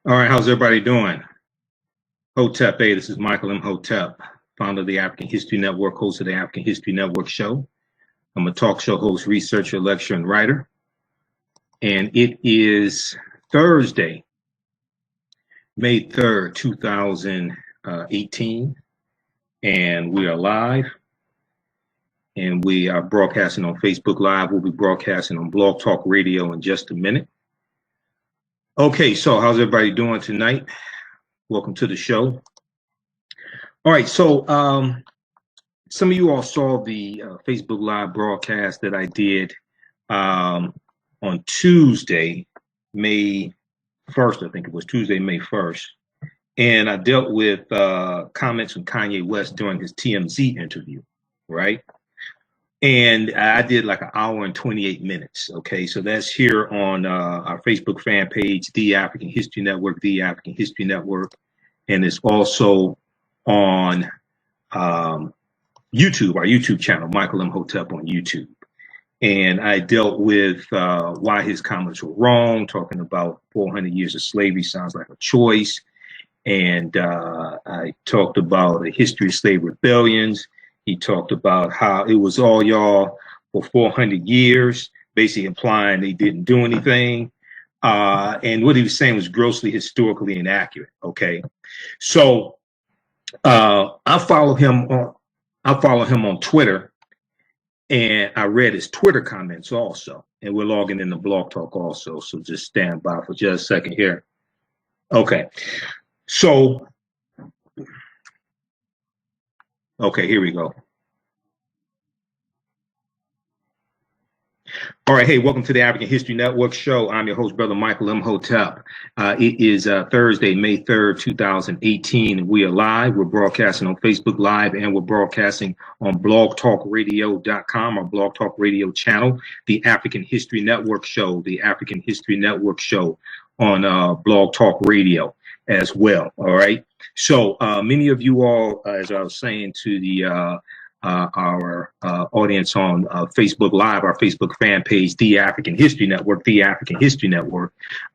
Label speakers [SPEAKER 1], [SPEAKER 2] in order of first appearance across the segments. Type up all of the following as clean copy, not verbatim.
[SPEAKER 1] All right, how's everybody doing? Hotep, hey, this is Michael Imhotep, founder of the African History Network, host of the African History Network show. I'm a talk show host, researcher, lecturer, and writer. And it is Thursday, May 3rd, 2018. And we are live. And we are broadcasting on Facebook Live. We'll be broadcasting on Blog Talk Radio in just a minute. Okay, so how's everybody doing tonight? Welcome to the show. All right, so some of you all saw the Facebook Live broadcast that I did on Tuesday, May 1st, I think it was Tuesday, May 1st. And I dealt with comments from Kanye West during his TMZ interview, right? And I did like an hour and 28 minutes. Okay, so that's here on our Facebook fan page, The African History Network, The African History Network. And it's also on YouTube, our YouTube channel, Michael Imhotep on YouTube. And I dealt with why his comments were wrong, talking about 400 years of slavery sounds like a choice. And I talked about a history of slave rebellions. He talked about how it was all y'all for 400 years, basically implying they didn't do anything. And what he was saying was grossly historically inaccurate. Okay, so I follow him on Twitter, and I read his Twitter comments also. And we're logging into Blog Talk also, so just stand by for just a second here. Okay, so. Okay, here we go. All right, hey, welcome to the African History Network show. I'm your host, Brother Michael Imhotep. It is Thursday, May 3rd, 2018, and we are live. We're broadcasting on Facebook Live, and we're broadcasting on blogtalkradio.com, our Blog Talk Radio channel, the African History Network show, the African History Network show on Blog Talk Radio as well. All right. So many of you all, as I was saying to the our audience on Facebook Live, our Facebook fan page, The African History Network, The African History Network.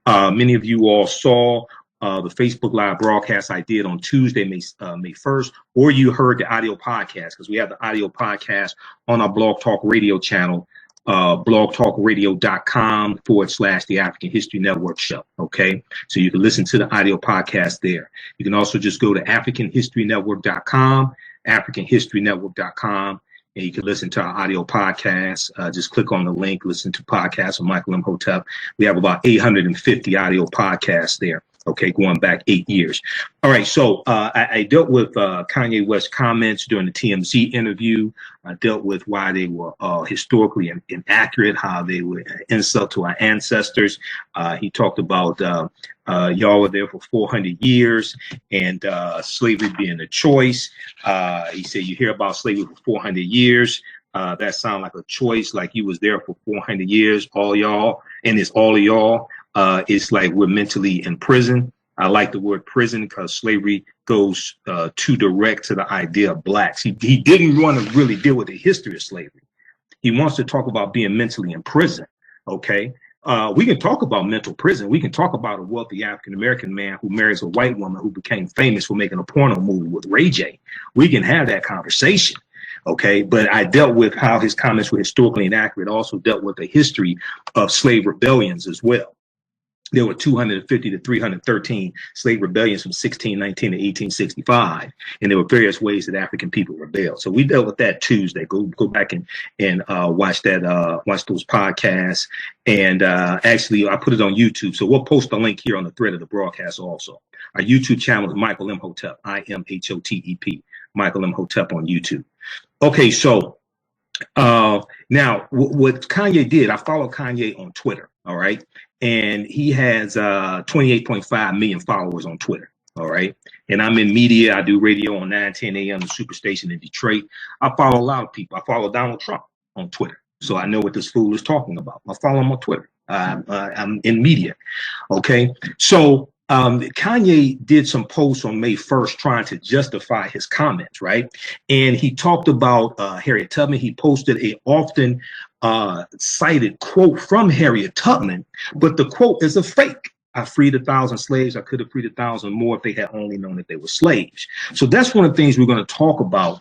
[SPEAKER 1] Many of you all saw the Facebook Live broadcast I did on Tuesday, May 1st, or you heard the audio podcast, because we have the audio podcast on our Blog Talk Radio channel, blogtalkradio.com/the African History Network show. Okay, so you can listen to the audio podcast there. You can also just go to africanhistorynetwork.com, africanhistorynetwork.com, and you can listen to our audio podcast. Just click on the link, listen to podcasts of Michael Imhotep. We have about 850 audio podcasts there. Okay, going back 8 years. All right, so I dealt with Kanye West comments during the TMZ interview. I dealt with why they were historically inaccurate, how they were an insult to our ancestors. He talked about y'all were there for 400 years and slavery being a choice. He said, you hear about slavery for 400 years. That sounds like a choice, like you was there for 400 years, all y'all, and it's all of y'all. It's like we're mentally in prison. I like the word prison because slavery goes too direct to the idea of blacks. He didn't want to really deal with the history of slavery. He wants to talk about being mentally in prison. Okay, we can talk about mental prison. We can talk about a wealthy African-American man who marries a white woman who became famous for making a porno movie with Ray J. We can have that conversation. Okay, but I dealt with how his comments were historically inaccurate. Also dealt with the history of slave rebellions as well. There were 250 to 313 slave rebellions from 1619 to 1865, and there were various ways that African people rebelled. So we dealt with that Tuesday. Go back and watch that, watch those podcasts. And actually, I put it on YouTube. So we'll post a link here on the thread of the broadcast also. Our YouTube channel is Michael Imhotep, IMHOTEP, Michael Imhotep on YouTube. Okay, so now what Kanye did, I follow Kanye on Twitter, all right? And he has 28.5 million followers on Twitter, all right? And I'm in media. I do radio on 910 a.m. the Superstation in Detroit. I follow a lot of people. I follow Donald Trump on Twitter, so I know what this fool is talking about. I follow him on Twitter. I'm in media, okay? So Kanye did some posts on May 1st trying to justify his comments, right? And he talked about Harriet Tubman. He posted a often cited quote from Harriet Tubman, but the quote is a fake. I freed 1,000 slaves. I could have freed 1,000 more if they had only known that they were slaves. So that's one of the things we're going to talk about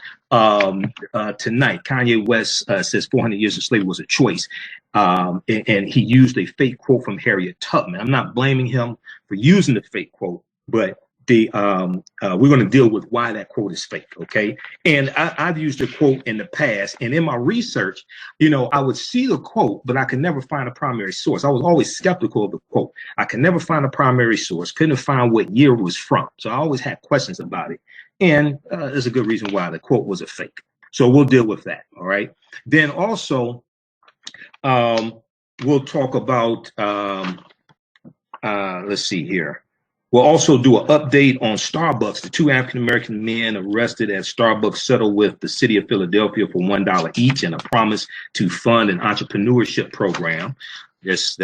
[SPEAKER 1] tonight. Kanye West says 400 years of slavery was a choice. And he used a fake quote from Harriet Tubman. I'm not blaming him for using the fake quote, but we're going to deal with why that quote is fake, okay? And I've used a quote in the past, and in my research, you know, I would see the quote, but I could never find a primary source. I was always skeptical of the quote. I could never find a primary source, couldn't find what year it was from. So I always had questions about it. And there's a good reason why the quote was a fake. So we'll deal with that, all right? Then also, we'll talk about, let's see here. We'll also do an update on Starbucks. The 2 African-American men arrested at Starbucks settled with the city of Philadelphia for $1 each and a promise to fund an entrepreneurship program. That's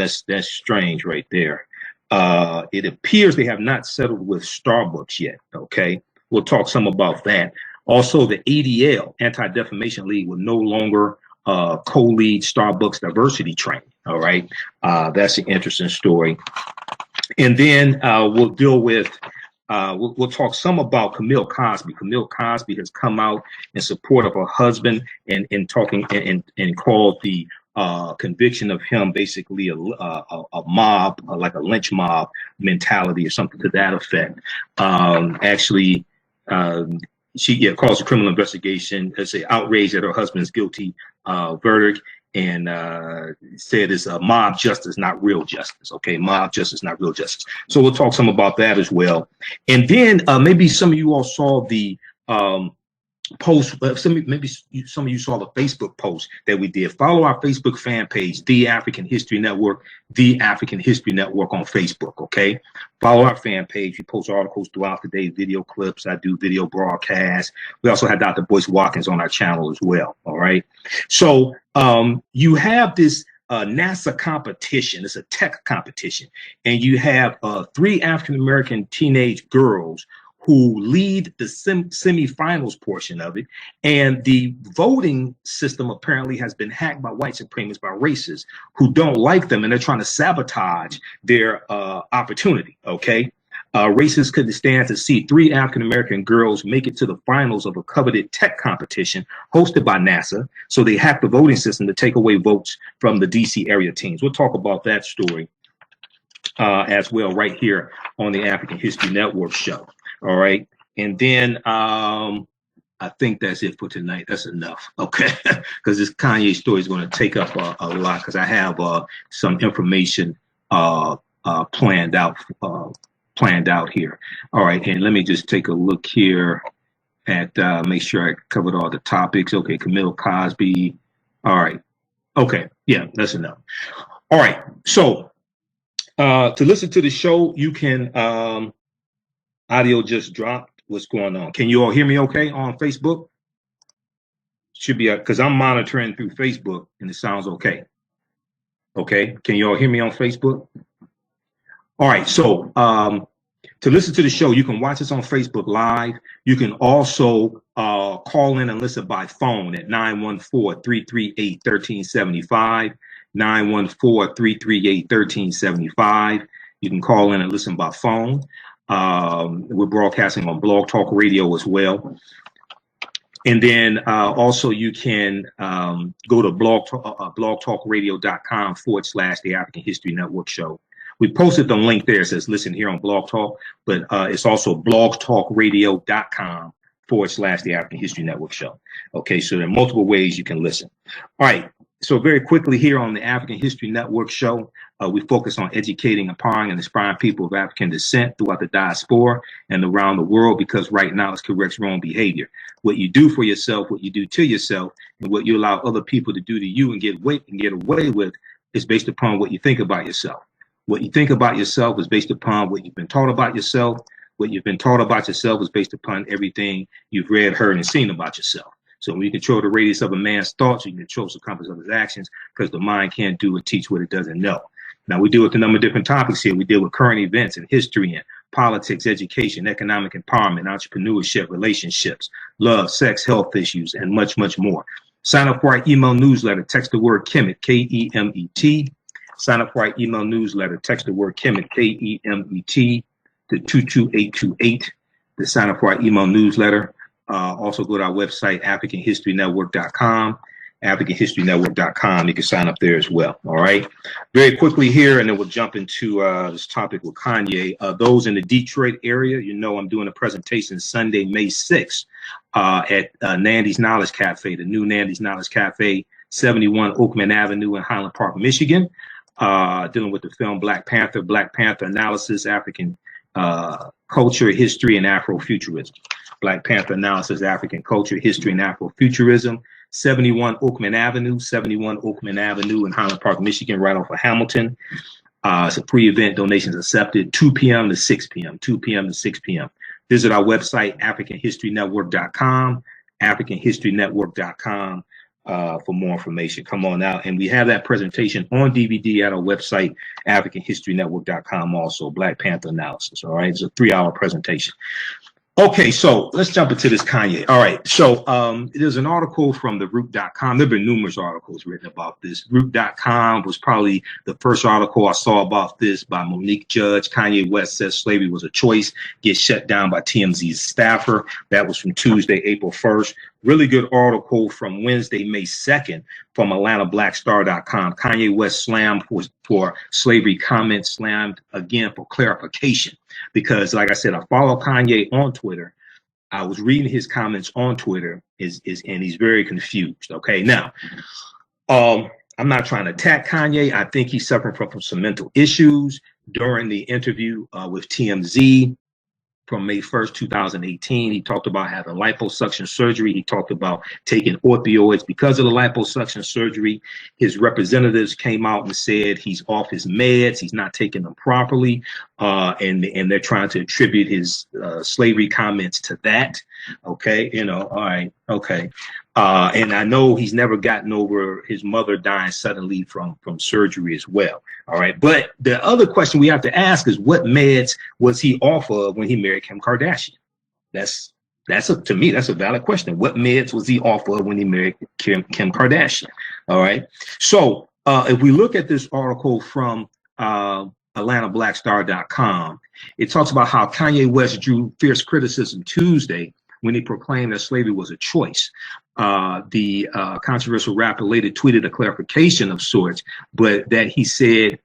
[SPEAKER 1] strange right there. It appears they have not settled with Starbucks yet, okay? We'll talk some about that. Also, the ADL, Anti-Defamation League, will no longer co-lead Starbucks diversity training, all right? That's an interesting story. And then we'll deal with, we'll talk some about Camille Cosby. Camille Cosby has come out in support of her husband and talking and called the conviction of him basically a mob, like a lynch mob mentality or something to that effect. Actually, she calls a criminal investigation as an outrage at her husband's guilty verdict. And said it's a mob justice, not real justice. Okay, mob justice, not real justice. So we'll talk some about that as well. And then maybe some of you all saw the post. Maybe some of you saw the Facebook post that we did. Follow our Facebook fan page, The African History Network, The African History Network on Facebook. Okay, follow our fan page. We post articles throughout the day, video clips. I do video broadcasts. We also had Dr. Boyce Watkins on our channel as well. All right, so you have this NASA competition. It's a tech competition, and you have 3 African-American teenage girls who lead the semifinals portion of it. And the voting system apparently has been hacked by white supremacists, by racists who don't like them, and they're trying to sabotage their opportunity, okay? Racists couldn't stand to see 3 African-American girls make it to the finals of a coveted tech competition hosted by NASA. So they hacked the voting system to take away votes from the DC area teams. We'll talk about that story as well right here on the African History Network show. All right. And then I think that's it for tonight. That's enough. Okay. Because this Kanye story is going to take up a lot, because I have some information planned out here. All right. And let me just take a look here at make sure I covered all the topics. Okay. Camille Cosby. All right. Okay. Yeah, that's enough. All right. So to listen to the show, you can audio just dropped. What's going on? Can you all hear me okay on Facebook? Should be, because I'm monitoring through Facebook and it sounds okay. Okay. Can you all hear me on Facebook? All right. So to listen to the show, you can watch us on Facebook Live. You can also call in and listen by phone at 914-338-1375. 914-338-1375. You can call in and listen by phone. We're broadcasting on Blog Talk Radio as well. And then also you can go to blogtalkradio.com/ the African History Network show. We posted the link there. It says listen here on Blog Talk, but it's also blogtalkradio.com/ the African History Network show. Okay, so there are multiple ways you can listen. All right. So very quickly here on the African History Network show, we focus on educating, empowering, and inspiring people of African descent throughout the diaspora and around the world, because right now it corrects wrong behavior. What you do for yourself, what you do to yourself, and what you allow other people to do to you and get away with is based upon what you think about yourself. What you think about yourself is based upon what you've been taught about yourself. What you've been taught about yourself is based upon everything you've read, heard, and seen about yourself. So when you control the radius of a man's thoughts, you can control the compass of his actions, because the mind can't do or teach what it doesn't know. Now, we deal with a number of different topics here. We deal with current events and history and politics, education, economic empowerment, entrepreneurship, relationships, love, sex, health issues, and much, much more. Sign up for our email newsletter. Text the word KEMET, K-E-M-E-T, Sign up for our email newsletter. Text the word Kemet, K-E-M-E-T, to 22828 to sign up for our email newsletter. Also go to our website, AfricanHistoryNetwork.com. AfricanHistoryNetwork.com. You can sign up there as well. All right. Very quickly here, and then we'll jump into this topic with Kanye. Those in the Detroit area, you know, I'm doing a presentation Sunday, May 6th at Nandy's Knowledge Cafe, the new Nandy's Knowledge Cafe, 71 Oakman Avenue in Highland Park, Michigan, dealing with the film Black Panther analysis, African culture, history, and Afrofuturism. Black Panther analysis, African culture, history, and Afrofuturism. 71 Oakman Avenue in Highland Park, Michigan, right off of Hamilton. It's a pre-event, donations accepted, 2 p.m. to 6 p.m., 2 p.m. to 6 p.m. Visit our website, AfricanHistoryNetwork.com, AfricanHistoryNetwork.com for more information. Come on out. And we have that presentation on DVD at our website, AfricanHistoryNetwork.com also, Black Panther analysis. All right, it's a 3-hour presentation. Okay, so let's jump into this Kanye. All right, so there's an article from the Root.com. There have been numerous articles written about this. Root.com was probably the first article I saw about this by Monique Judge. Kanye West says slavery was a choice, gets shut down by TMZ's staffer. That was from Tuesday, April 1st. Really good article from Wednesday, May 2nd from AtlantaBlackStar.com. Kanye West slammed for slavery comments, slammed again for clarification. Because, like I said, I follow Kanye on Twitter. I was reading his comments on Twitter, and he's very confused. Okay, now, I'm not trying to attack Kanye. I think he's suffering from some mental issues. During the interview with TMZ from May 1st, 2018, he talked about having liposuction surgery. He talked about taking opioids because of the liposuction surgery. His representatives came out and said he's off his meds. He's not taking them properly. And they're trying to attribute his slavery comments to that. Okay, you know, all right, okay. And I know he's never gotten over his mother dying suddenly from surgery as well. All right, but the other question we have to ask is, what meds was he off of when he married Kim Kardashian? To me, that's a valid question. What meds was he off of when he married Kim Kardashian? All right, so if we look at this article from AtlantaBlackStar.com, it talks about how Kanye West drew fierce criticism Tuesday when he proclaimed that slavery was a choice. The controversial rapper later tweeted a clarification of sorts, but that he said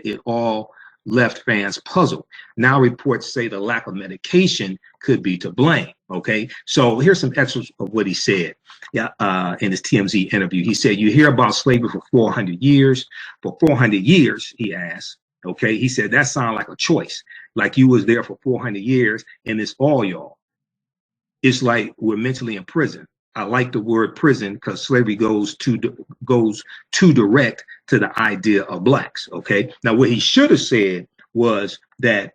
[SPEAKER 1] it all left fans puzzled. Now reports say the lack of medication could be to blame. Okay, so here's some excerpts of what he said. Yeah, in his TMZ interview, he said, "You hear about slavery for 400 years. For 400 years," he asked. Okay, he said, "That sounds like a choice. Like you was there for 400 years, and it's all y'all. It's like we're mentally in prison." I like the word prison because slavery goes too direct to the idea of blacks. Okay, now what he should have said was that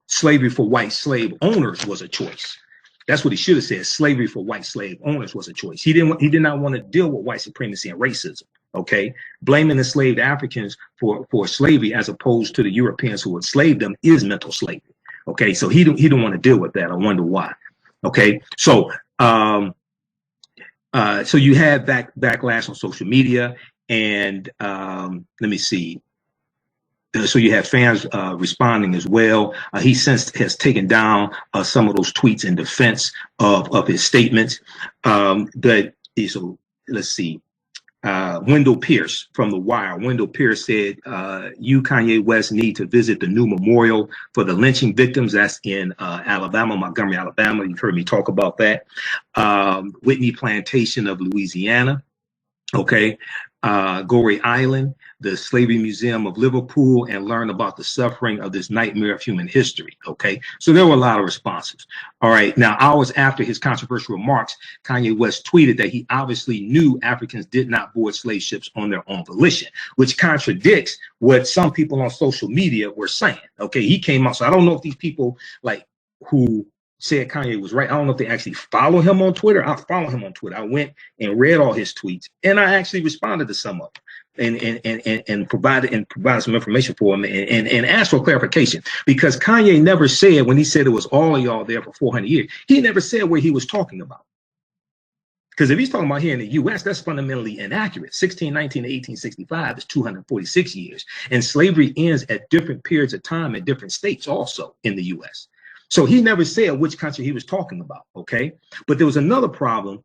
[SPEAKER 1] slavery for white slave owners was a choice. That's what he should have said. Slavery for white slave owners was a choice. He did not want to deal with white supremacy and racism. Okay, blaming enslaved Africans for slavery as opposed to the Europeans who enslaved them is mental slavery. Okay, so he don't want to deal with that. I wonder why. Okay, so so you had backlash on social media, and let me see. So you have fans responding as well. He since has taken down some of those tweets in defense of his statements. So let's see. Wendell Pierce from The Wire. Wendell Pierce said, "You, Kanye West, need to visit the new memorial for the lynching victims." That's in Alabama, Montgomery, Alabama. You've heard me talk about that. Whitney Plantation of Louisiana. Okay. Goree Island, the Slavery Museum of Liverpool, and learn about the suffering of this nightmare of human history. Okay, so there were a lot of responses. All right, now hours after his controversial remarks, Kanye West tweeted that he obviously knew Africans did not board slave ships on their own volition, which contradicts what some people on social media were saying. Okay, he came out, so I don't know if these people like who said Kanye was right, I don't know if they actually follow him on Twitter. I follow him on Twitter. I went and read all his tweets, and I actually responded to some of them and provided some information for him and asked for clarification, because Kanye never said, when he said it was all of y'all there for 400 years, he never said where he was talking about. Because if he's talking about here in the U.S., that's fundamentally inaccurate. 1619 to 1865 is 246 years. And slavery ends at different periods of time in different states also in the U.S. So he never said which country he was talking about, okay? But there was another problem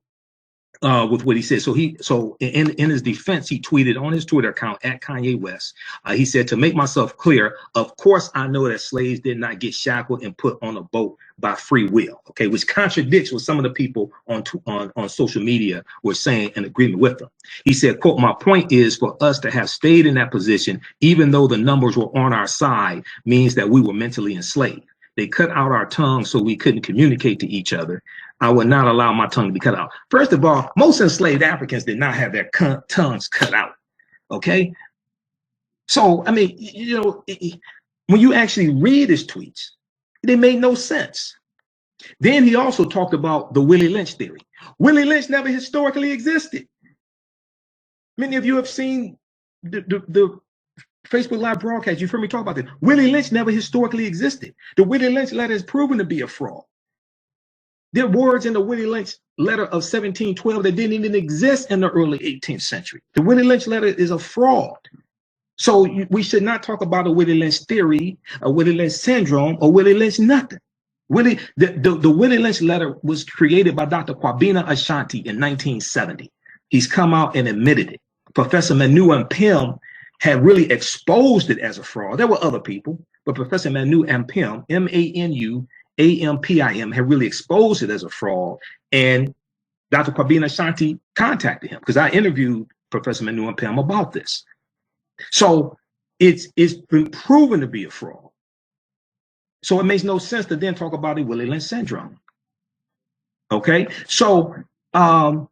[SPEAKER 1] with what he said. So in his defense, he tweeted on his Twitter account at Kanye West. He said, to make myself clear, of course, I know that slaves did not get shackled and put on a boat by free will. Okay, which contradicts what some of the people on social media were saying in agreement with him. He said, quote, my point is for us to have stayed in that position, even though the numbers were on our side, means that we were mentally enslaved. They cut out our tongues so we couldn't communicate to each other. I would not allow my tongue to be cut out. First of all, most enslaved Africans did not have their tongues cut out. Okay. So, I mean, you know, when you actually read his tweets, they made no sense. Then he also talked about the Willie Lynch theory. Willie Lynch never historically existed. Many of you have seen the Facebook Live broadcast. You've heard me talk about this. Willie Lynch never historically existed. The Willie Lynch letter is proven to be a fraud. There are words in the Willie Lynch letter of 1712 that didn't even exist in the early 18th century. The Willie Lynch letter is a fraud. So we should not talk about a Willie Lynch theory, a Willie Lynch syndrome, or Willie Lynch nothing. The Willie Lynch letter was created by Dr. Kwabena Ashanti in 1970. He's come out and admitted it. Professor Manu Ampim had really exposed it as a fraud. There were other people, but Professor Manu Ampim, M-A-N-U, AMPIM, had really exposed it as a fraud, and Dr. Kwabena Ashanti contacted him because I interviewed Professor Manu Ampim about this. So it's been proven to be a fraud. So it makes no sense to then talk about the Willie Lynch syndrome. Okay, so on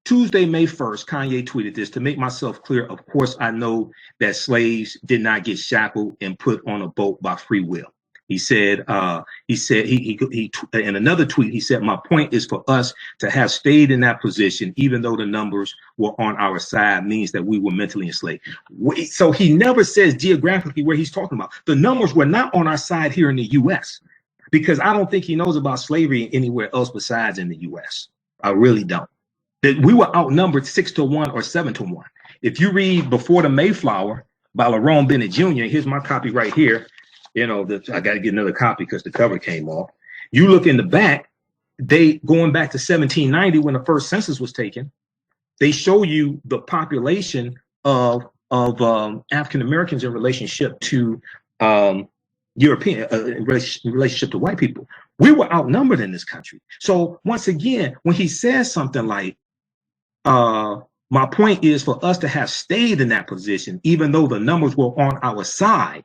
[SPEAKER 1] Tuesday, May 1st, Kanye tweeted this: to make myself clear, of course, I know that slaves did not get shackled and put on a boat by free will. He said in another tweet, he said, my point is for us to have stayed in that position, even though the numbers were on our side, means that we were mentally enslaved. So he never says geographically where he's talking about. The numbers were not on our side here in the U.S. because I don't think he knows about slavery anywhere else besides in the U.S. I really don't. That we were outnumbered 6-1 or 7-1. If you read Before the Mayflower by Lerone Bennett Jr., here's my copy right here. You know, I got to get another copy because the cover came off. You look in the back, going back to 1790 when the first census was taken, they show you the population of African Americans in relationship to European, in relationship to white people. We were outnumbered in this country. So once again, when he says something like, my point is for us to have stayed in that position, even though the numbers were on our side,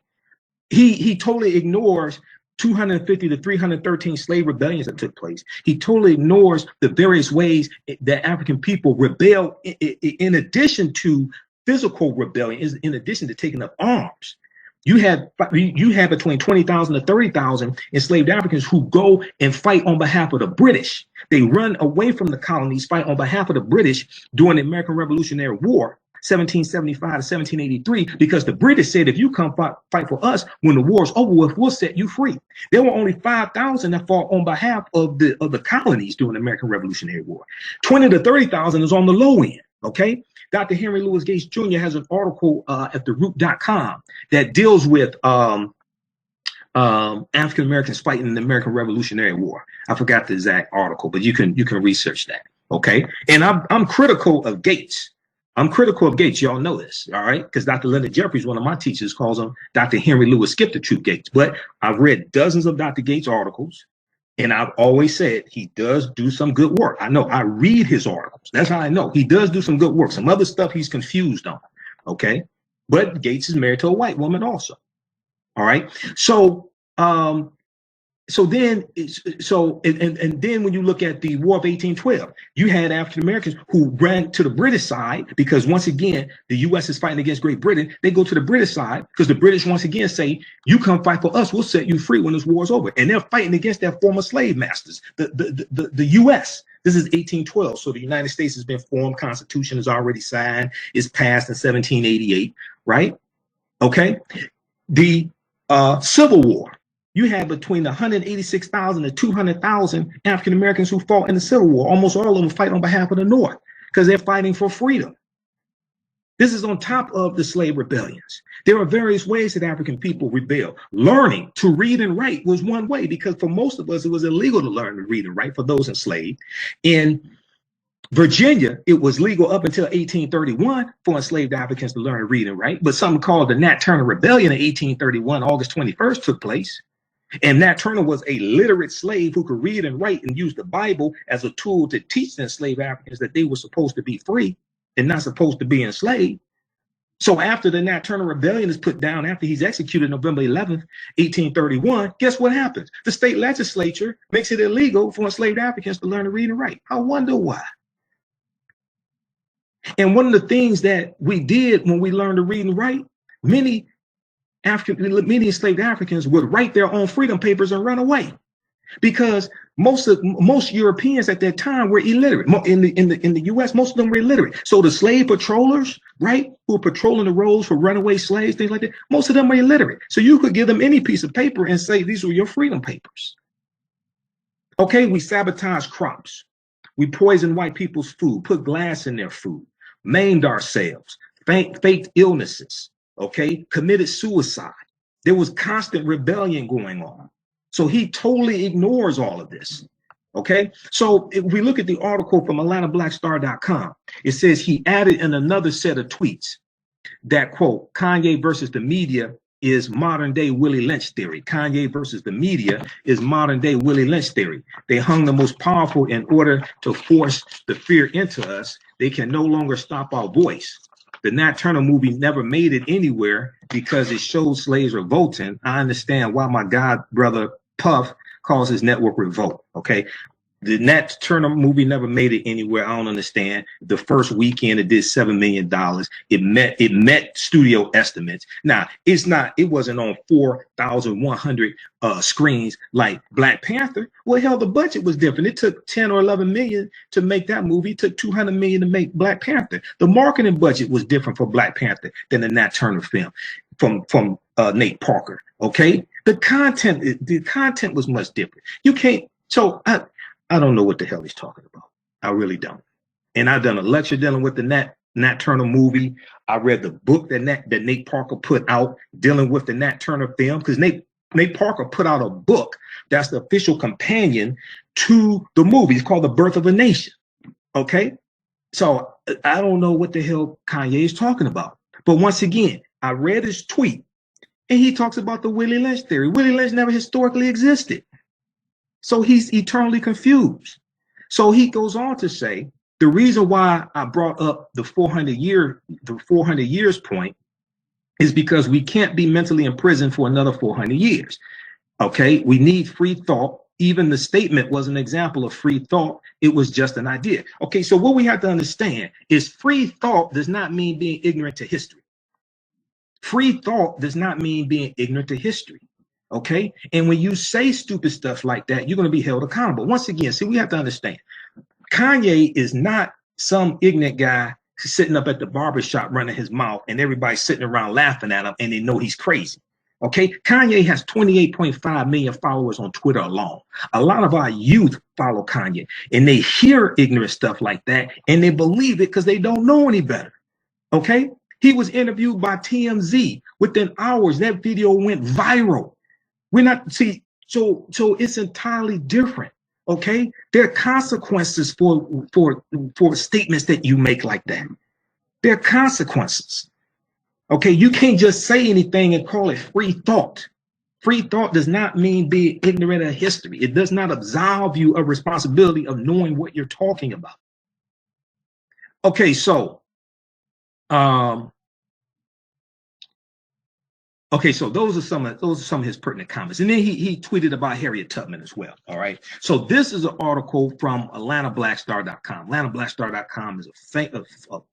[SPEAKER 1] he totally ignores 250 to 313 slave rebellions that took place. He totally ignores the various ways that African people rebelled in addition to physical rebellion, in addition to taking up arms. You have between 20,000 to 30,000 enslaved Africans who go and fight on behalf of the British. They run away from the colonies, fight on behalf of the British during the American Revolutionary War, 1775 to 1783, because the British said, if you come fight for us, when the war's over with, we'll set you free. There were only 5,000 that fought on behalf of the colonies during the American Revolutionary War. 20 to 30,000 is on the low end, okay? Dr. Henry Louis Gates Jr. has an article at theroot.com that deals with African Americans fighting in the American Revolutionary War. I forgot the exact article, but you can research that, okay? And I'm critical of Gates. I'm critical of Gates. Y'all know this, all right? Because Dr. Leonard Jeffries, one of my teachers, calls him Dr. Henry Louis Skip the Truth Gates. But I've read dozens of Dr. Gates articles, and I've always said he does do some good work. I know. I read his articles. That's how I know. He does do some good work. Some other stuff he's confused on, okay? But Gates is married to a white woman also, all right? So, then when you look at the War of 1812, you had African Americans who ran to the British side because once again, the U.S. is fighting against Great Britain. They go to the British side because the British once again say, you come fight for us, we'll set you free when this war is over. And they're fighting against their former slave masters, the U.S. This is 1812. So the United States has been formed. Constitution is already signed. It's passed in 1788, right? Okay. The Civil War. You had between 186,000 and 200,000 African Americans who fought in the Civil War. Almost all of them fight on behalf of the North because they're fighting for freedom. This is on top of the slave rebellions. There are various ways that African people rebel. Learning to read and write was one way, because for most of us, it was illegal to learn to read and write for those enslaved. In Virginia, it was legal up until 1831 for enslaved Africans to learn to read and write. But something called the Nat Turner Rebellion in 1831, August 21st, took place. And Nat Turner was a literate slave who could read and write and use the Bible as a tool to teach the enslaved Africans that they were supposed to be free and not supposed to be enslaved. So after the Nat Turner Rebellion is put down, after he's executed November 11th, 1831, guess what happens? The state legislature makes it illegal for enslaved Africans to learn to read and write. I wonder why. And one of the things that we did when we learned to read and write, many enslaved Africans would write their own freedom papers and run away, because most Europeans at that time were illiterate. In the U.S., most of them were illiterate. So the slave patrollers, right, who were patrolling the roads for runaway slaves, things like that, most of them were illiterate. So you could give them any piece of paper and say, these were your freedom papers. Okay, we sabotage crops. We poison white people's food, put glass in their food, maimed ourselves, faked illnesses, okay, committed suicide. There was constant rebellion going on. So he totally ignores all of this. Okay, so if we look at the article from AtlantaBlackStar.com, it says he added in another set of tweets that, quote, Kanye versus the media is modern day Willie Lynch theory. Kanye versus the media is modern day Willie Lynch theory. They hung the most powerful in order to force the fear into us. They can no longer stop our voice. The Nat Turner movie never made it anywhere because it showed slaves revolting. I understand why my god brother Puff calls his network Revolt. Okay, the Nat Turner movie never made it anywhere. I don't understand. The first weekend it did $7 million. It met studio estimates. Now it wasn't on 4,100 screens like Black Panther. Well, hell, the budget was different. It took 10 or 11 million to make that movie. It took 200 million to make Black Panther. The marketing budget was different for Black Panther than the Nat Turner film from Nate Parker. Okay, the content was much different. You can't. So I don't know what the hell he's talking about. I really don't. And I've done a lecture dealing with the Nat Turner movie. I read the book that Nate Parker put out dealing with the Nat Turner film, because Nate Parker put out a book that's the official companion to the movie. It's called The Birth of a Nation. Okay, so I don't know what the hell Kanye is talking about. But once again, I read his tweet, and he talks about the Willie Lynch theory. Willie Lynch never historically existed. So he's eternally confused. So he goes on to say, the reason why I brought up the 400 years point is because we can't be mentally imprisoned for another 400 years. Okay, we need free thought. Even the statement was an example of free thought. It was just an idea. Okay, so what we have to understand is free thought does not mean being ignorant to history. Free thought does not mean being ignorant to history. Okay, and when you say stupid stuff like that, you're going to be held accountable. Once again, see, we have to understand, Kanye is not some ignorant guy sitting up at the barbershop running his mouth and everybody sitting around laughing at him and they know he's crazy. Okay, Kanye has 28.5 million followers on Twitter alone. A lot of our youth follow Kanye and they hear ignorant stuff like that and they believe it because they don't know any better. Okay, he was interviewed by TMZ. Within hours, that video went viral. We're not, see, so it's entirely different. Okay, there are consequences for statements that you make like that. There are consequences. Okay, you can't just say anything and call it free thought. Free thought does not mean being ignorant of history. It does not absolve you of responsibility of knowing what you're talking about. Okay, so okay, so those are some of his pertinent comments, and then he tweeted about Harriet Tubman as well. All right, so this is an article from AtlantaBlackStar.com. AtlantaBlackStar.com is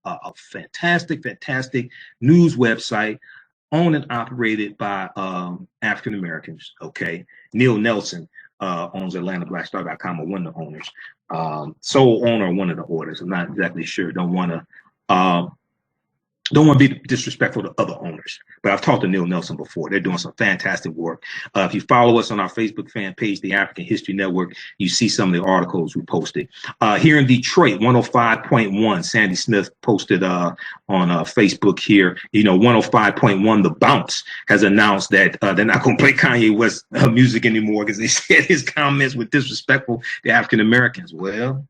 [SPEAKER 1] a fantastic news website owned and operated by African Americans. Okay, Neil Nelson owns AtlantaBlackStar.com, or one of the owners, sole owner, one of the owners. I'm not exactly sure. Don't want to don't want to be disrespectful to other owners, but I've talked to Neil Nelson before. They're doing some fantastic work. If you follow us on our Facebook fan page, the African History Network, you see some of the articles we posted. Here in Detroit, 105.1, Sandy Smith posted on Facebook here, 105.1, The Bounce has announced that they're not going to play Kanye West music anymore because they said his comments were disrespectful to African Americans. Well,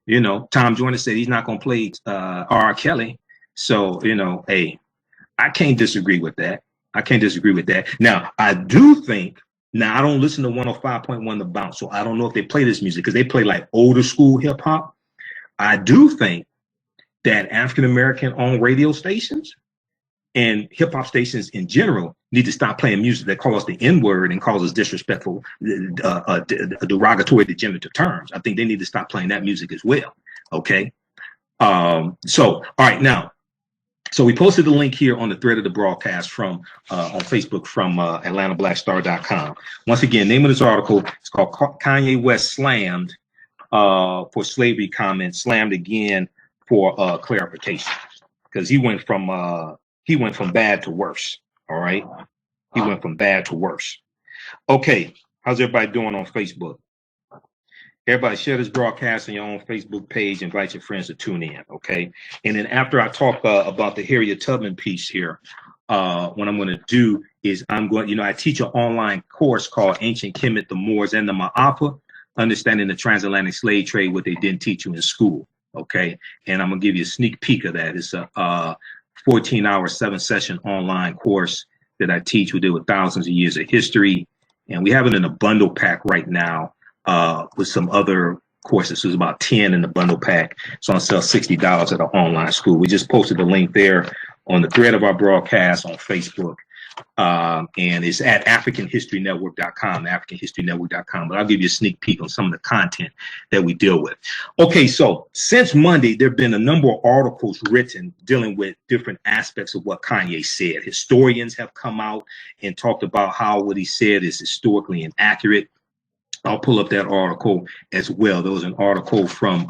[SPEAKER 1] Tom Joyner said he's not going to play R. Kelly. So, hey, I can't disagree with that. Now, I do think, I don't listen to 105.1 The Bounce, so I don't know if they play this music because they play like older school hip hop. I do think that African-American owned radio stations and hip hop stations in general need to stop playing music that calls the N-word and calls us disrespectful, derogatory, degenerative terms. I think they need to stop playing that music as well. Okay. All right, now. So we posted the link here on the thread of the broadcast from on Facebook from AtlantaBlackStar.com. Once again, name of this article is called Kanye West Slammed for Slavery Comments, Slammed again for clarification, because he went from bad to worse. All right, he went from bad to worse. Okay, how's everybody doing on Facebook? Everybody share this broadcast on your own Facebook page. Invite your friends to tune in, okay? And then after I talk about the Harriet Tubman piece here, what I'm going to do is I teach an online course called Ancient Kemet, the Moors, and the Ma'afa, Understanding the Transatlantic Slave Trade, what they didn't teach you in school, okay? And I'm going to give you a sneak peek of that. It's a 14-hour, 7-session online course that I teach. We deal with thousands of years of history, and we have it in a bundle pack right now. With some other courses. So it's about 10 in the bundle pack. So on sale $60 at an online school. We just posted the link there on the thread of our broadcast on Facebook. And it's at AfricanHistoryNetwork.com, AfricanHistoryNetwork.com. But I'll give you a sneak peek on some of the content that we deal with. Okay, so since Monday, there have been a number of articles written dealing with different aspects of what Kanye said. Historians have come out and talked about how what he said is historically inaccurate. I'll pull up that article as well. There was an article from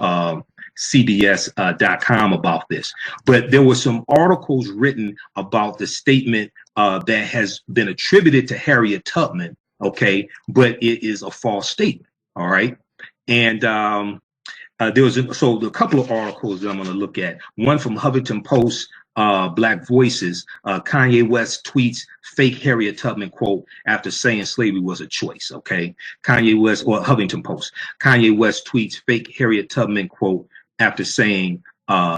[SPEAKER 1] CBS.com about this. But there were some articles written about the statement that has been attributed to Harriet Tubman, okay, but it is a false statement, all right? And there was a couple of articles that I'm going to look at. One from Huffington Post, Black Voices. Kanye West tweets fake Harriet Tubman quote after saying slavery was a choice. Okay, Kanye West, or Huffington Post. Kanye West tweets fake Harriet Tubman quote after saying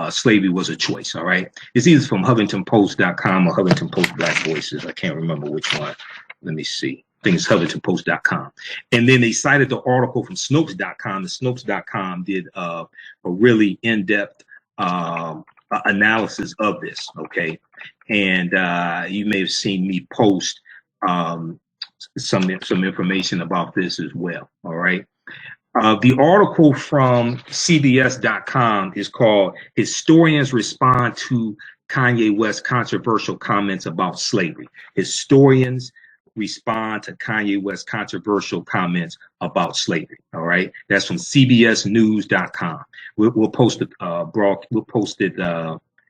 [SPEAKER 1] slavery was a choice. All right, it's either from HuffingtonPost.com or Huffington Post Black Voices. I can't remember which one. Let me see. I think it's HuffingtonPost.com. And then they cited the article from Snopes.com. The Snopes.com did a really in-depth analysis of this, okay? And you may have seen me post some information about this as well, all right? The article from CBS.com is called Historians Respond to Kanye West's Controversial Comments About Slavery. Historians respond to Kanye West's controversial comments about slavery. All right, that's from CBSNews.com. We'll post it. We'll post it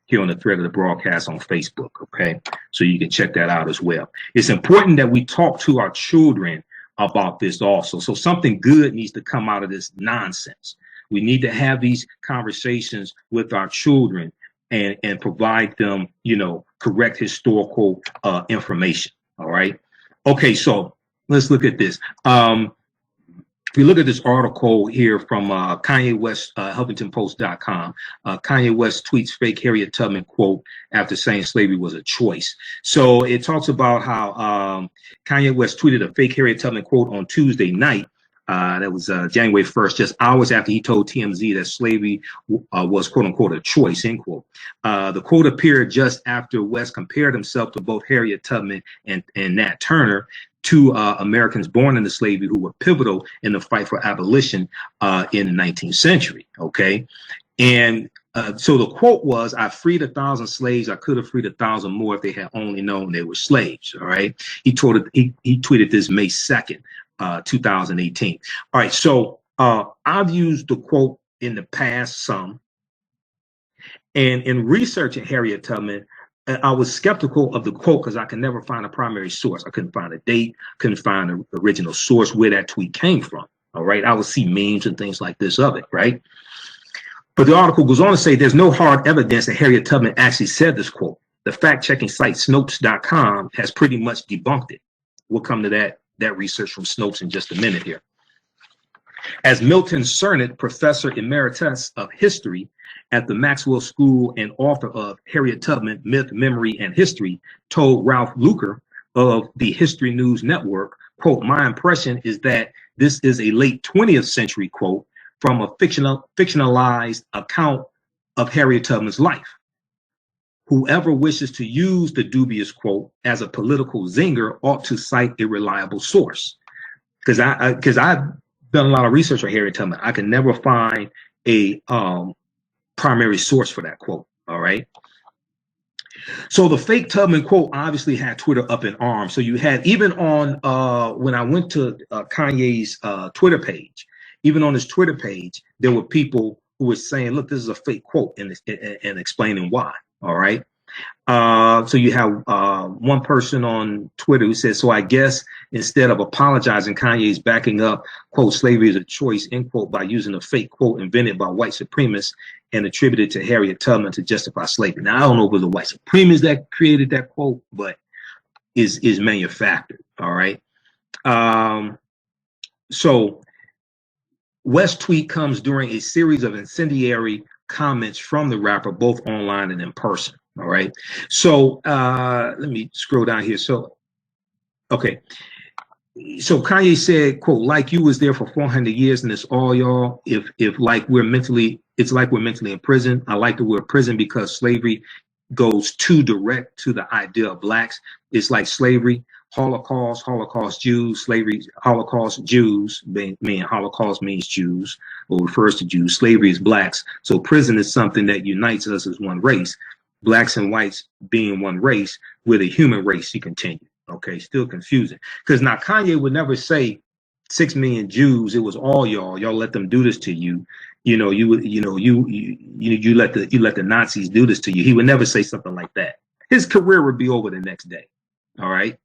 [SPEAKER 1] here on the thread of the broadcast on Facebook. Okay, so you can check that out as well. It's important that we talk to our children about this also. So something good needs to come out of this nonsense. We need to have these conversations with our children and provide them, correct historical information. All right. Okay, so let's look at this. If you look at this article here from Kanye West, HuffingtonPost.com, Kanye West tweets fake Harriet Tubman quote after saying slavery was a choice. So it talks about how Kanye West tweeted a fake Harriet Tubman quote on Tuesday night. That was January 1st, just hours after he told TMZ that slavery was, quote unquote, a choice, end quote. The quote appeared just after West compared himself to both Harriet Tubman and Nat Turner, two Americans born into slavery who were pivotal in the fight for abolition in the 19th century. Okay. And so the quote was, I freed 1,000 slaves. I could have freed 1,000 more if they had only known they were slaves. All right. He tweeted this May 2nd. 2018. All right, so I've used the quote in the past some, And in researching Harriet Tubman, I was skeptical of the quote because I could never find a primary source. I couldn't find a date, couldn't find an original source where that tweet came from. All right. I would see memes and things like this of it. Right. But the article goes on to say there's no hard evidence that Harriet Tubman actually said this quote. The fact-checking site Snopes.com has pretty much debunked it. We'll come to that research from Snopes in just a minute here. As Milton Cernit, professor emeritus of history at the Maxwell School and author of Harriet Tubman, Myth, Memory, and History, told Ralph Luker of the History News Network, quote, my impression is that this is a late 20th century quote from a fictionalized account of Harriet Tubman's life. Whoever wishes to use the dubious quote as a political zinger ought to cite a reliable source. Because I've done a lot of research on Harriet Tubman. I can never find a primary source for that quote. All right. So the fake Tubman quote obviously had Twitter up in arms. So you had, even on when I went to Kanye's Twitter page, even on his Twitter page, there were people who were saying, look, this is a fake quote, and explaining why. All right. So you have one person on Twitter who says, so I guess instead of apologizing, Kanye's backing up, quote, slavery is a choice, end quote, by using a fake quote invented by white supremacists and attributed to Harriet Tubman to justify slavery. Now, I don't know if it was the white supremacists that created that quote, but is manufactured. All right. So West's tweet comes during a series of incendiary comments from the rapper, both online and in person. All right. So let me scroll down here. So, okay. So Kanye said, quote, like you was there for 400 years and it's all y'all. If like we're mentally, it's like we're mentally in prison. I like the word prison because slavery goes too direct to the idea of blacks. It's like slavery, Holocaust Jews, slavery, Holocaust Jews, meaning Holocaust means Jews or refers to Jews. Slavery is blacks. So prison is something that unites us as one race. Blacks and whites being one race, we're the human race, he continued. Okay, still confusing. Because now Kanye would never say 6 million Jews, it was all y'all let them do this to you. You know, you let the Nazis do this to you. He would never say something like that. His career would be over the next day. All right.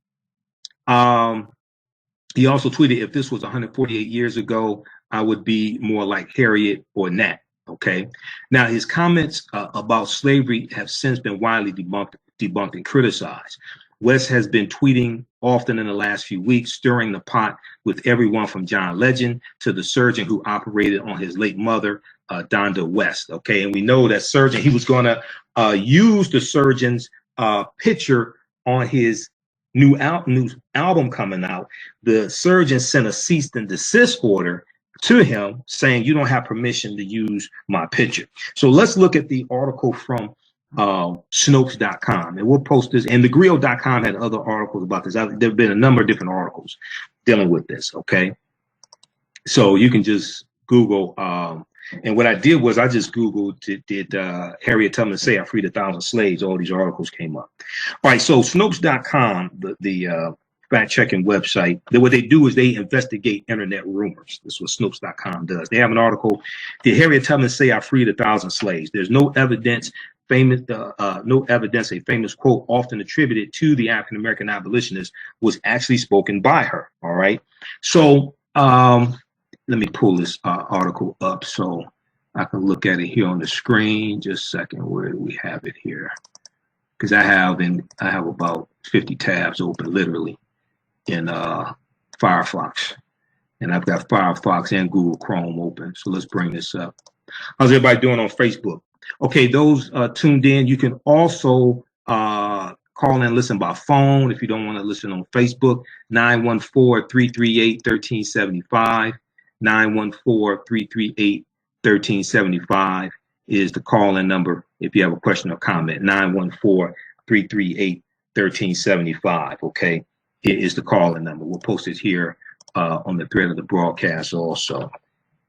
[SPEAKER 1] He also tweeted, if this was 148 years ago, I would be more like Harriet or Nat. Okay. Now, his comments about slavery have since been widely debunked and criticized. West has been tweeting often in the last few weeks, stirring the pot with everyone from John Legend to the surgeon who operated on his late mother, Donda West. Okay. And we know that surgeon, he was going to use the surgeon's picture on his new album coming out. The surgeon sent a cease and desist order to him saying, you don't have permission to use my picture. So let's look at the article from Snopes.com, and we'll post this. And thegrio.com had other articles about this. There have been a number of different articles dealing with this. Okay. So you can just Google. And what I did was I just Googled, did Harriet Tubman say I freed 1,000 slaves? All these articles came up. All right. So Snopes.com, the fact-checking website, what they do is they investigate internet rumors. This is what Snopes.com does. They have an article, did Harriet Tubman say I freed 1,000 slaves? There's no evidence, a famous quote often attributed to the African-American abolitionist was actually spoken by her. All right. So let me pull this article up so I can look at it here on the screen. Just a second. Where do we have it here? Because I have about 50 tabs open literally in Firefox, and I've got Firefox and Google Chrome open. So let's bring this up. How's everybody doing on Facebook? Okay, those tuned in, you can also call and listen by phone if you don't want to listen on Facebook. 914-338-1375. 914-338-1375 is the call-in number if you have a question or comment. 914-338-1375. Okay, it is the call-in number. We'll post it here on the thread of the broadcast also.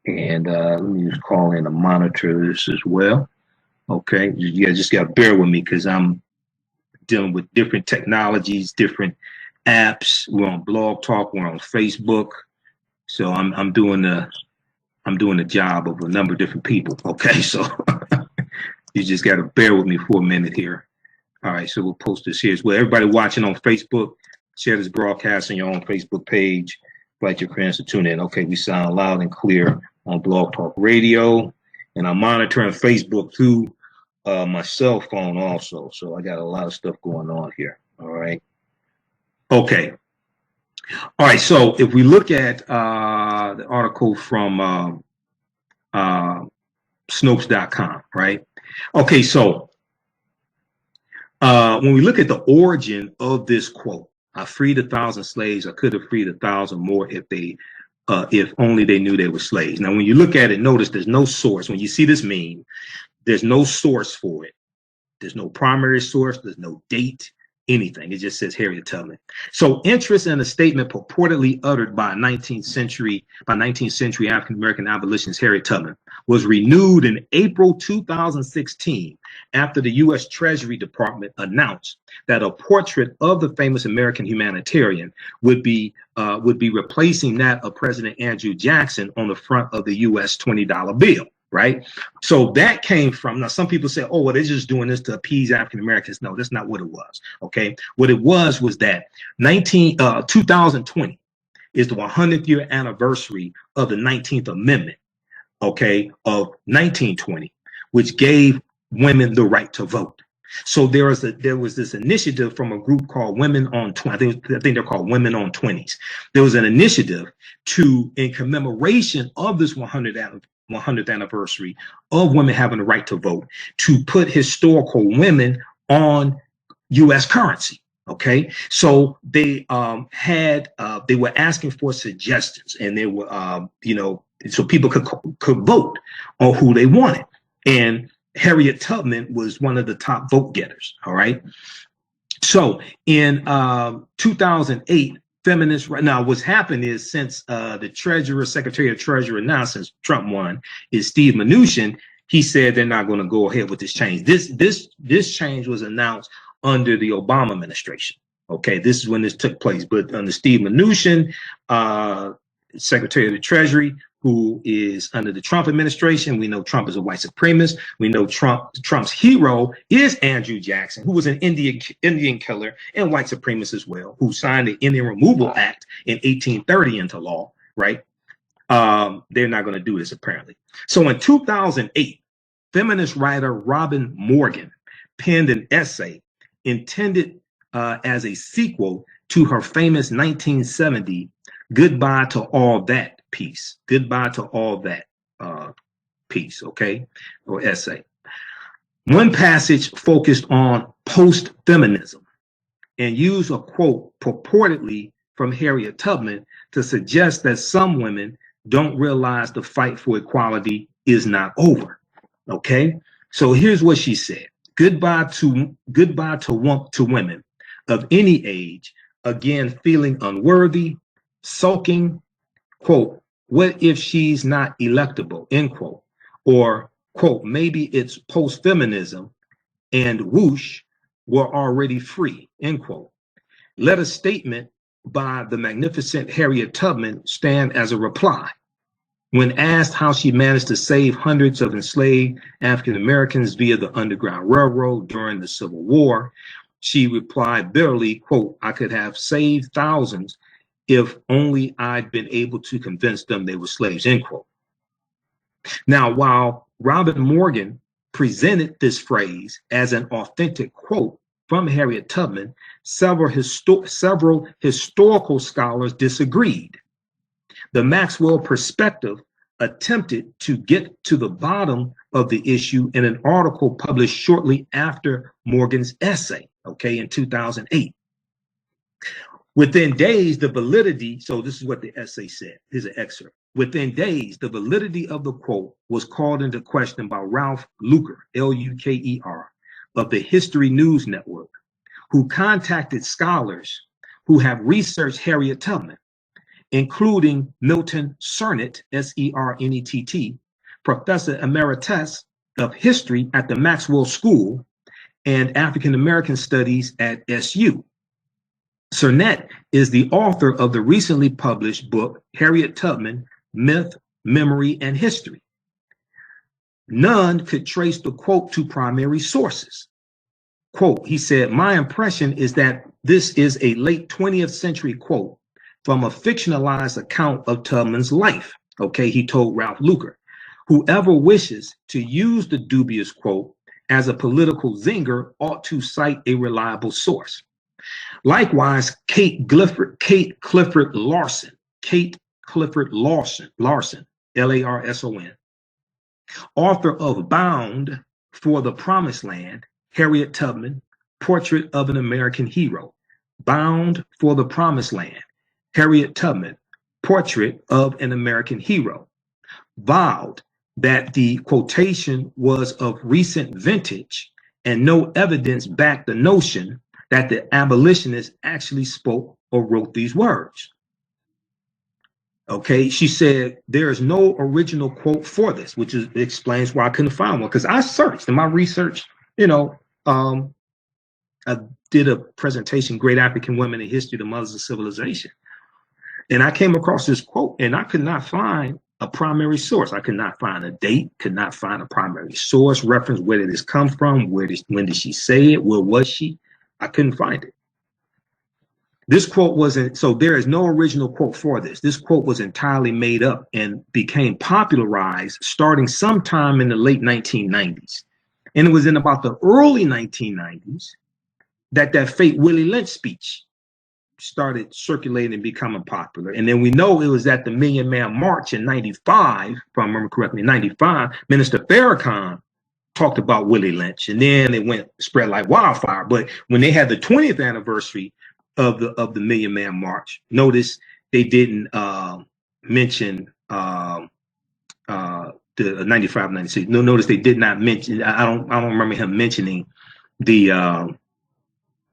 [SPEAKER 1] And let me just call in to monitor this as well. Okay, you guys just got to bear with me because I'm dealing with different technologies, different apps. We're on Blog Talk, we're on Facebook. So I'm doing the job of a number of different people. Okay, so You just got to bear with me for a minute here. All right, so we'll post this here as well. Everybody watching on Facebook, share this broadcast on your own Facebook page. Invite your friends to tune in. Okay, we sound loud and clear on Blog Talk Radio, and I'm monitoring Facebook through my cell phone also. So I got a lot of stuff going on here. All right. Okay. All right. So if we look at the article from Snopes.com, right? Okay. So when we look at the origin of this quote, I freed 1,000 slaves. I could have freed 1,000 more if only they knew they were slaves. Now, when you look at it, notice there's no source. When you see this meme, there's no source for it. There's no primary source. There's no date, anything. It just says Harriet Tubman. So interest in a statement purportedly uttered by 19th century African-American abolitionist Harriet Tubman was renewed in April 2016 after the U.S. Treasury Department announced that a portrait of the famous American humanitarian would be replacing that of President Andrew Jackson on the front of the U.S. $20 bill. Right. So that came from, now some people say, oh, well, they're just doing this to appease African Americans. No, that's not what it was. OK, what it was that 2020 is the 100th year anniversary of the 19th Amendment, OK, of 1920, which gave women the right to vote. So there was this initiative from a group called Women on 20. I think they're called Women on 20s. There was an initiative in commemoration of this 100th anniversary of women having the right to vote, to put historical women on U.S. currency. Okay, so they were asking for suggestions, and they were so people could vote on who they wanted, and Harriet Tubman was one of the top vote getters. All right, so in 2008. Feminists right now, what's happened is, since the Secretary of Treasury now, since Trump won, is Steve Mnuchin. He said they're not going to go ahead with this change. This change was announced under the Obama administration. Okay, this is when this took place. But under Steve Mnuchin, Secretary of the Treasury, who is under the Trump administration, we know Trump is a white supremacist. We know Trump's hero is Andrew Jackson, who was an Indian killer and white supremacist as well, who signed the Indian Removal Act in 1830 into law, right? They're not going to do this, apparently. So in 2008, feminist writer Robin Morgan penned an essay intended as a sequel to her famous 1970 Goodbye to All That piece. Goodbye to All That piece, okay, or essay. One passage focused on post-feminism and used a quote purportedly from Harriet Tubman to suggest that some women don't realize the fight for equality is not over. Okay, so here's what she said: goodbye to women of any age, again feeling unworthy, sulking, quote, what if she's not electable, end quote, or quote, maybe it's post-feminism and whoosh, we're already free, end quote. Let a statement by the magnificent Harriet Tubman stand as a reply. When asked how she managed to save hundreds of enslaved African Americans via the Underground Railroad during the Civil War, she replied bitterly, quote, I could have saved thousands if only I'd been able to convince them they were slaves, end quote. Now, while Robin Morgan presented this phrase as an authentic quote from Harriet Tubman, several historical scholars disagreed. The Maxwell perspective attempted to get to the bottom of the issue in an article published shortly after Morgan's essay, okay, in 2008. Within days, the validity, so this is what the essay said. Here's an excerpt. Within days, the validity of the quote was called into question by Ralph Luker, L-U-K-E-R, of the History News Network, who contacted scholars who have researched Harriet Tubman, including Milton Sernett, S-E-R-N-E-T-T, professor emeritus of history at the Maxwell School and African American Studies at SU. Sernett is the author of the recently published book, Harriet Tubman, Myth, Memory, and History. None could trace the quote to primary sources. Quote, he said, my impression is that this is a late 20th century quote from a fictionalized account of Tubman's life. Okay, he told Ralph Luker. Whoever wishes to use the dubious quote as a political zinger ought to cite a reliable source. Likewise, Kate Clifford Larson, Larson, author of Bound for the Promised Land, Harriet Tubman, Portrait of an American Hero. Bound for the Promised Land, Harriet Tubman, Portrait of an American Hero. Vowed that the quotation was of recent vintage and no evidence backed the notion that the abolitionists actually spoke or wrote these words. Okay, she said there is no original quote for this, which explains why I couldn't find one, because I searched in my research, I did a presentation, Great African Women in History, the Mothers of Civilization. And I came across this quote and I could not find a primary source. I could not find a date, could not find a primary source, reference, where did this come from? When did she say it? Where was she? I couldn't find it. This quote wasn't, so there is no original quote for this. This quote was entirely made up and became popularized starting sometime in the late 1990s. And it was in about the early 1990s that fake Willie Lynch speech started circulating and becoming popular. And then we know it was at the Million Man March in 95, if I remember correctly, in 95, Minister Farrakhan talked about Willie Lynch, and then it spread like wildfire. But when they had the 20th anniversary of the Million Man March, notice they didn't mention the 95, 96. No, notice they did not mention, I don't remember him mentioning the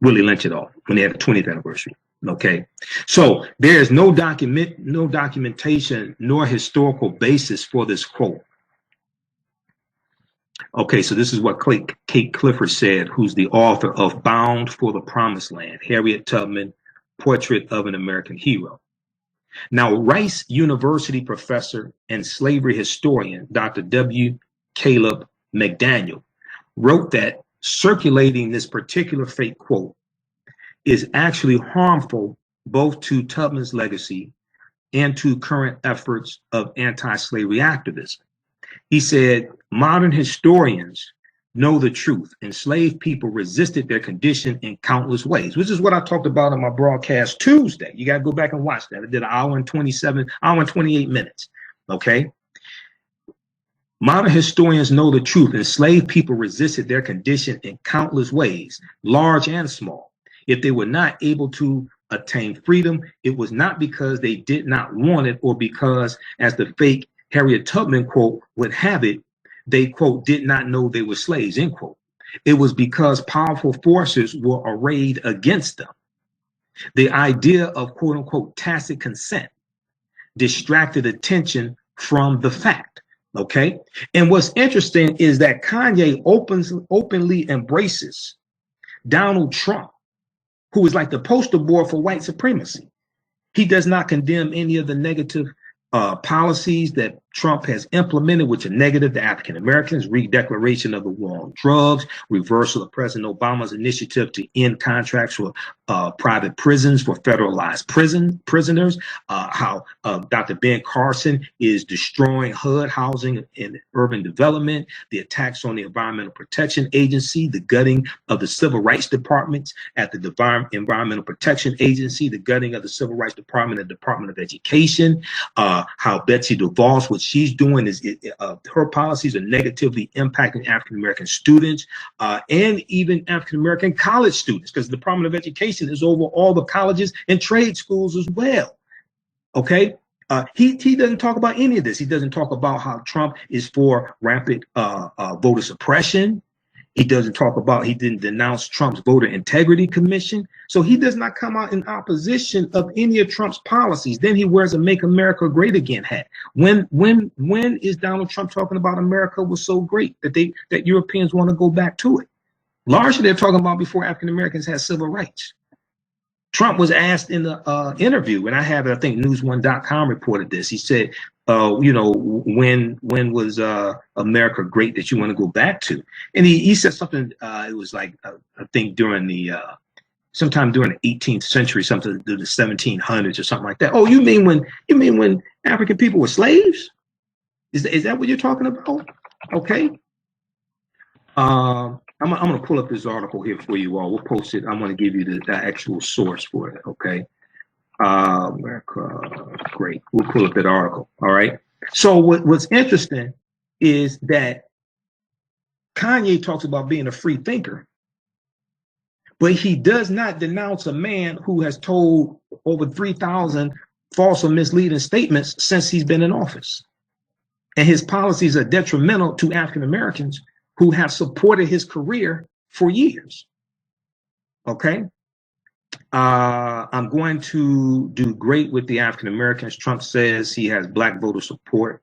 [SPEAKER 1] Willie Lynch at all when they had the 20th anniversary. Okay, so there is no documentation nor historical basis for this quote. Okay, so this is what Kate Clifford said, who's the author of Bound for the Promised Land, Harriet Tubman, Portrait of an American Hero. Now, Rice University professor and slavery historian, Dr. W. Caleb McDaniel, wrote that circulating this particular fake quote is actually harmful both to Tubman's legacy and to current efforts of anti-slavery activism. He said, modern historians know the truth. Enslaved people resisted their condition in countless ways, which is what I talked about on my broadcast Tuesday. You got to go back and watch that. I did an hour and 28 minutes. Okay. Modern historians know the truth. Enslaved people resisted their condition in countless ways, large and small. If they were not able to attain freedom, it was not because they did not want it or because, as the fake Harriet Tubman quote would have it, they, quote, did not know they were slaves, end quote. It was because powerful forces were arrayed against them. The idea of, quote unquote, tacit consent distracted attention from the fact. Okay. And what's interesting is that Kanye openly embraces Donald Trump, who is like the poster boy for white supremacy. He does not condemn any of the negative policies that Trump has implemented, which are negative to African Americans, redeclaration of the war on drugs, reversal of President Obama's initiative to end contracts for private prisons for federalized prisoners, how Dr. Ben Carson is destroying HUD housing and urban development, the attacks on the Environmental Protection Agency, the gutting of the civil rights departments at the Environmental Protection Agency, the gutting of the civil rights department and Department of Education, how Betsy DeVos, what she's doing is her policies are negatively impacting African-American students and even African-American college students, because the Department of Education is over all the colleges and trade schools as well. Okay. He doesn't talk about any of this. He doesn't talk about how Trump is for rampant voter suppression. He didn't denounce Trump's voter integrity commission. So he does not come out in opposition of any of Trump's policies. Then he wears a Make America Great Again hat. When is Donald Trump talking about America was so great that Europeans want to go back to it? Largely, they're talking about before African Americans had civil rights. Trump was asked in the interview, and I have it, I think News1.com reported this. He said, when was America great that you want to go back to? And he said something. It was like I think during the sometime during the 18th century, something to the 1700s or something like that. Oh, you mean when African people were slaves? Is that what you're talking about? Okay. I'm going to pull up this article here for you all. We'll post it. I'm going to give you the actual source for it. Okay. America, great. We'll pull up that article. All right. So what's interesting is that Kanye talks about being a free thinker, but he does not denounce a man who has told over 3,000 false or misleading statements since he's been in office. And his policies are detrimental to African Americans who have supported his career for years. Okay. I'm going to do great with the African Americans. Trump says he has black voter support.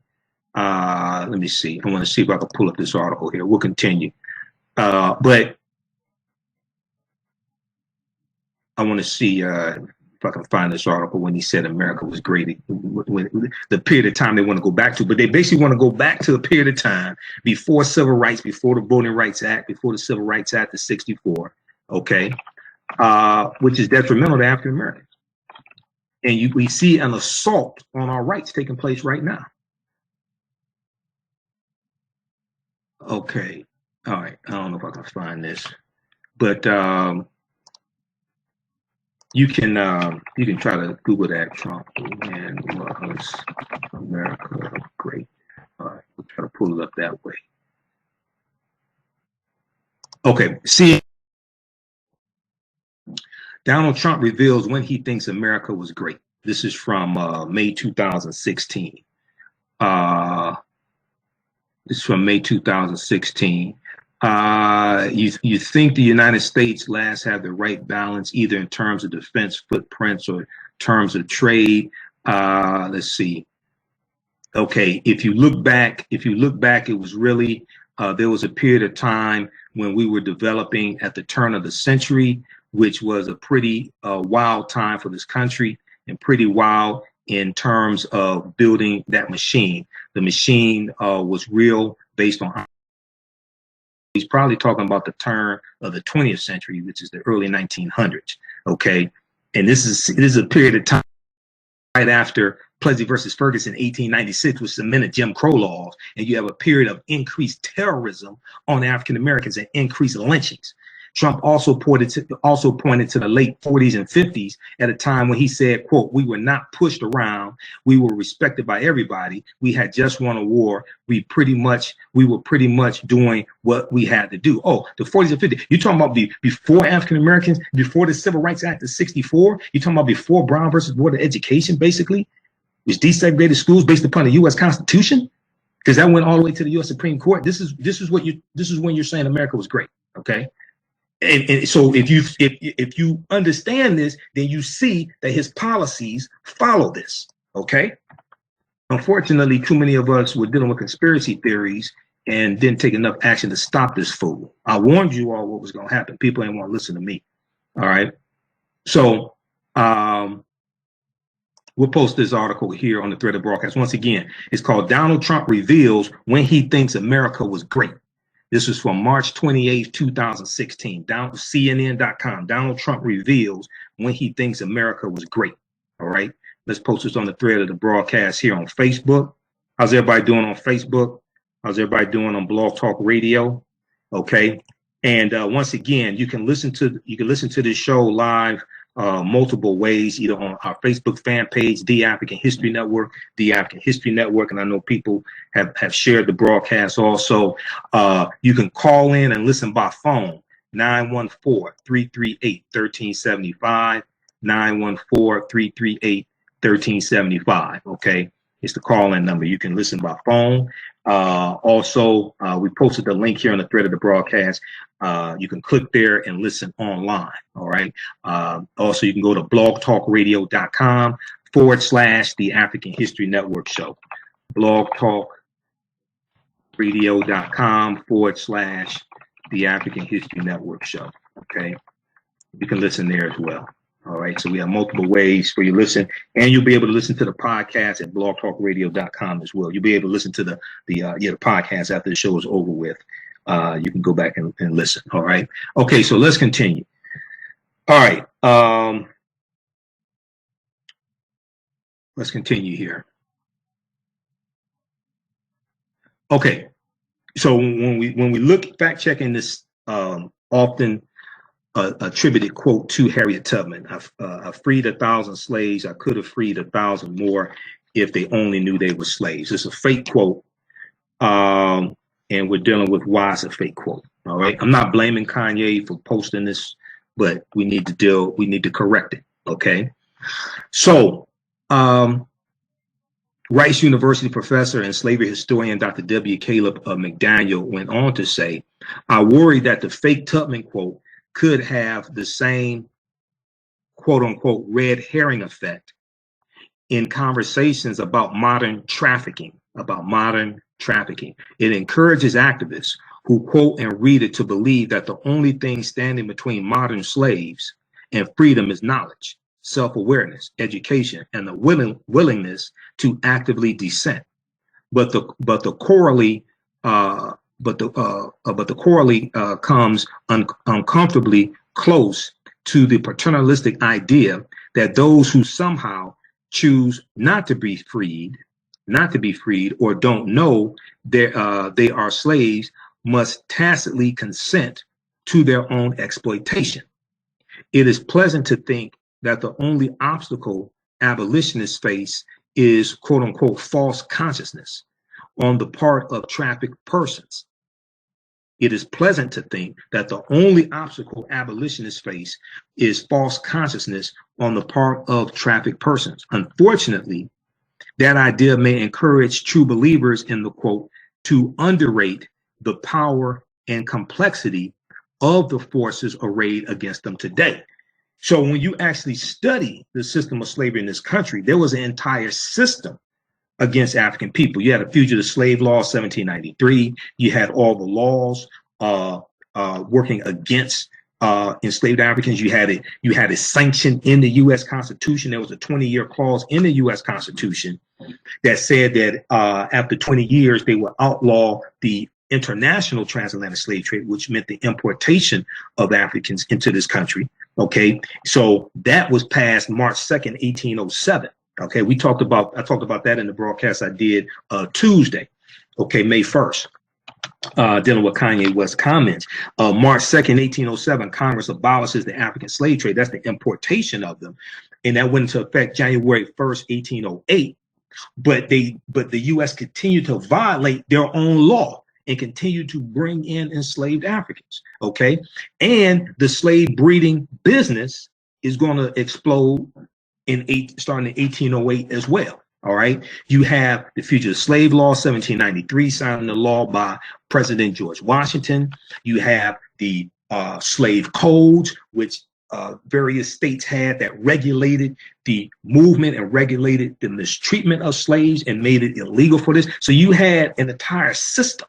[SPEAKER 1] Let me see. I want to see if I can pull up this article here. We'll continue. But I want to see if I can find this article when he said America was great, when the period of time they want to go back to. But they basically want to go back to a period of time before civil rights, before the Voting Rights Act, before the Civil Rights Act of '64. Okay. Which is detrimental to African Americans. And we see an assault on our rights taking place right now. Okay. All right. I don't know if I can find this, but you can try to Google that. Trump and was America great? All right. We'll try to pull it up that way. Okay. See. Donald Trump reveals when he thinks America was great. This is from May 2016. This is from May 2016. You think the United States last had the right balance, either in terms of defense footprints or terms of trade? Let's see. Okay, if you look back, it was really there was a period of time when we were developing at the turn of the century, which was a pretty wild time for this country and pretty wild in terms of building that machine. The machine was real based on, he's probably talking about the turn of the 20th century, which is the early 1900s. Okay. And this is a period of time right after Plessy versus Ferguson, 1896, was cemented Jim Crow laws, and you have a period of increased terrorism on African Americans and increased lynchings. Trump also pointed to the late 40s and 50s at a time when he said, quote, "We were not pushed around. We were respected by everybody. We had just won a war. We were pretty much doing what we had to do." Oh, the 40s and 50s. You're talking about before African Americans, before the Civil Rights Act of '64. You're talking about before Brown versus Board of Education, basically, which desegregated schools based upon the U.S. Constitution, because that went all the way to the U.S. Supreme Court. This is when you're saying America was great. Okay. And so if you understand this, then you see that his policies follow this. Okay. Unfortunately, too many of us were dealing with conspiracy theories and didn't take enough action to stop this fool. I warned you all what was going to happen. People ain't want to listen to me. All right. So we'll post this article here on the thread of broadcast. Once again, it's called "Donald Trump Reveals When He Thinks America Was Great." This is from March 28th, 2016, down to CNN.com. Donald Trump reveals when he thinks America was great. All right. Let's post this on the thread of the broadcast here on Facebook. How's everybody doing on Facebook? How's everybody doing on Blog Talk Radio? Okay. And once again, you can listen to this show live multiple ways, either on our Facebook fan page, The African History Network, and I know people have shared the broadcast also. You can call in and listen by phone, 914-338-1375, 914-338-1375. Okay, it's the call-in number. You can listen by phone. Also, we posted the link here on the thread of the broadcast. You can click there and listen online. All right. Also, you can go to blogtalkradio.com/The African History Network Show. blogtalkradio.com/The African History Network Show. Okay. You can listen there as well. All right. So we have multiple ways for you to listen, and you'll be able to listen to the podcast at blogtalkradio.com as well. You'll be able to listen to the podcast after the show is over with. You can go back and listen. All right. Okay. So let's continue. All right. Let's continue here. Okay. So when we look fact checking this often attributed quote to Harriet Tubman, I freed 1,000 slaves. I could have freed 1,000 more if they only knew they were slaves. It's a fake quote, and we're dealing with why it's a fake quote. All right. I'm not blaming Kanye for posting this, but we need to correct it. Okay. So Rice University professor and slavery historian Dr. W. Caleb McDaniel went on to say, I worry that the fake Tubman quote could have the same quote unquote red herring effect in conversations about modern trafficking. It encourages activists who quote and read it to believe that the only thing standing between modern slaves and freedom is knowledge, self-awareness, education, and the willingness to actively dissent. But the corollary comes uncomfortably close to the paternalistic idea that those who somehow choose not to be freed or don't know they are slaves must tacitly consent to their own exploitation. It is pleasant to think that the only obstacle abolitionists face is quote unquote false consciousness on the part of trafficked persons. It is pleasant to think that the only obstacle abolitionists face is false consciousness on the part of trafficked persons. Unfortunately, that idea may encourage true believers in the quote to underrate the power and complexity of the forces arrayed against them today. So when you actually study the system of slavery in this country, there was an entire system against African people. You had a fugitive slave law, 1793. You had all the laws working against enslaved Africans. You had it sanctioned in the U.S. Constitution. There was a 20-year clause in the U.S. Constitution that said that after 20 years, they would outlaw the international transatlantic slave trade, which meant the importation of Africans into this country. Okay, so that was passed March 2nd, 1807. Okay, I talked about that in the broadcast I did Tuesday. Okay, May 1st, dealing with Kanye West comments. March 2nd, 1807, Congress abolishes the African slave trade. That's the importation of them, and that went into effect January 1st, 1808. But the U.S. continued to violate their own law and continue to bring in enslaved Africans. Okay, and the slave breeding business is going to explode starting in 1808 as well. All right, you have the Fugitive Slave Law, 1793, signed into law by President George Washington. You have the slave codes, which various states had, that regulated the movement and regulated the mistreatment of slaves and made it illegal for this. So you had an entire system.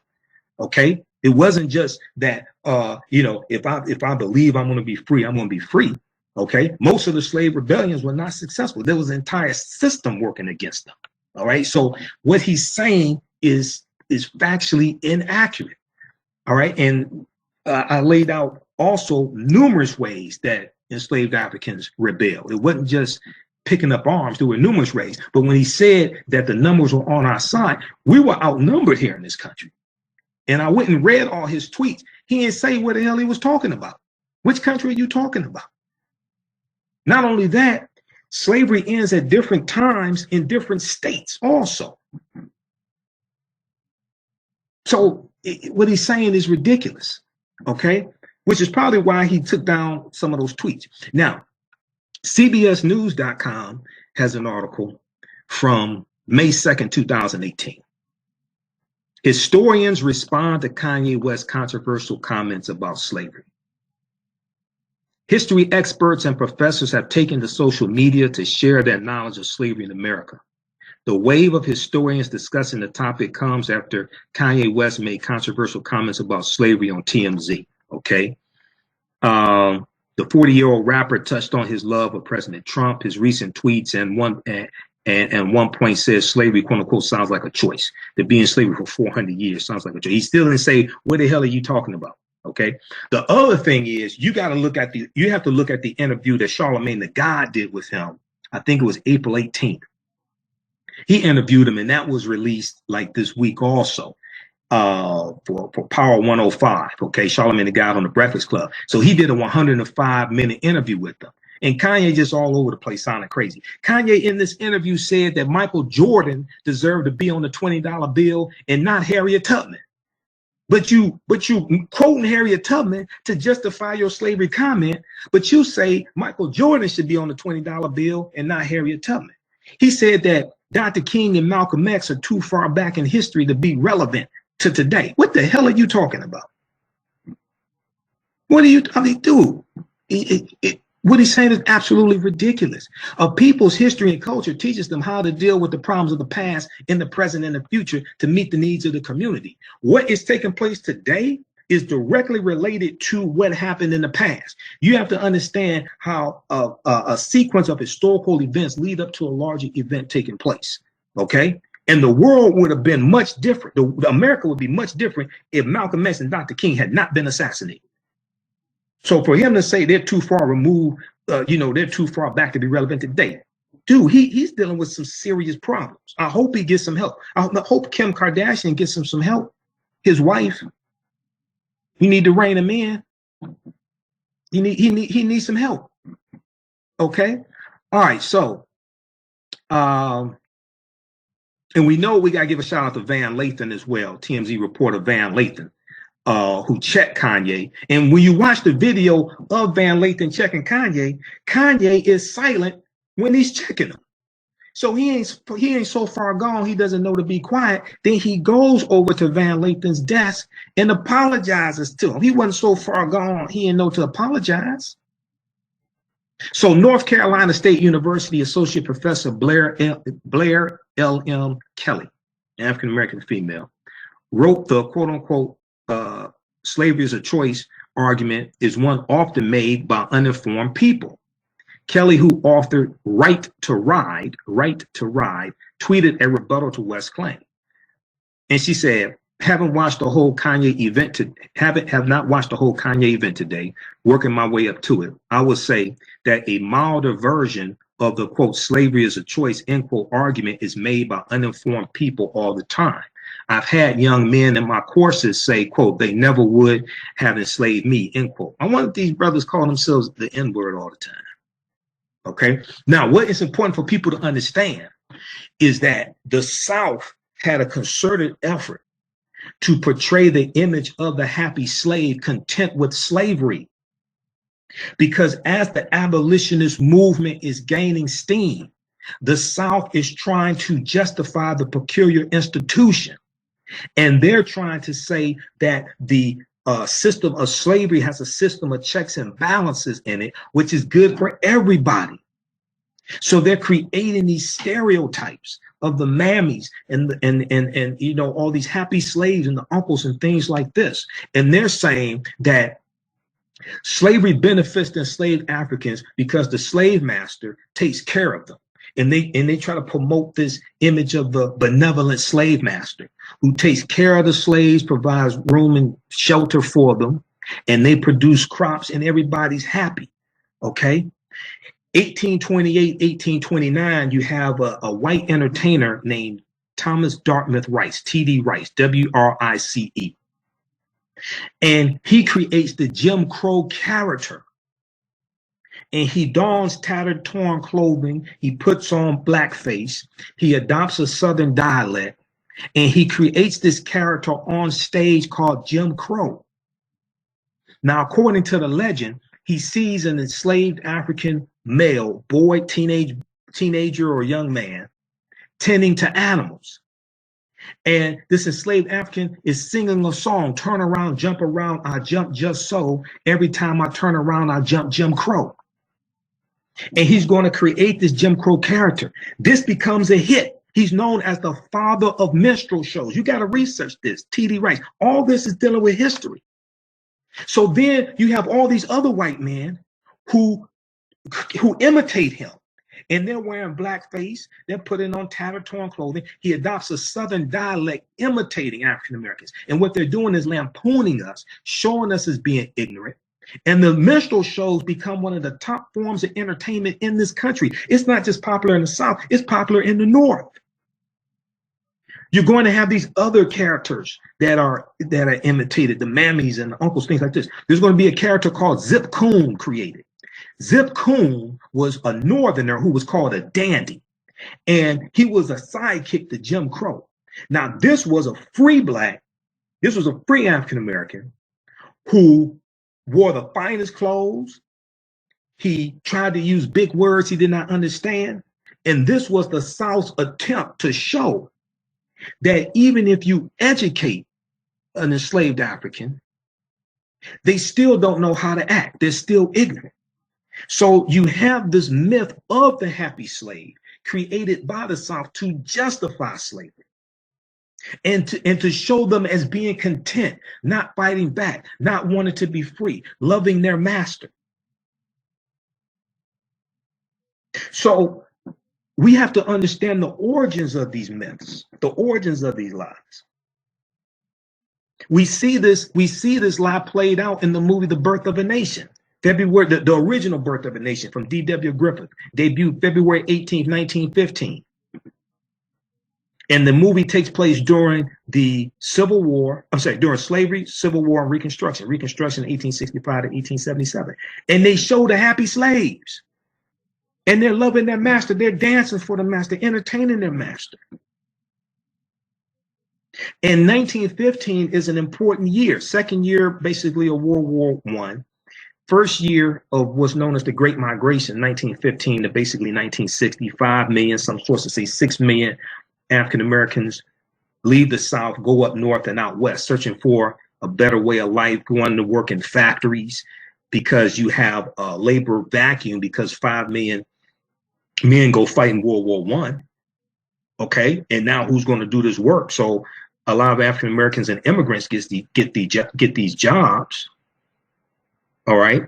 [SPEAKER 1] Okay, it wasn't just that if I believe I'm going to be free, I'm going to be free. Okay, most of the slave rebellions were not successful. There was an entire system working against them. All right, so what he's saying is factually inaccurate. All right, and I laid out also numerous ways that enslaved Africans rebelled. It wasn't just picking up arms. There were numerous ways. But when he said that the numbers were on our side, we were outnumbered here in this country. And I went and read all his tweets. He didn't say what the hell he was talking about. Which country are you talking about? Not only that, slavery ends at different times in different states also. So what he's saying is ridiculous, okay? Which is probably why he took down some of those tweets. Now, CBSnews.com has an article from May 2nd, 2018. Historians respond to Kanye West's controversial comments about slavery. History experts and professors have taken to social media to share their knowledge of slavery in America. The wave of historians discussing the topic comes after Kanye West made controversial comments about slavery on TMZ. Okay. The The 40-year-old rapper touched on his love of President Trump, his recent tweets, and one point says slavery, quote unquote, sounds like a choice. To be in slavery for 400 years sounds like a choice. He still didn't say, what the hell are you talking about? Okay. The other thing is you have to look at the interview that Charlemagne the God did with him. I think it was April 18th. He interviewed him, and that was released like this week also. For Power 105, okay, Charlemagne the God on the Breakfast Club. So he did a 105-minute interview with them. And Kanye just all over the place sounding crazy. Kanye in this interview said that Michael Jordan deserved to be on the $20 bill and not Harriet Tubman. But you quoting Harriet Tubman to justify your slavery comment, but you say Michael Jordan should be on the $20 bill and not Harriet Tubman. He said that Dr. King and Malcolm X are too far back in history to be relevant to today. What the hell are you talking about? What are you, I mean, dude, what he's saying is absolutely ridiculous. A people's history and culture teaches them how to deal with the problems of the past, in the present, and the future to meet the needs of the community. What is taking place today is directly related to what happened in the past. You have to understand how a sequence of historical events lead up to a larger event taking place, okay? And the world would have been much different. America would be much different if Malcolm X and Dr. King had not been assassinated. So for him to say they're too far removed, they're too far back to be relevant today, dude, he's dealing with some serious problems. I hope he gets some help. I hope Kim Kardashian gets him some help. His wife, you need to rein him in. He needs some help. Okay. All right. So, and we know we got to give a shout out to Van Lathan as well, TMZ reporter Van Lathan, who checked Kanye. And when you watch the video of Van Lathan checking Kanye, Kanye is silent when he's checking him. So he ain't so far gone, he doesn't know to be quiet. Then he goes over to Van Lathan's desk and apologizes to him. He wasn't so far gone, he didn't know to apologize. So North Carolina State University Associate Professor Blair L.M. Kelly, African-American female, wrote the quote-unquote slavery is a choice argument is one often made by uninformed people. Kelly, who authored Right to Ride, tweeted a rebuttal to West's claim. And she said, have not watched the whole Kanye event today, working my way up to it. I would say that a milder version of the quote, slavery is a choice, end quote, argument is made by uninformed people all the time. I've had young men in my courses say, quote, they never would have enslaved me, end quote. I wonder if these brothers call themselves the N-word all the time. Okay. Now, what is important for people to understand is that the South had a concerted effort to portray the image of the happy slave content with slavery. Because as the abolitionist movement is gaining steam, the South is trying to justify the peculiar institution. And they're trying to say that the system of slavery has a system of checks and balances in it, which is good for everybody. So they're creating these stereotypes of the mammies and all these happy slaves and the uncles and things like this. And they're saying that slavery benefits the enslaved Africans because the slave master takes care of them. And they try to promote this image of the benevolent slave master who takes care of the slaves, provides room and shelter for them, and they produce crops and everybody's happy. Okay. 1828, 1829, you have a white entertainer named Thomas Dartmouth Rice, T.D. Rice, W-R-I-C-E. And he creates the Jim Crow character. And he dons tattered, torn clothing. He puts on blackface. He adopts a Southern dialect. And he creates this character on stage called Jim Crow. Now, according to the legend, he sees an enslaved African male, boy, teenager or young man, tending to animals. And this enslaved African is singing a song, turn around, jump around, I jump just so. Every time I turn around, I jump Jim Crow. And he's going to create this Jim Crow character. This becomes a hit. He's known as the father of minstrel shows. You got to research this, T.D. Rice. All this is dealing with history. So then you have all these other white men who imitate him. And they're wearing blackface. They're putting on tattered, torn clothing. He adopts a Southern dialect imitating African Americans. And what they're doing is lampooning us, showing us as being ignorant. And the minstrel shows become one of the top forms of entertainment in this country. It's not just popular in the South, it's popular in the North. You're going to have these other characters that are imitated, the mammies and the uncles, things like this. There's going to be a character called Zip Coon created. Zip Coon was a Northerner who was called a dandy, and he was a sidekick to Jim Crow. Now, this was a free black, this was a free African American who wore the finest clothes. He tried to use big words he did not understand. And this was the South's attempt to show that even if you educate an enslaved African, they still don't know how to act. They're still ignorant. So you have this myth of the happy slave created by the South to justify slavery and to show them as being content, not fighting back, not wanting to be free, loving their master. So we have to understand the origins of these myths, the origins of these lies. We see this lie played out in the movie The Birth of a Nation. February, the original Birth of a Nation from D.W. Griffith, debuted February 18th, 1915. And the movie takes place during the Civil War, during slavery, Civil War, and Reconstruction 1865 to 1877. And they show the happy slaves. And they're loving their master. They're dancing for the master, entertaining their master. And 1915 is an important year, second year, basically, of World War I. First year of what's known as the Great Migration, 1915 to basically 1960, 5 million, some sources say 6 million African Americans leave the South, go up north and out west, searching for a better way of life, going to work in factories because you have a labor vacuum because 5 million men go fight in World War I. Okay, and now who's going to do this work? So a lot of African Americans and immigrants get these jobs. All right.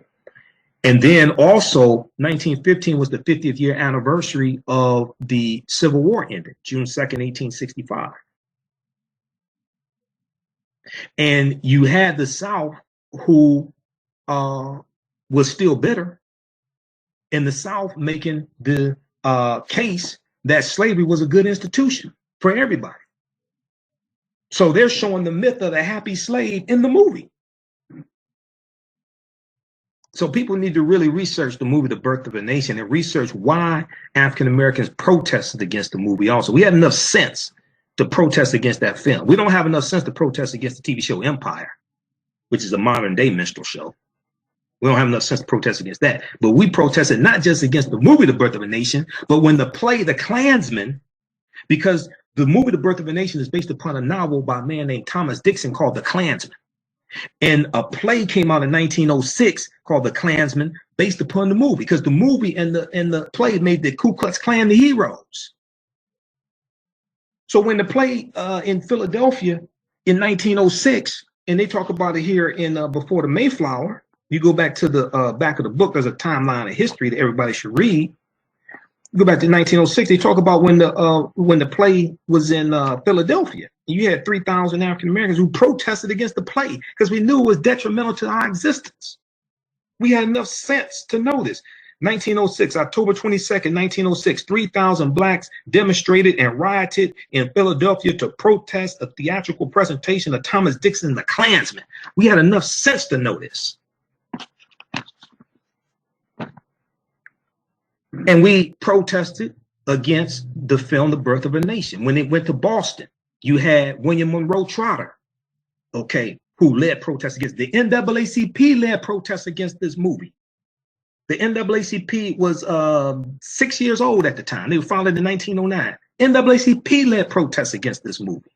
[SPEAKER 1] And then also 1915 was the 50th year anniversary of the Civil War ended, June 2nd, 1865. And you had the South who was still bitter, and the South making the case that slavery was a good institution for everybody. So they're showing the myth of the happy slave in the movie. So people need to really research the movie The Birth of a Nation and research why African Americans protested against the movie also. We had enough sense to protest against that film. We don't have enough sense to protest against the TV show Empire, which is a modern day minstrel show. We don't have enough sense to protest against that. But we protested not just against the movie The Birth of a Nation, but when the play The Klansman, because the movie The Birth of a Nation is based upon a novel by a man named Thomas Dixon called The Klansman. And a play came out in 1906 called The Klansman based upon the movie, because the movie and the play made the Ku Klux Klan the heroes. So when the play in Philadelphia in 1906, and they talk about it here in Before the Mayflower, you go back to the back of the book, there's a timeline of history that everybody should read. Go back to 1906, they talk about when the play was in Philadelphia. You had 3,000 African Americans who protested against the play because we knew it was detrimental to our existence. We had enough sense to know this. 1906, October 22nd, 1906, 3,000 blacks demonstrated and rioted in Philadelphia to protest a theatrical presentation of Thomas Dixon, The Klansman. We had enough sense to know this. And we protested against the film The Birth of a Nation. When it went to Boston, you had William Monroe Trotter, okay, who led protests against the NAACP, led protests against this movie. The NAACP was 6 years old at the time. They were founded in 1909. NAACP led protests against this movie.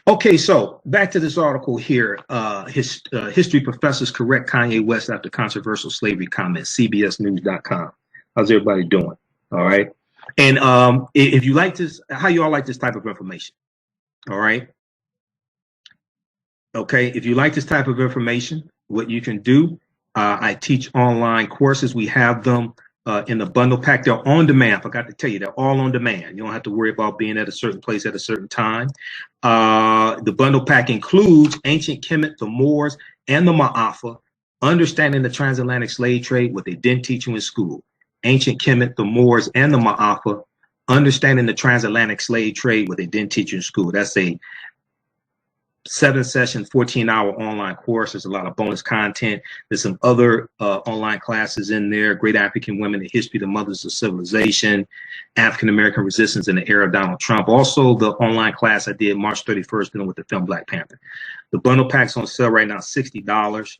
[SPEAKER 1] Okay, so back to this article here. History professors correct Kanye West after controversial slavery comments, CBSnews.com. How's everybody doing? All right. And if you like this, how you all like this type of information? All right. Okay, if you like this type of information, what you can do I teach online courses. We have them in the bundle pack. They're on demand. I forgot to tell you, they're all on demand. You don't have to worry about being at a certain place at a certain time. The bundle pack includes Ancient Kemet, the Moors, and the Ma'afa, Understanding the Transatlantic Slave Trade, what they didn't teach you in school. Ancient Kemet, the Moors, and the Ma'afa, Understanding the Transatlantic Slave Trade, what they didn't teach you in school. That's a 7-session, 14-hour online course. There's a lot of bonus content. There's some other online classes in there. Great African Women in History, the Mothers of Civilization, African American Resistance in the Era of Donald Trump. Also, the online class I did March 31st dealing with the film Black Panther. The bundle pack's on sale right now, $60,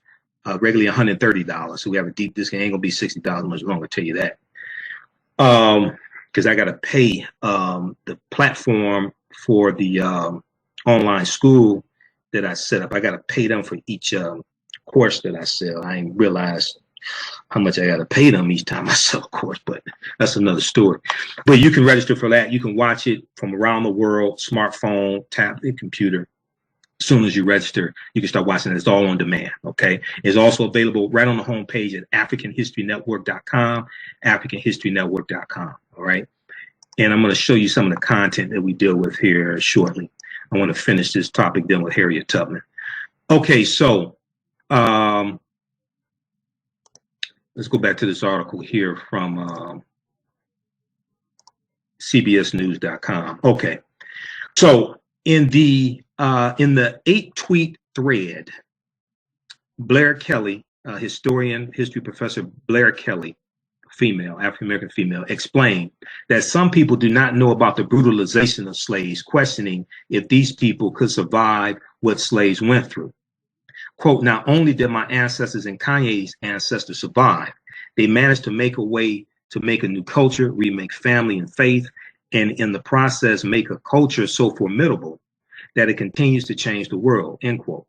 [SPEAKER 1] regularly $130. So we have a deep discount. Ain't gonna be $60 much longer, I'll tell you that. Because I gotta pay the platform for the online school that I set up. I got to pay them for each course that I sell. I ain't realized how much I got to pay them each time I sell a course, but that's another story. But you can register for that. You can watch it from around the world, smartphone, tablet, computer. As soon as you register, you can start watching it. It's all on demand, okay? It's also available right on the homepage at AfricanHistoryNetwork.com, AfricanHistoryNetwork.com, all right? And I'm going to show you some of the content that we deal with here shortly. I want to finish this topic then with Harriet Tubman. Okay, so let's go back to this article here from CBSNews.com. Okay, so in the 8-tweet thread, Blair Kelly, historian, history professor Blair Kelly, female, African-American female, explained that some people do not know about the brutalization of slaves, questioning if these people could survive what slaves went through. Quote, not only did my ancestors and Kanye's ancestors survive, they managed to make a way to make a new culture, remake family and faith, and in the process make a culture so formidable that it continues to change the world, end quote.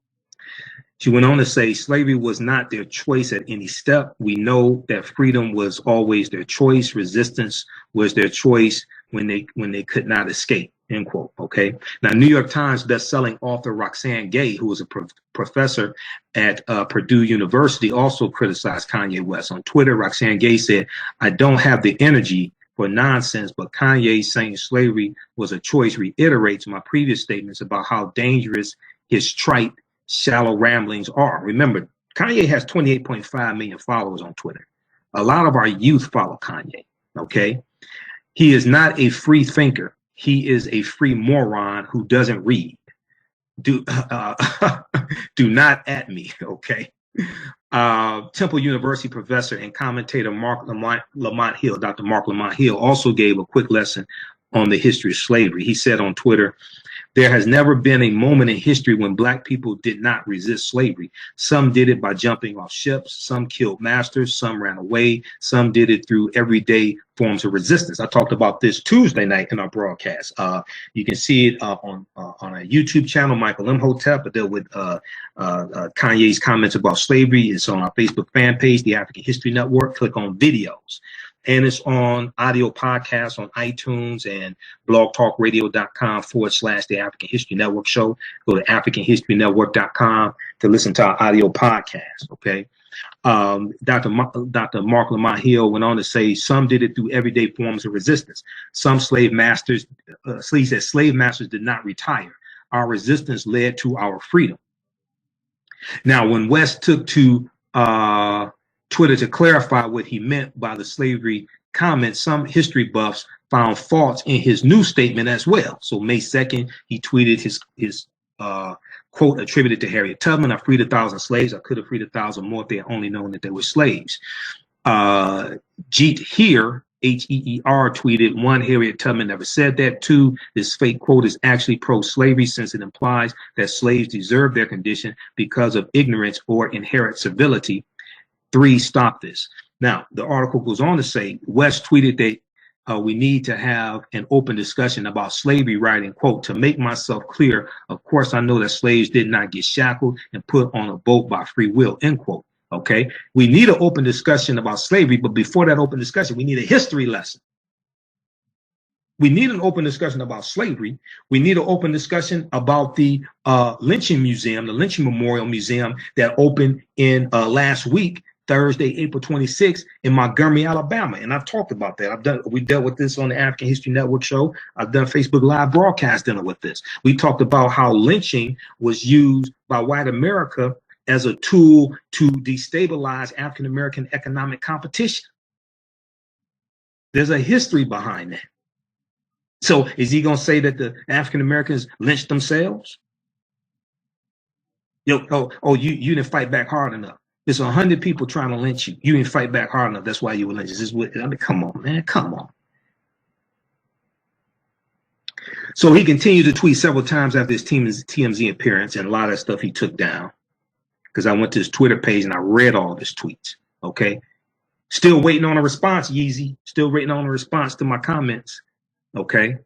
[SPEAKER 1] She went on to say, slavery was not their choice at any step. We know that freedom was always their choice. Resistance was their choice when they could not escape, end quote, okay? Now, New York Times bestselling author Roxane Gay, who was a professor at Purdue University, also criticized Kanye West. On Twitter, Roxane Gay said, I don't have the energy for nonsense, but Kanye saying slavery was a choice reiterates my previous statements about how dangerous his trite, shallow ramblings are. Remember, Kanye has 28.5 million followers on Twitter. A lot of our youth follow Kanye, okay? He is not a free thinker. He is a free moron who doesn't read. Do not at me, okay? Temple University professor and commentator Mark Lamont Hill, Dr. Mark Lamont Hill, also gave a quick lesson on the history of slavery. He said on Twitter, there has never been a moment in history when Black people did not resist slavery. Some did it by jumping off ships. Some killed masters. Some ran away. Some did it through everyday forms of resistance. I talked about this Tuesday night in our broadcast. You can see it on a YouTube channel, Michael Imhotep. I dealt with Kanye's comments about slavery. It's on our Facebook fan page, the African History Network. Click on videos. And it's on audio podcasts on iTunes and blogtalkradio.com/the African History Network show. Go to AfricanHistoryNetwork.com to listen to our audio podcast, okay? Dr. Mark Lamont Hill went on to say some did it through everyday forms of resistance. Some slave masters, he said slave masters did not retire. Our resistance led to our freedom. Now, when West took to Twitter to clarify what he meant by the slavery comment, some history buffs found faults in his new statement as well. So May 2nd, he tweeted his quote attributed to Harriet Tubman, I freed 1,000 slaves. I could have freed 1,000 more if they had only known that they were slaves. Jeet Heer, H-E-E-R, tweeted, 1, Harriet Tubman never said that. 2, this fake quote is actually pro-slavery since it implies that slaves deserve their condition because of ignorance or inherent civility. 3, stop this. Now, the article goes on to say, West tweeted that we need to have an open discussion about slavery, writing, quote, to make myself clear, of course, I know that slaves did not get shackled and put on a boat by free will, end quote. Okay, we need an open discussion about slavery, but before that open discussion, we need a history lesson. We need an open discussion about slavery. We need an open discussion about the lynching museum, the lynching memorial museum that opened in last week Thursday, April 26th in Montgomery, Alabama. And I've talked about that. We dealt with this on the African History Network show. I've done Facebook Live broadcast dealing with this. We talked about how lynching was used by white America as a tool to destabilize African American economic competition. There's a history behind that. So is he going to say that the African Americans lynched themselves? You didn't fight back hard enough. There's 100 people trying to lynch you. You didn't fight back hard enough. That's why you were lynched. Come on, man. Come on. So he continued to tweet several times after his TMZ appearance, and a lot of that stuff he took down. Because I went to his Twitter page and I read all of his tweets. Okay. Still waiting on a response, Yeezy. Still waiting on a response to my comments. Okay.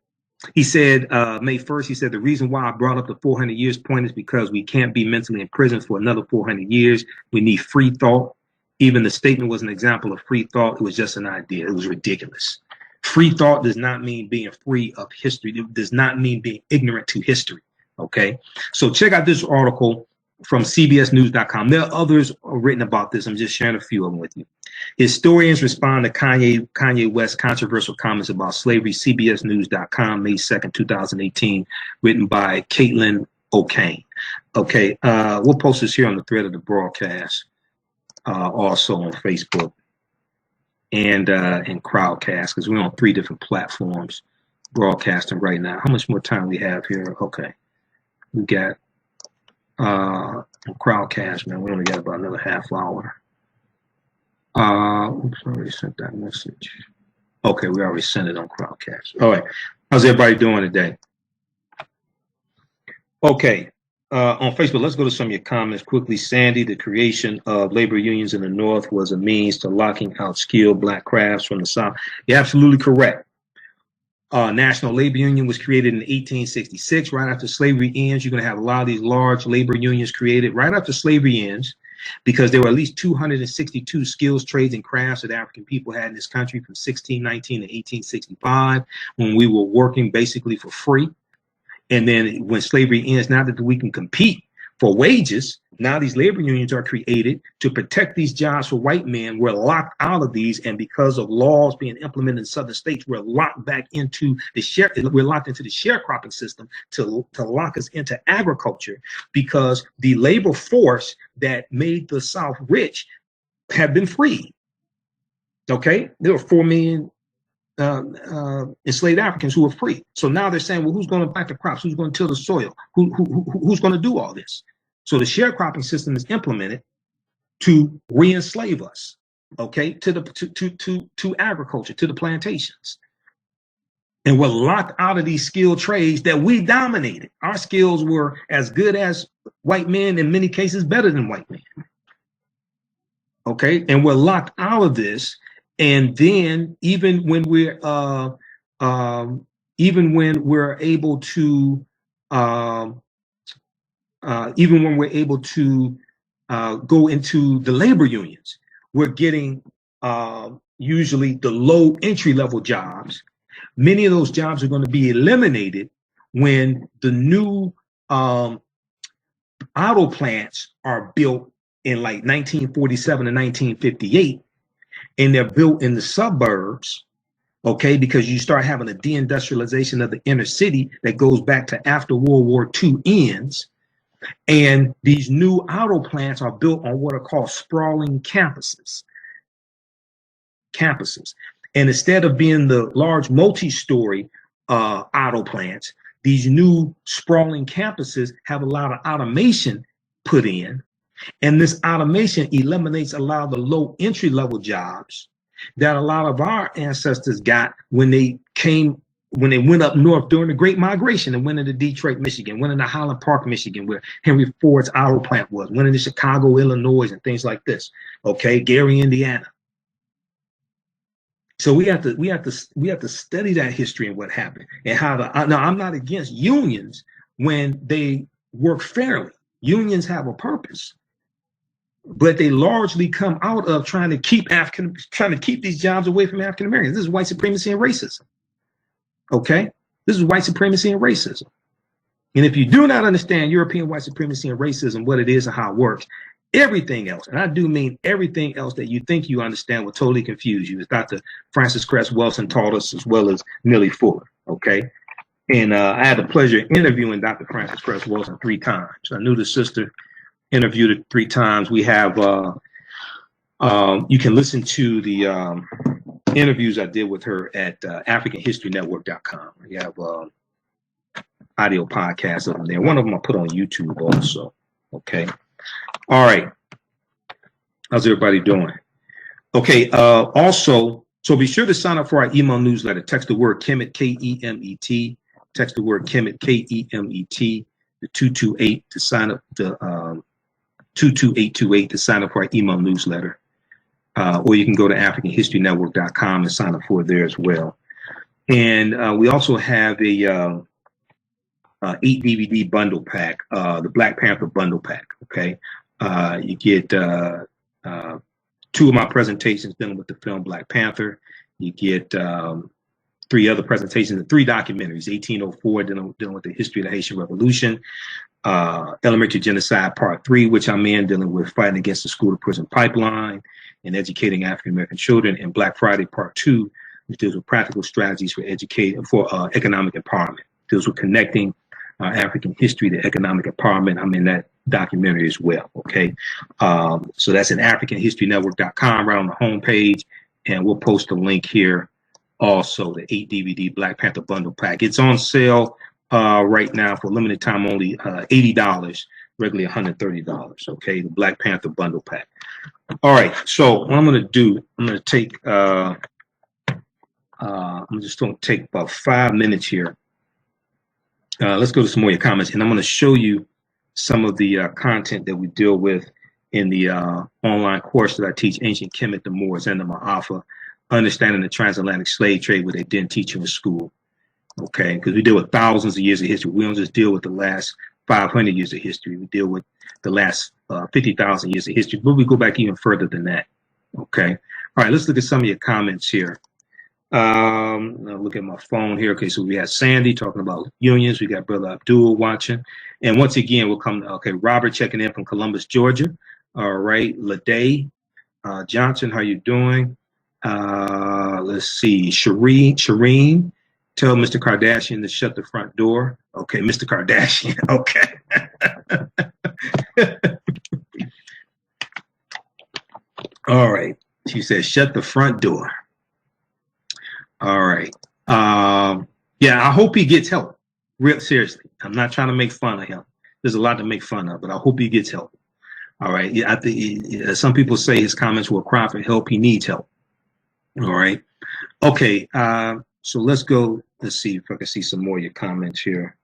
[SPEAKER 1] He said, May 1st, he said, the reason why I brought up the 400 years point is because we can't be mentally imprisoned for another 400 years. We need free thought. Even the statement was an example of free thought. It was just an idea. It was ridiculous. Free thought does not mean being free of history. It does not mean being ignorant to history. Okay. So check out this article from CBSnews.com. There are others written about this. I'm just sharing a few of them with you. Historians respond to Kanye West controversial comments about slavery. CBSnews.com, May 2nd, 2018, written by Caitlin O'Kane. Okay, we'll post this here on the thread of the broadcast, also on Facebook and Crowdcast, because we're on 3 different platforms broadcasting right now. How much more time we have here? Okay, we got Crowdcast, man. We only got about another half hour. Oops, I already sent that message. Okay, we already sent it on Crowdcast. All right, how's everybody doing today? Okay, on Facebook, let's go to some of your comments quickly. Sandy, the creation of labor unions in the North was a means to locking out skilled black crafts from the South. You're absolutely correct. National Labor Union was created in 1866. Right after slavery ends, you're going to have a lot of these large labor unions created right after slavery ends, because there were at least 262 skills, trades, and crafts that African people had in this country from 1619 to 1865, when we were working basically for free. And then when slavery ends, now that we can compete for wages, now these labor unions are created to protect these jobs for white men. We're locked out of these, and because of laws being implemented in southern states, we're locked back into the sharecropping system to lock us into agriculture, because the labor force that made the South rich have been freed. Okay, there were 4 million enslaved Africans who were free. So now they're saying, well, who's going to plant the crops? Who's going to till the soil? Who's going to do all this? So the sharecropping system is implemented to re-enslave us, okay, to agriculture, to the plantations. And we're locked out of these skilled trades that we dominated. Our skills were as good as white men, in many cases better than white men. Okay, and we're locked out of this. And then even when we're able to go into the labor unions, we're getting usually the low entry level jobs. Many of those jobs are going to be eliminated when the new auto plants are built in like 1947 and 1958, and they're built in the suburbs. Okay, because you start having a deindustrialization of the inner city that goes back to after World War II ends. And these new auto plants are built on what are called sprawling campuses. And instead of being the large multi-story auto plants, these new sprawling campuses have a lot of automation put in. And this automation eliminates a lot of the low entry level jobs that a lot of our ancestors got when they went up north during the Great Migration and went into Detroit, Michigan, went into Highland Park, Michigan, where Henry Ford's auto plant was, went into Chicago, Illinois, and things like this. Okay, Gary, Indiana. So we have to study that history and what happened and how to. Now, I'm not against unions when they work fairly. Unions have a purpose, but they largely come out of trying to keep these jobs away from African Americans. This is white supremacy and racism. Okay, this is white supremacy and racism. And if you do not understand European white supremacy and racism, what it is and how it works, everything else, and I do mean everything else that you think you understand will totally confuse you, as Dr. Francis Cress Welsing taught us, as well as Millie Fuller. Okay. And I had the pleasure of interviewing Dr. Francis Cress Welsing 3 times. I knew the sister, interviewed her 3 times. We have, you can listen to the interviews I did with her at AfricanHistoryNetwork.com. We have audio podcasts of them there. One of them I put on YouTube also. Okay. All right. How's everybody doing? Okay. Also, so be sure to sign up for our email newsletter. Text the word Kemet, K-E-M-E-T. Text the word Kemet, K-E-M-E-T, to 228 to sign up to 22828 to sign up for our email newsletter. Or you can go to AfricanHistoryNetwork.com and sign up for it there as well. And we also have a 8 DVD bundle pack, the Black Panther bundle pack. Okay, you get 2 of my presentations dealing with the film Black Panther. You get 3 other presentations and 3 documentaries: 1804, dealing with the history of the Haitian Revolution; Elementary Genocide Part 3, which I'm in, dealing with fighting against the school to prison pipeline and educating African American children; and Black Friday Part 2, which deals with practical strategies for economic empowerment. Deals with connecting African history to economic empowerment. I'm in that documentary as well. Okay, so that's at AfricanHistoryNetwork.com, right on the homepage, and we'll post a link here. Also, the 8 DVD Black Panther bundle pack. It's on sale right now for limited time only, $80, regularly $130. Okay, the Black Panther bundle pack. All right, so what I'm going to do, I'm going to take, I'm just going to take about 5 minutes here. Let's go to some more of your comments, and I'm going to show you some of the content that we deal with in the online course that I teach, Ancient Kemet, the Moors, and the Ma'afa, Understanding the Transatlantic Slave Trade, where they didn't teach you in school. Okay, because we deal with thousands of years of history. We don't just deal with the last 500 years of history. We deal with the last 50,000 years of history, but we go back even further than that. Okay, all right, let's look at some of your comments here. I'll look at my phone here. Okay, so we have Sandy talking about unions. We got Brother Abdul watching. And once again, we'll come to, okay, Robert checking in from Columbus, Georgia. All right, Ladae Johnson, how you doing? Let's see, Shireen, tell Mr. Kardashian to shut the front door. Okay, Mr. Kardashian, okay. All right, she says, shut the front door. All right. Yeah, I hope he gets help. Real seriously. I'm not trying to make fun of him. There's a lot to make fun of, but I hope he gets help. All right. Yeah, I think some people say his comments were a cry for help. He needs help. All right. Okay. So let's go. Let's see if I can see some more of your comments here.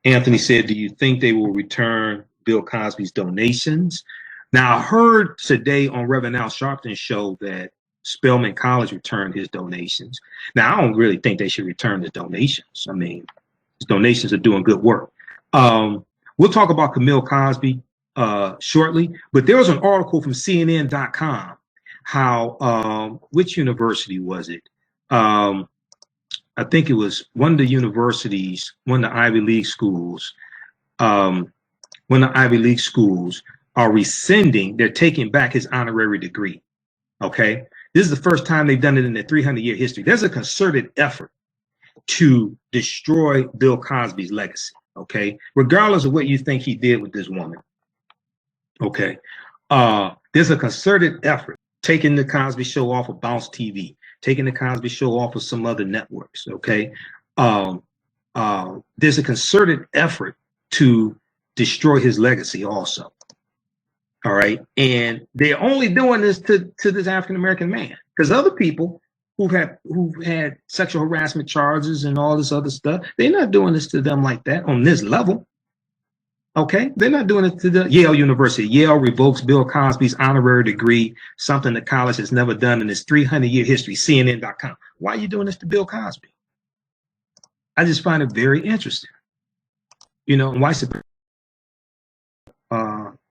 [SPEAKER 1] Anthony said, do you think they will return Bill Cosby's donations? Now, I heard today on Reverend Al Sharpton's show that Spelman College returned his donations. Now, I don't really think they should return the donations. I mean, his donations are doing good work. We'll talk about Camille Cosby shortly, but there was an article from CNN.com how, which university was it? I think it was one of the universities, one of the Ivy League schools, are rescinding, they're taking back his honorary degree. Okay. This is the first time they've done it in their 300-year history. There's a concerted effort to destroy Bill Cosby's legacy, okay? Regardless of what you think he did with this woman, okay? There's a concerted effort taking the Cosby Show off of Bounce TV, taking the Cosby Show off of some other networks, okay? There's a concerted effort to destroy his legacy also. All right. And they're only doing this to this African-American man, because other people who've had sexual harassment charges and all this other stuff, they're not doing this to them like that on this level. Okay. They're not doing it to the Yale University. Yale revokes Bill Cosby's honorary degree, something the college has never done in its 300-year history, CNN.com. Why are you doing this to Bill Cosby? I just find it very interesting. You know, and white supremacy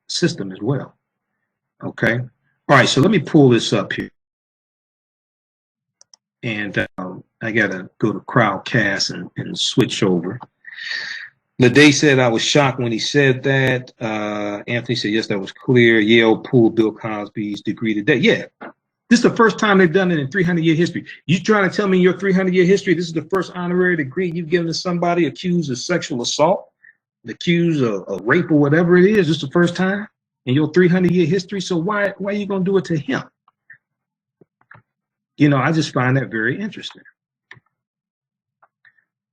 [SPEAKER 1] system as well. Okay. All right. So let me pull this up here. And I got to go to Crowdcast and switch over. Lede said, I was shocked when he said that. Anthony said, yes, that was clear. Yale pulled Bill Cosby's degree today. Yeah, this is the first time they've done it in 300-year history. You trying to tell me in your 300-year history, this is the first honorary degree you've given to somebody accused of sexual assault, accused of rape or whatever it is? This is the first time in your 300-year history. So why are you going to do it to him? You know, I just find that very interesting.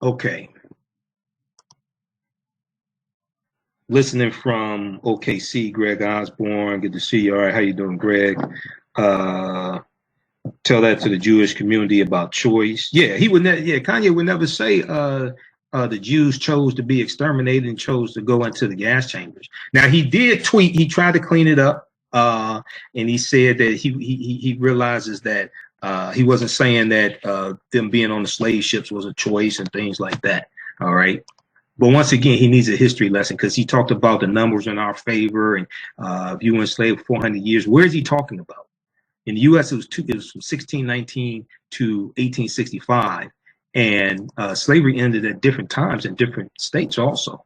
[SPEAKER 1] Okay. Listening from OKC, Greg Osborne. Good to see you. All right, how you doing, Greg? Tell that to the Jewish community about choice. Yeah, he would. Kanye would never say the Jews chose to be exterminated and chose to go into the gas chambers. Now he did tweet. He tried to clean it up, and he said that he realizes that he wasn't saying that them being on the slave ships was a choice and things like that. All right. But once again, he needs a history lesson because he talked about the numbers in our favor and if you were enslaved for 400 years. Where is he talking about? In the U.S., it was from 1619 to 1865, and slavery ended at different times in different states also.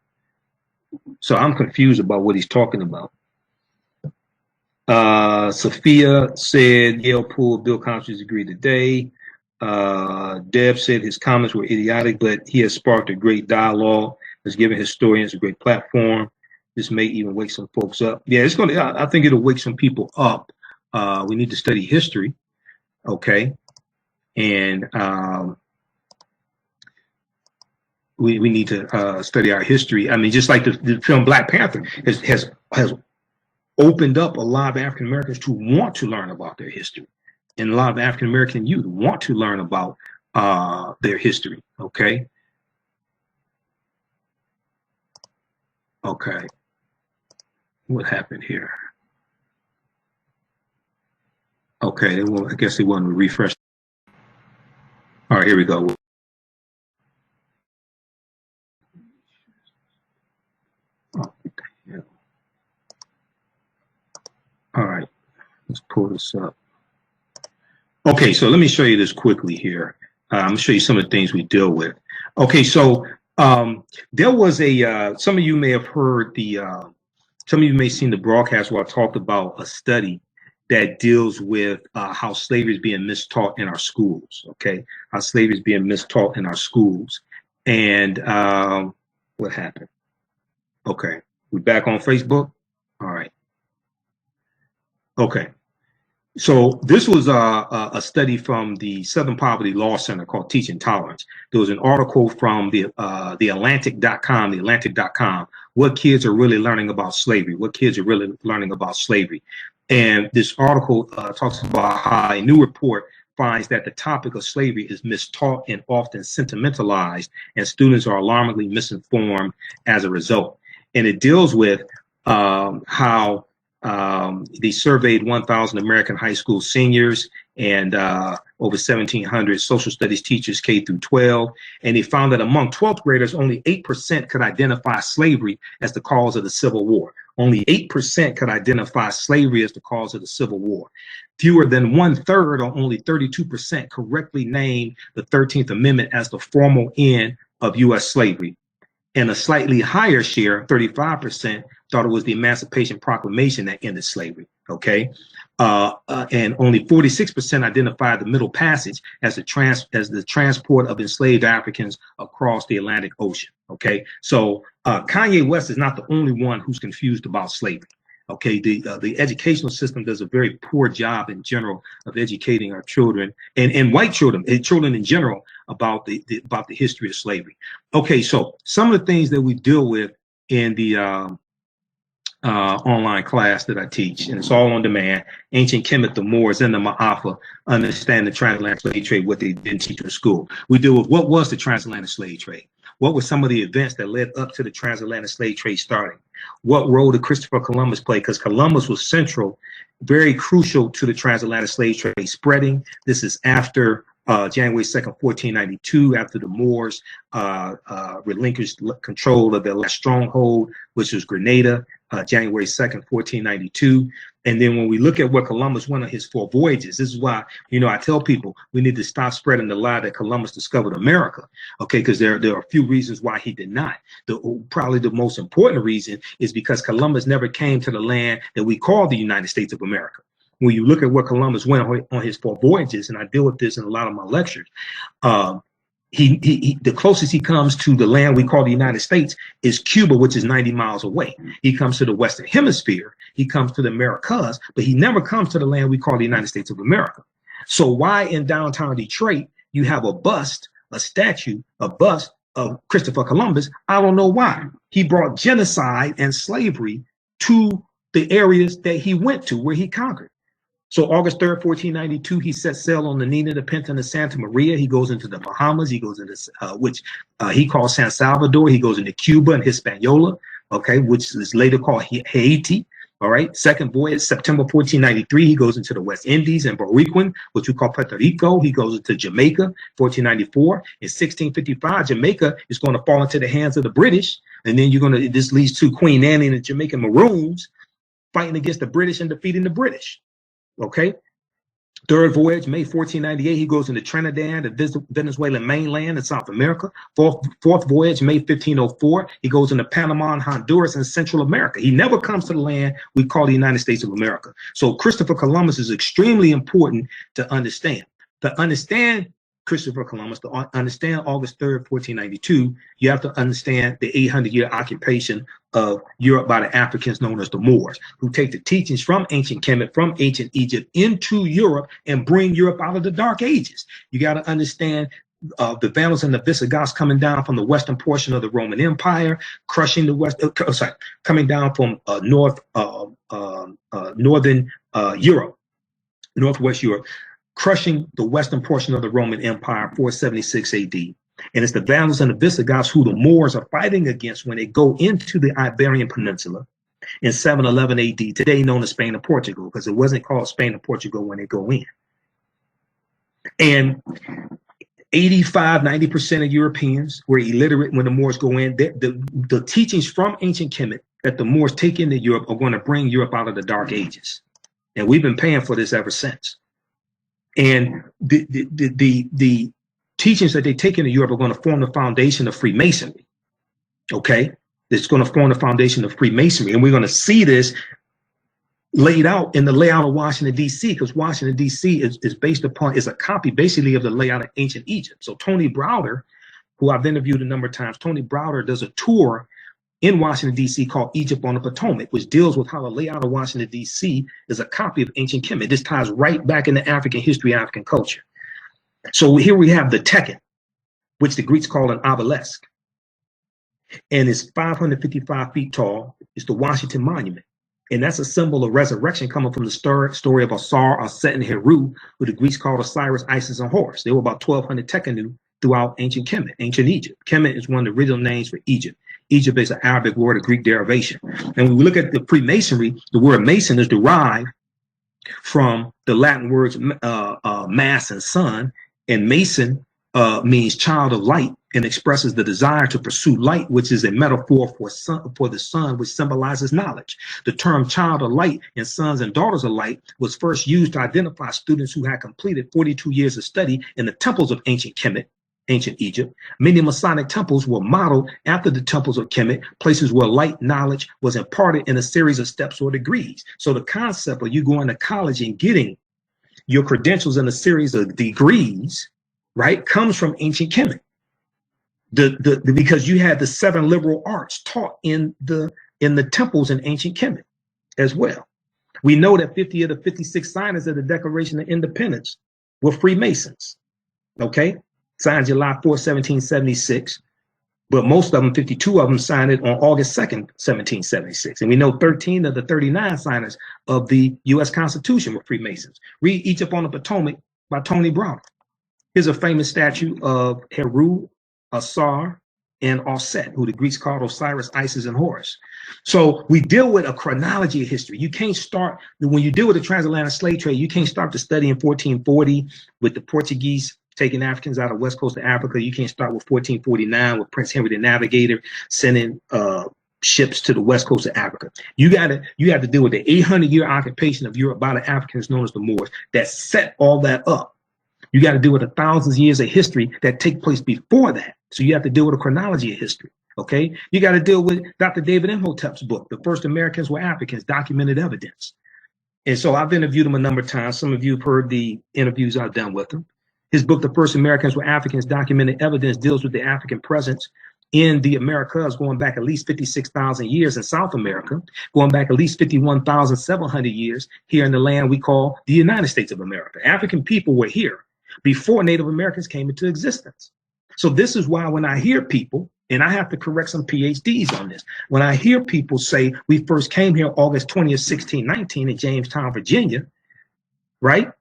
[SPEAKER 1] So I'm confused about what he's talking about. Sophia said Yale pulled Bill Cosby's degree today. Deb said his comments were idiotic, but he has sparked a great dialogue, has given historians a great platform. This may even wake some folks up. Yeah, it's going to, I think it'll wake some people up. We need to study history, okay? And we need to study our history. I mean, just like the film Black Panther has opened up a lot of African Americans to want to learn about their history. And a lot of African American youth want to learn about their history, okay? Okay. What happened here? Okay, well, I guess they want to refresh. All right, here we go. Oh, yeah. All right, let's pull this up. Okay, so let me show you this quickly here. I'm gonna show you some of the things we deal with. Okay, so there was a, some of you may have heard some of you may have seen the broadcast where I talked about a study that deals with how slavery is being mistaught in our schools, okay? How slavery is being mistaught in our schools. And what happened? Okay, we back on Facebook? All right. Okay. So this was a study from the Southern Poverty Law Center called Teaching Tolerance. There was an article from the Atlantic.com, what kids are really learning about slavery, what kids are really learning about slavery. And this article talks about how a new report finds that the topic of slavery is mistaught and often sentimentalized, and students are alarmingly misinformed as a result. And it deals with how they surveyed 1,000 American high school seniors and over 1,700 social studies teachers K through 12. And they found that among 12th graders, only 8% could identify slavery as the cause of the Civil War. Only 8% could identify slavery as the cause of the Civil War. Fewer than 1/3, or only 32%, correctly named the 13th Amendment as the formal end of U.S. slavery. And a slightly higher share, 35%, thought it was the Emancipation Proclamation that ended slavery, okay? And only 46% identified the Middle Passage as the transport of enslaved Africans across the Atlantic Ocean, okay? So Kanye West is not the only one who's confused about slavery, okay? The educational system does a very poor job in general of educating our children and white children in general about the history of slavery. Okay, so some of the things that we deal with in the online class that I teach, and it's all on demand. Ancient Kemet, the Moors, and the Ma'afa understand the transatlantic slave trade, what they didn't teach in school. We deal with what was the transatlantic slave trade? What were some of the events that led up to the transatlantic slave trade starting? What role did Christopher Columbus play? Because Columbus was central, very crucial to the transatlantic slave trade spreading. This is after January 2nd, 1492, after the Moors relinquished control of their last stronghold, which was Grenada, January 2nd, 1492. And then when we look at what Columbus went on his 4 voyages, this is why, I tell people we need to stop spreading the lie that Columbus discovered America, okay? Because there are a few reasons why he did not. Probably the most important reason is because Columbus never came to the land that we call the United States of America. When you look at what Columbus went on his 4 voyages, and I deal with this in a lot of my lectures, the closest he comes to the land we call the United States is Cuba, which is 90 miles away. He comes to the Western Hemisphere. He comes to the Americas, but he never comes to the land we call the United States of America. So why in downtown Detroit you have a bust, a statue, a bust of Christopher Columbus? I don't know why. He brought genocide and slavery to the areas that he went to, where he conquered. So August 3rd, 1492, he sets sail on the Nina, the Pinta, and the Santa Maria. He goes into the Bahamas. He goes into which he calls San Salvador. He goes into Cuba and Hispaniola, okay, which is later called Haiti. All right. Second voyage, September 1493, he goes into the West Indies and Boricuan, which we call Puerto Rico. He goes into Jamaica, 1494. In 1655, Jamaica is going to fall into the hands of the British. And then this leads to Queen Anne and the Jamaican Maroons fighting against the British and defeating the British. Okay. Third voyage, May 1498, he goes into Trinidad, the Venezuelan mainland in South America. Fourth voyage, May 1504, he goes into Panama and Honduras and Central America. He never comes to the land we call the United States of America. So Christopher Columbus is extremely important to understand. To understand Christopher Columbus, to understand August 3rd, 1492, you have to understand the 800-year occupation of Europe by the Africans known as the Moors, who take the teachings from ancient Kemet, from ancient Egypt into Europe and bring Europe out of the Dark Ages. You got to understand the Vandals and the Visigoths coming down from the western portion of the Roman Empire, crushing the west, coming down from northern Europe, northwest Europe, crushing the western portion of the Roman Empire, 476 AD. And it's the Vandals and the Visigoths who the Moors are fighting against when they go into the Iberian Peninsula in 711 AD, today known as Spain and Portugal, because it wasn't called Spain and Portugal when they go in. And 85–90% of Europeans were illiterate when the Moors go in. The teachings from ancient Kemet that the Moors take into Europe are going to bring Europe out of the Dark Ages. And we've been paying for this ever since. And the teachings that they take into Europe are going to form the foundation of Freemasonry. Okay, it's going to form the foundation of Freemasonry, and we're going to see this laid out in the layout of Washington D.C. because Washington D.C. is a copy basically of the layout of ancient Egypt. So Tony Browder, who I've interviewed a number of times, Tony Browder does a tour in Washington, D.C. called Egypt on the Potomac, which deals with how the layout of Washington, D.C. is a copy of ancient Kemet. This ties right back into African history, African culture. So here we have the Tekken, which the Greeks call an obelisk. And it's 555 feet tall. It's the Washington Monument. And that's a symbol of resurrection coming from the story of Asar, Aset, and Heru, who the Greeks called Osiris, Isis, and Horus. There were about 1,200 Tekkenu throughout ancient Kemet, ancient Egypt. Kemet is one of the original names for Egypt. Egypt is an Arabic word of Greek derivation. And when we look at the Freemasonry, the word Mason is derived from the Latin words mass and sun. And Mason means child of light and expresses the desire to pursue light, which is a metaphor for the sun, which symbolizes knowledge. The term child of light and sons and daughters of light was first used to identify students who had completed 42 years of study in the temples of ancient Kemet, ancient Egypt. Many Masonic temples were modeled after the temples of Kemet, places where light knowledge was imparted in a series of steps or degrees. So the concept of you going to college and getting your credentials in a series of degrees, right, comes from ancient Kemet. Because you had the 7 liberal arts taught in the temples in ancient Kemet as well. We know that 50 of the 56 signers of the Declaration of Independence were Freemasons. Okay. Signed July 4, 1776, but most of them, 52 of them, signed it on August 2nd, 1776. And we know 13 of the 39 signers of the U.S. Constitution were Freemasons. Read Egypt on the Potomac by Tony Browder. Here's a famous statue of Heru, Asar, and Aset, who the Greeks called Osiris, Isis, and Horus. So we deal with a chronology of history. You can't start, when you deal with the transatlantic slave trade, you can't start to study in 1440 with the Portuguese taking Africans out of west coast of Africa. You can't start with 1449 with Prince Henry the Navigator sending ships to the west coast of Africa. You have to deal with the 800-year occupation of Europe by the Africans known as the Moors that set all that up. You got to deal with the thousands of years of history that take place before that. So you have to deal with a chronology of history. Okay, you got to deal with Dr. David Imhotep's book, The First Americans Were Africans, Documented Evidence. And so I've interviewed him a number of times. Some of you have heard the interviews I've done with him. His book, The First Americans Were Africans, Documented Evidence, deals with the African presence in the Americas going back at least 56,000 years in South America, going back at least 51,700 years here in the land we call the United States of America. African people were here before Native Americans came into existence. So this is why when I hear people, and I have to correct some PhDs on this, when I hear people say we first came here August 20th, 1619 in Jamestown, Virginia, right?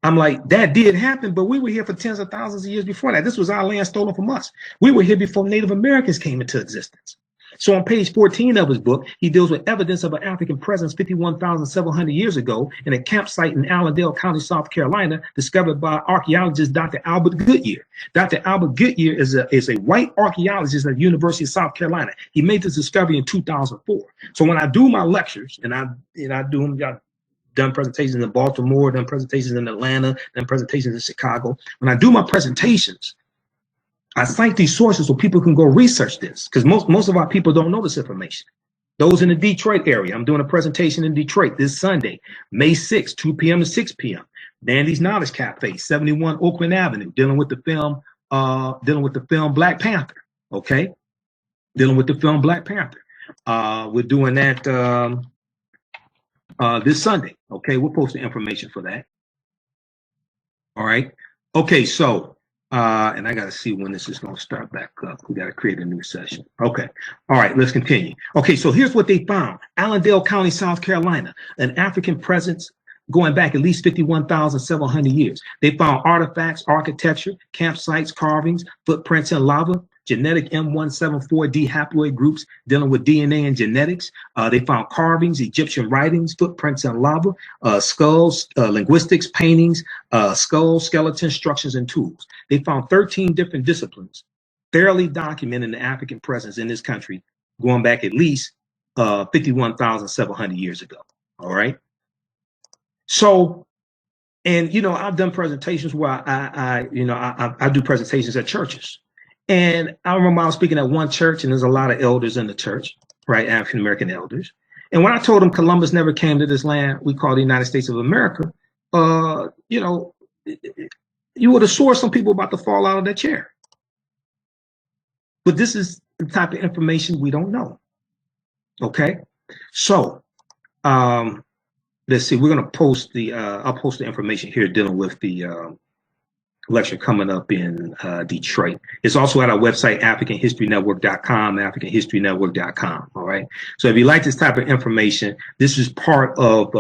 [SPEAKER 1] I'm like, that did happen, but we were here for tens of thousands of years before that. This was our land stolen from us. We were here before Native Americans came into existence. So on page 14 of his book, he deals with evidence of an African presence 51,700 years ago in a campsite in Allendale County, South Carolina, discovered by archaeologist Dr. Albert Goodyear. Dr. Albert Goodyear is a white archaeologist at the University of South Carolina. He made this discovery in 2004. So when I do my lectures, and I do them, I've done presentations in Baltimore, done presentations in Atlanta, done presentations in Chicago. When I do my presentations, I cite these sources so people can go research this, because most of our people don't know this information. Those in the Detroit area, I'm doing a presentation in Detroit this Sunday, May 6th, 2 p.m. to 6 p.m. Dandy's Knowledge Cafe, 71 Oakland Avenue, dealing with the film Black Panther. Okay, dealing with the film Black Panther. We're doing that this Sunday. Okay, we'll post the information for that. All right. Okay, so. And I got to see when this is going to start back up. We got to create a new session. Okay. All right, let's continue. Okay, so here's what they found. Allendale County, South Carolina, an African presence going back at least 51,700 years. They found artifacts, architecture, campsites, carvings, footprints in lava, genetic M174D haploid groups dealing with DNA and genetics. They found carvings, Egyptian writings, footprints in lava, skulls, linguistics, paintings, skulls, skeletons, structures, and tools. They found 13 different disciplines thoroughly documenting the African presence in this country going back at least 51,700 years ago. All right. So, and, I've done presentations where I do presentations at churches. And I remember I was speaking at one church, and there's a lot of elders in the church, right? African-American elders. And when I told them Columbus never came to this land we call the United States of America, you would have swore some people about to fall out of their chair. But this is the type of information we don't know. Okay. So, let's see, we're going to post I'll post the information here dealing with the, lecture coming up in Detroit. It's also at our website, AfricanHistoryNetwork.com, AfricanHistoryNetwork.com. All right. So if you like this type of information, this is part of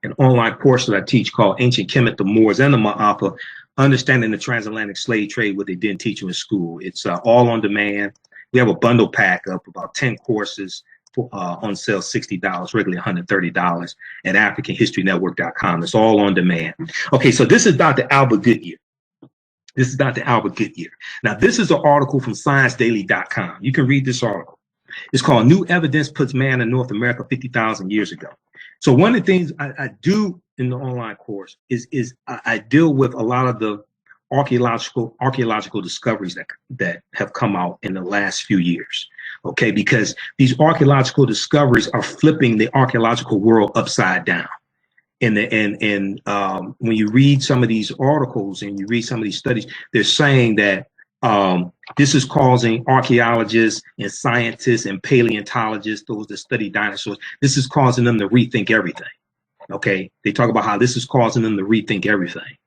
[SPEAKER 1] an online course that I teach called Ancient Kemet, the Moors, and the Ma'afa, Understanding the Transatlantic Slave Trade, what they didn't teach you in school. It's all on demand. We have a bundle pack of about 10 courses on sale, $60, regularly $130 at AfricanHistoryNetwork.com. It's all on demand. Okay, so this is Dr. Albert Goodyear. This is Dr. Albert Goodyear. Now, this is an article from ScienceDaily.com. You can read this article. It's called New Evidence Puts Man in North America 50,000 Years Ago. So one of the things I do in the online course is I deal with a lot of the archaeological discoveries that have come out in the last few years. Okay, because these archaeological discoveries are flipping the archaeological world upside down. And when you read some of these articles and you read some of these studies, they're saying that this is causing archaeologists and scientists and paleontologists, those that study dinosaurs, this is causing them to rethink everything. Okay, they talk about how this is causing them to rethink everything.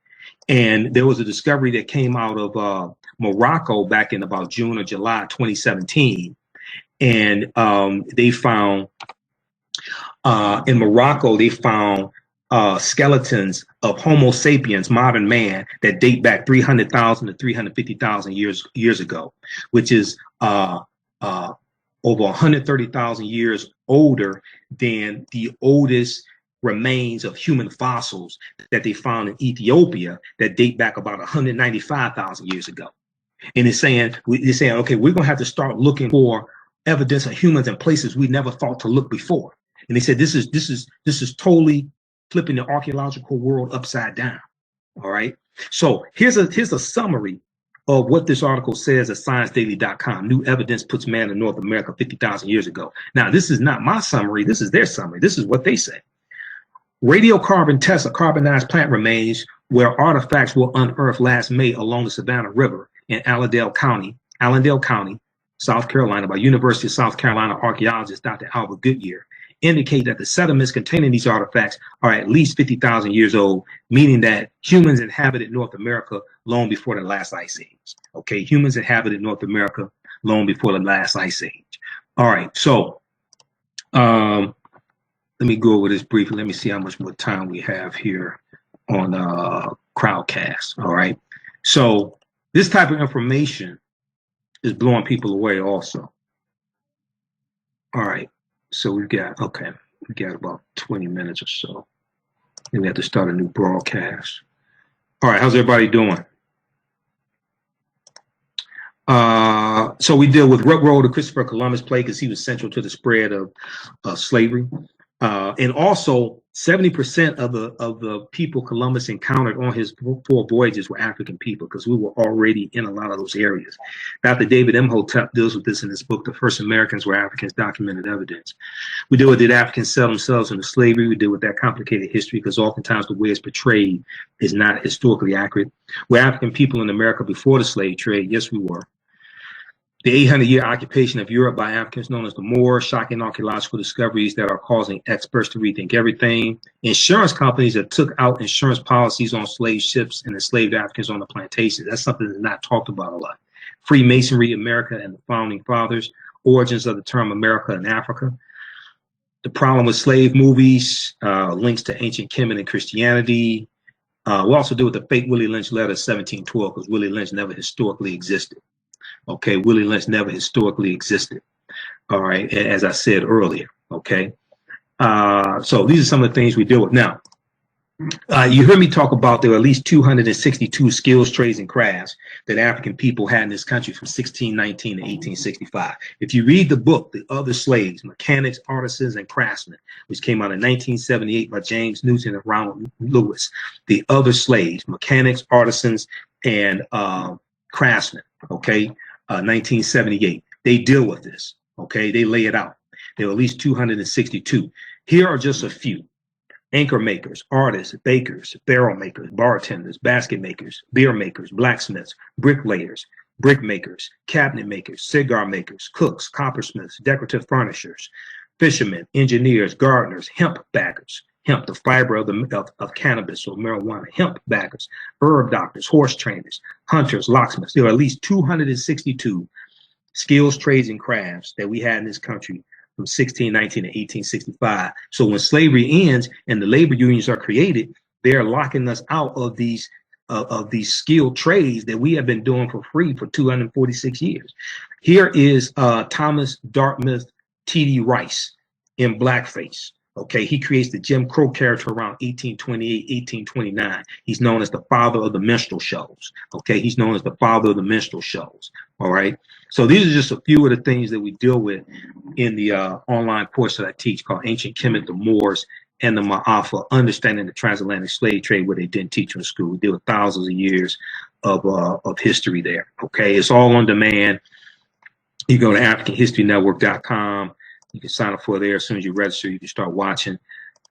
[SPEAKER 1] And there was a discovery that came out of Morocco back in about June or July 2017. And they found in Morocco, they found skeletons of Homo sapiens, modern man, that date back 300,000 to 350,000 years ago, which is over 130,000 years older than the oldest remains of human fossils that they found in Ethiopia that date back about 195,000 years ago. And they're saying, okay, we're going to have to start looking for evidence of humans in places we never thought to look before. And they said this is totally flipping the archaeological world upside down. All right. So here's a summary of what this article says at ScienceDaily.com. New evidence puts man in North America 50,000 years ago. Now, this is not my summary. This is their summary. This is what they say. Radiocarbon tests of carbonized plant remains where artifacts were unearthed last May along the Savannah River in Allendale County, South Carolina, by University of South Carolina archaeologist Dr. Albert Goodyear, indicate that the sediments containing these artifacts are at least 50,000 years old, meaning that humans inhabited North America long before the last ice age. Okay, humans inhabited North America long before the last ice age. All right, so let me go over this briefly. Let me see how much more time we have here on Crowdcast. All right, so this type of information is blowing people away also. All right. So we got about 20 minutes or so. And we have to start a new broadcast. All right, how's everybody doing? So we deal with what role did Christopher Columbus play, because he was central to the spread of slavery. And also 70% of the people Columbus encountered on his 4 voyages were African people, because we were already in a lot of those areas. Dr. David Imhotep deals with this in his book, The First Americans Were Africans, Documented Evidence. We deal with did Africans sell themselves into slavery. We deal with that complicated history, because oftentimes the way it's portrayed is not historically accurate. Were African people in America before the slave trade? Yes, we were. The 800-year occupation of Europe by Africans known as the Moors, shocking archaeological discoveries that are causing experts to rethink everything. Insurance companies that took out insurance policies on slave ships and enslaved Africans on the plantations. That's something that's not talked about a lot. Freemasonry, America and the Founding Fathers, origins of the term America and Africa. The problem with slave movies, links to ancient Kemet and Christianity. We'll also deal with the fake Willie Lynch letter of 1712, because Willie Lynch never historically existed. Okay, Willie Lynch never historically existed. All right, as I said earlier. Okay, so these are some of the things we deal with. Now, you heard me talk about there were at least 262 skills, trades, and crafts that African people had in this country from 1619 to 1865. If you read the book, The Other Slaves, Mechanics, Artisans, and Craftsmen, which came out in 1978 by James Newton and Ronald Lewis, The Other Slaves, Mechanics, Artisans, and Craftsmen, okay, 1978. They deal with this, okay? They lay it out. There were at least 262. Here are just a few. Anchor makers, artists, bakers, barrel makers, bartenders, basket makers, beer makers, blacksmiths, bricklayers, brick makers, cabinet makers, cigar makers, cooks, coppersmiths, decorative furnishers, fishermen, engineers, gardeners, hemp baggers, hemp, the fiber of cannabis or marijuana, hemp baggers, herb doctors, horse trainers, hunters, locksmiths. There are at least 262 skills, trades, and crafts that we had in this country from 1619 to 1865. So when slavery ends and the labor unions are created, they're locking us out of these skilled trades that we have been doing for free for 246 years. Here is Thomas Dartmouth T.D. Rice in blackface. Okay, he creates the Jim Crow character around 1828, 1829. He's known as the father of the minstrel shows. Okay, he's known as the father of the minstrel shows. All right, so these are just a few of the things that we deal with in the online course that I teach called Ancient Kemet, the Moors, and the Ma'afa, Understanding the Transatlantic Slave Trade, where they didn't teach you in school. We deal with thousands of years of history there. Okay, it's all on demand. You go to AfricanHistoryNetwork.com. You can sign up for there. As soon as you register, you can start watching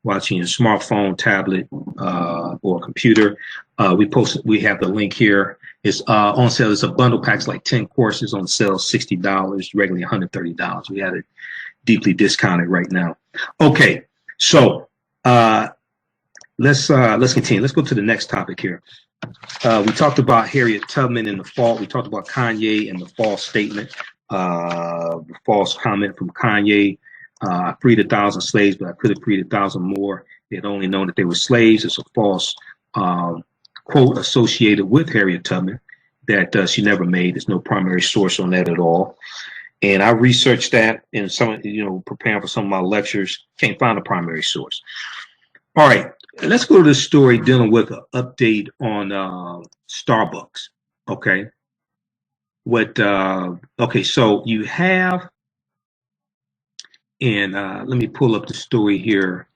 [SPEAKER 1] your smartphone, tablet, or computer. We have the link here. It's on sale. It's a bundle pack. It's like 10 courses on sale, $60, regularly $130. We had it deeply discounted right now. Okay, so let's continue. Let's go to the next topic here. We talked about Harriet Tubman in the fall. We talked about Kanye and the false statement. The false comment from Kanye. I freed 1,000 slaves, but I could have freed 1,000 more. They had only known that they were slaves. It's a false quote associated with Harriet Tubman that she never made. There's no primary source on that at all. And I researched that in some, preparing for some of my lectures. Can't find a primary source. All right, let's go to this story dealing with an update on Starbucks. Okay. Okay, so you have And let me pull up the story here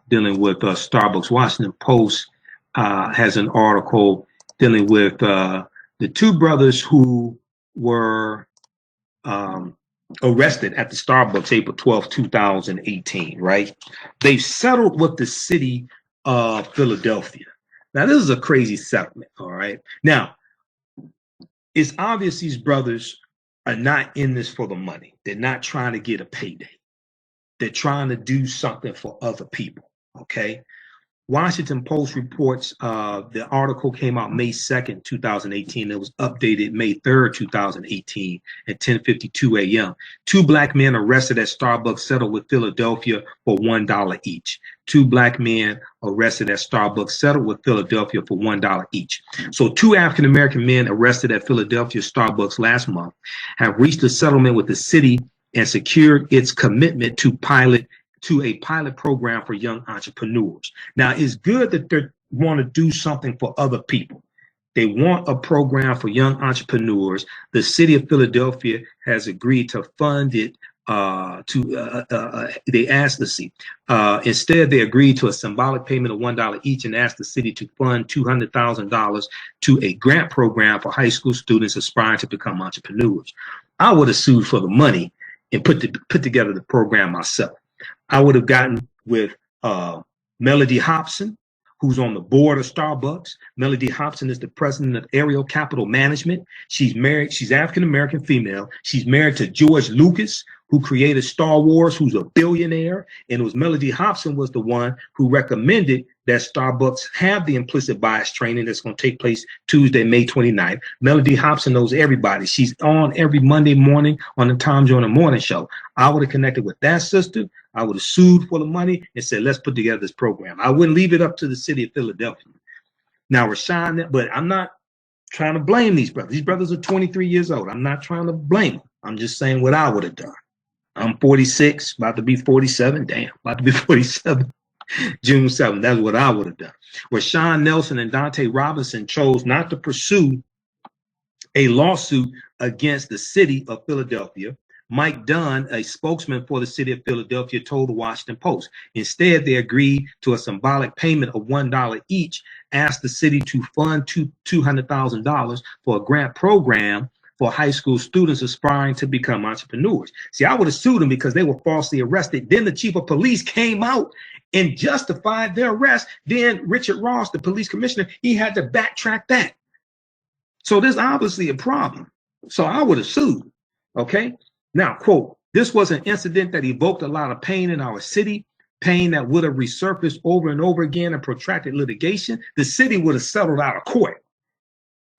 [SPEAKER 1] dealing with Starbucks. Washington Post has an article dealing with the two brothers who were arrested at the Starbucks April 12, 2018, right? They've settled with the city of Philadelphia. Now, this is a crazy settlement, all right? Now, it's obvious these brothers are not in this for the money. They're not trying to get a payday. They're trying to do something for other people, okay? Washington Post reports the article came out May 2nd, 2018. It was updated May 3rd, 2018 at 10:52 a.m. Two black men arrested at Starbucks settled with Philadelphia for $1 each. Two black men arrested at Starbucks settled with Philadelphia for $1 each. So two African-American men arrested at Philadelphia Starbucks last month have reached a settlement with the city and secured its commitment to a pilot program for young entrepreneurs. Now, it's good that they want to do something for other people. They want a program for young entrepreneurs. The city of Philadelphia has agreed to fund it. They asked the city. Instead, they agreed to a symbolic payment of $1 each and asked the city to fund $200,000 to a grant program for high school students aspiring to become entrepreneurs. I would have sued for the money and put together the program myself. I would have gotten with Melody Hobson, who's on the board of Starbucks. Melody Hobson is the president of Ariel Capital Management. She's married. She's African-American female. She's married to George Lucas, who created Star Wars, who's a billionaire. And it was Melody Hobson was the one who recommended that Starbucks have the implicit bias training that's going to take place Tuesday, May 29th. Melody Hobson knows everybody. She's on every Monday morning on the Tom Joyner Morning Show. I would have connected with that sister. I would have sued for the money and said, let's put together this program. I wouldn't leave it up to the city of Philadelphia. Now, Rashawn, but I'm not trying to blame these brothers. These brothers are 23 years old. I'm not trying to blame them. I'm just saying what I would have done. I'm 46, about to be 47. Damn, about to be 47. June 7th. That's what I would have done. Rashawn Nelson and Dante Robinson chose not to pursue a lawsuit against the city of Philadelphia. Mike Dunn, a spokesman for the city of Philadelphia, told the Washington Post. Instead, they agreed to a symbolic payment of $1 each, asked the city to fund $200,000 for a grant program for high school students aspiring to become entrepreneurs. See, I would have sued them because they were falsely arrested. Then the chief of police came out and justified their arrest. Then Richard Ross, the police commissioner, he had to backtrack that. So there's obviously a problem. So I would have sued, okay? Now, quote, this was an incident that evoked a lot of pain in our city, pain that would have resurfaced over and over again in protracted litigation. The city would have settled out of court.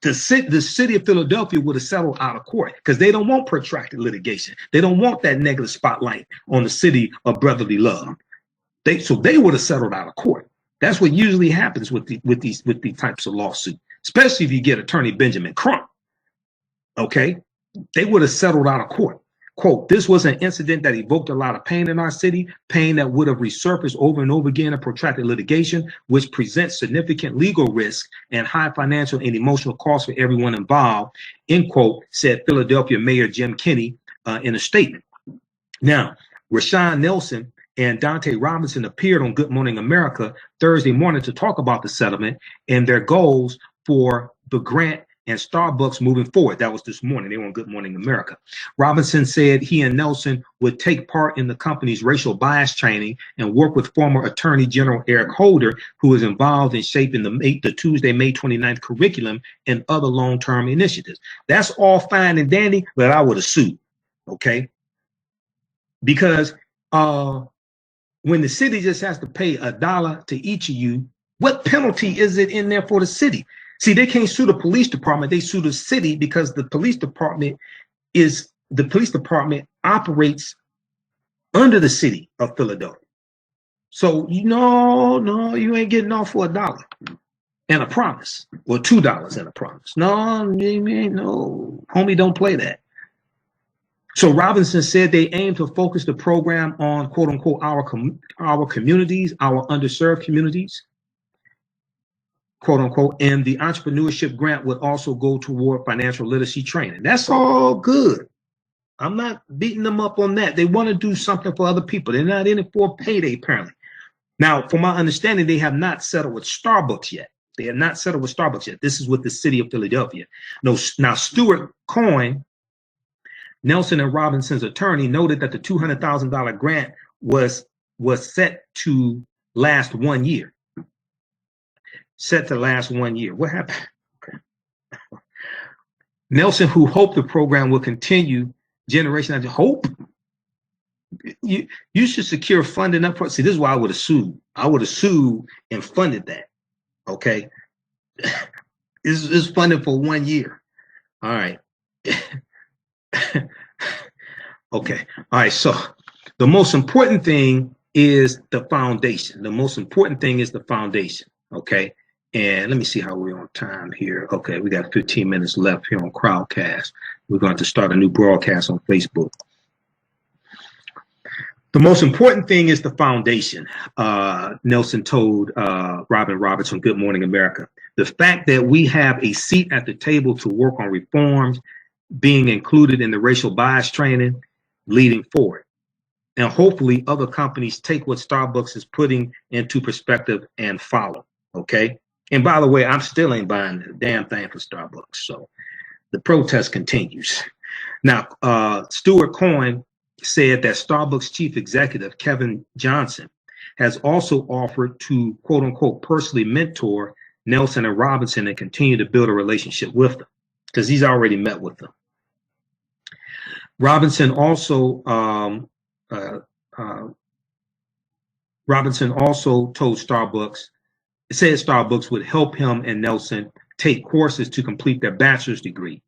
[SPEAKER 1] The city of Philadelphia would have settled out of court because they don't want protracted litigation. They don't want that negative spotlight on the city of brotherly love. So they would have settled out of court. That's what usually happens with these types of lawsuits, especially if you get Attorney Benjamin Crump. Okay, they would have settled out of court. Quote, this was an incident that evoked a lot of pain in our city, pain that would have resurfaced over and over again in protracted litigation, which presents significant legal risk and high financial and emotional costs for everyone involved, end quote, said Philadelphia Mayor Jim Kenney in a statement. Now, Rashawn Nelson and Dante Robinson appeared on Good Morning America Thursday morning to talk about the settlement and their goals for the grant and Starbucks moving forward. That was this morning. They were on Good Morning America. Robinson said he and Nelson would take part in the company's racial bias training and work with former Attorney General Eric Holder, who is involved in shaping the Tuesday, May 29th curriculum and other long-term initiatives. That's all fine and dandy, but I would have sued, okay? Because when the city just has to pay $1 to each of you, what penalty is it in there for the city? See, they can't sue the police department. They sue the city because the police department operates under the city of Philadelphia. So no, you ain't getting off for $1 and a promise, or $2 and a promise. No, homie, don't play that. So Robinson said they aim to focus the program on quote unquote our communities, our underserved communities, quote unquote, and the entrepreneurship grant would also go toward financial literacy training. That's all good. I'm not beating them up on that. They want to do something for other people. They're not in it for a payday, apparently. Now, from my understanding, they have not settled with Starbucks yet. They have not settled with Starbucks yet. This is with the city of Philadelphia. No, now, Stuart Coyne, Nelson and Robinson's attorney, noted that the $200,000 grant was set to last 1 year. Set to last 1 year. What happened? Okay. Nelson, who hoped the program will continue generation after hope. You should secure funding up front. See, this is why I would have sued. I would have sued and funded that. Okay. It's funded for 1 year. All right. Okay. All right. So the most important thing is the foundation. The most important thing is the foundation. Okay. And let me see how we're on time here. Okay. We got 15 minutes left here on Crowdcast. We're going to start a new broadcast on Facebook. The most important thing is the foundation, Nelson told Robin Roberts on Good Morning America. The fact that we have a seat at the table to work on reforms, being included in the racial bias training, leading forward. And hopefully other companies take what Starbucks is putting into perspective and follow, okay? And by the way, I'm still ain't buying a damn thing for Starbucks, so the protest continues. Now, Stuart Coyne said that Starbucks chief executive Kevin Johnson has also offered to, quote unquote, personally mentor Nelson and Robinson and continue to build a relationship with them because he's already met with them. Robinson also told Starbucks, it said Starbucks would help him and Nelson take courses to complete their bachelor's degree.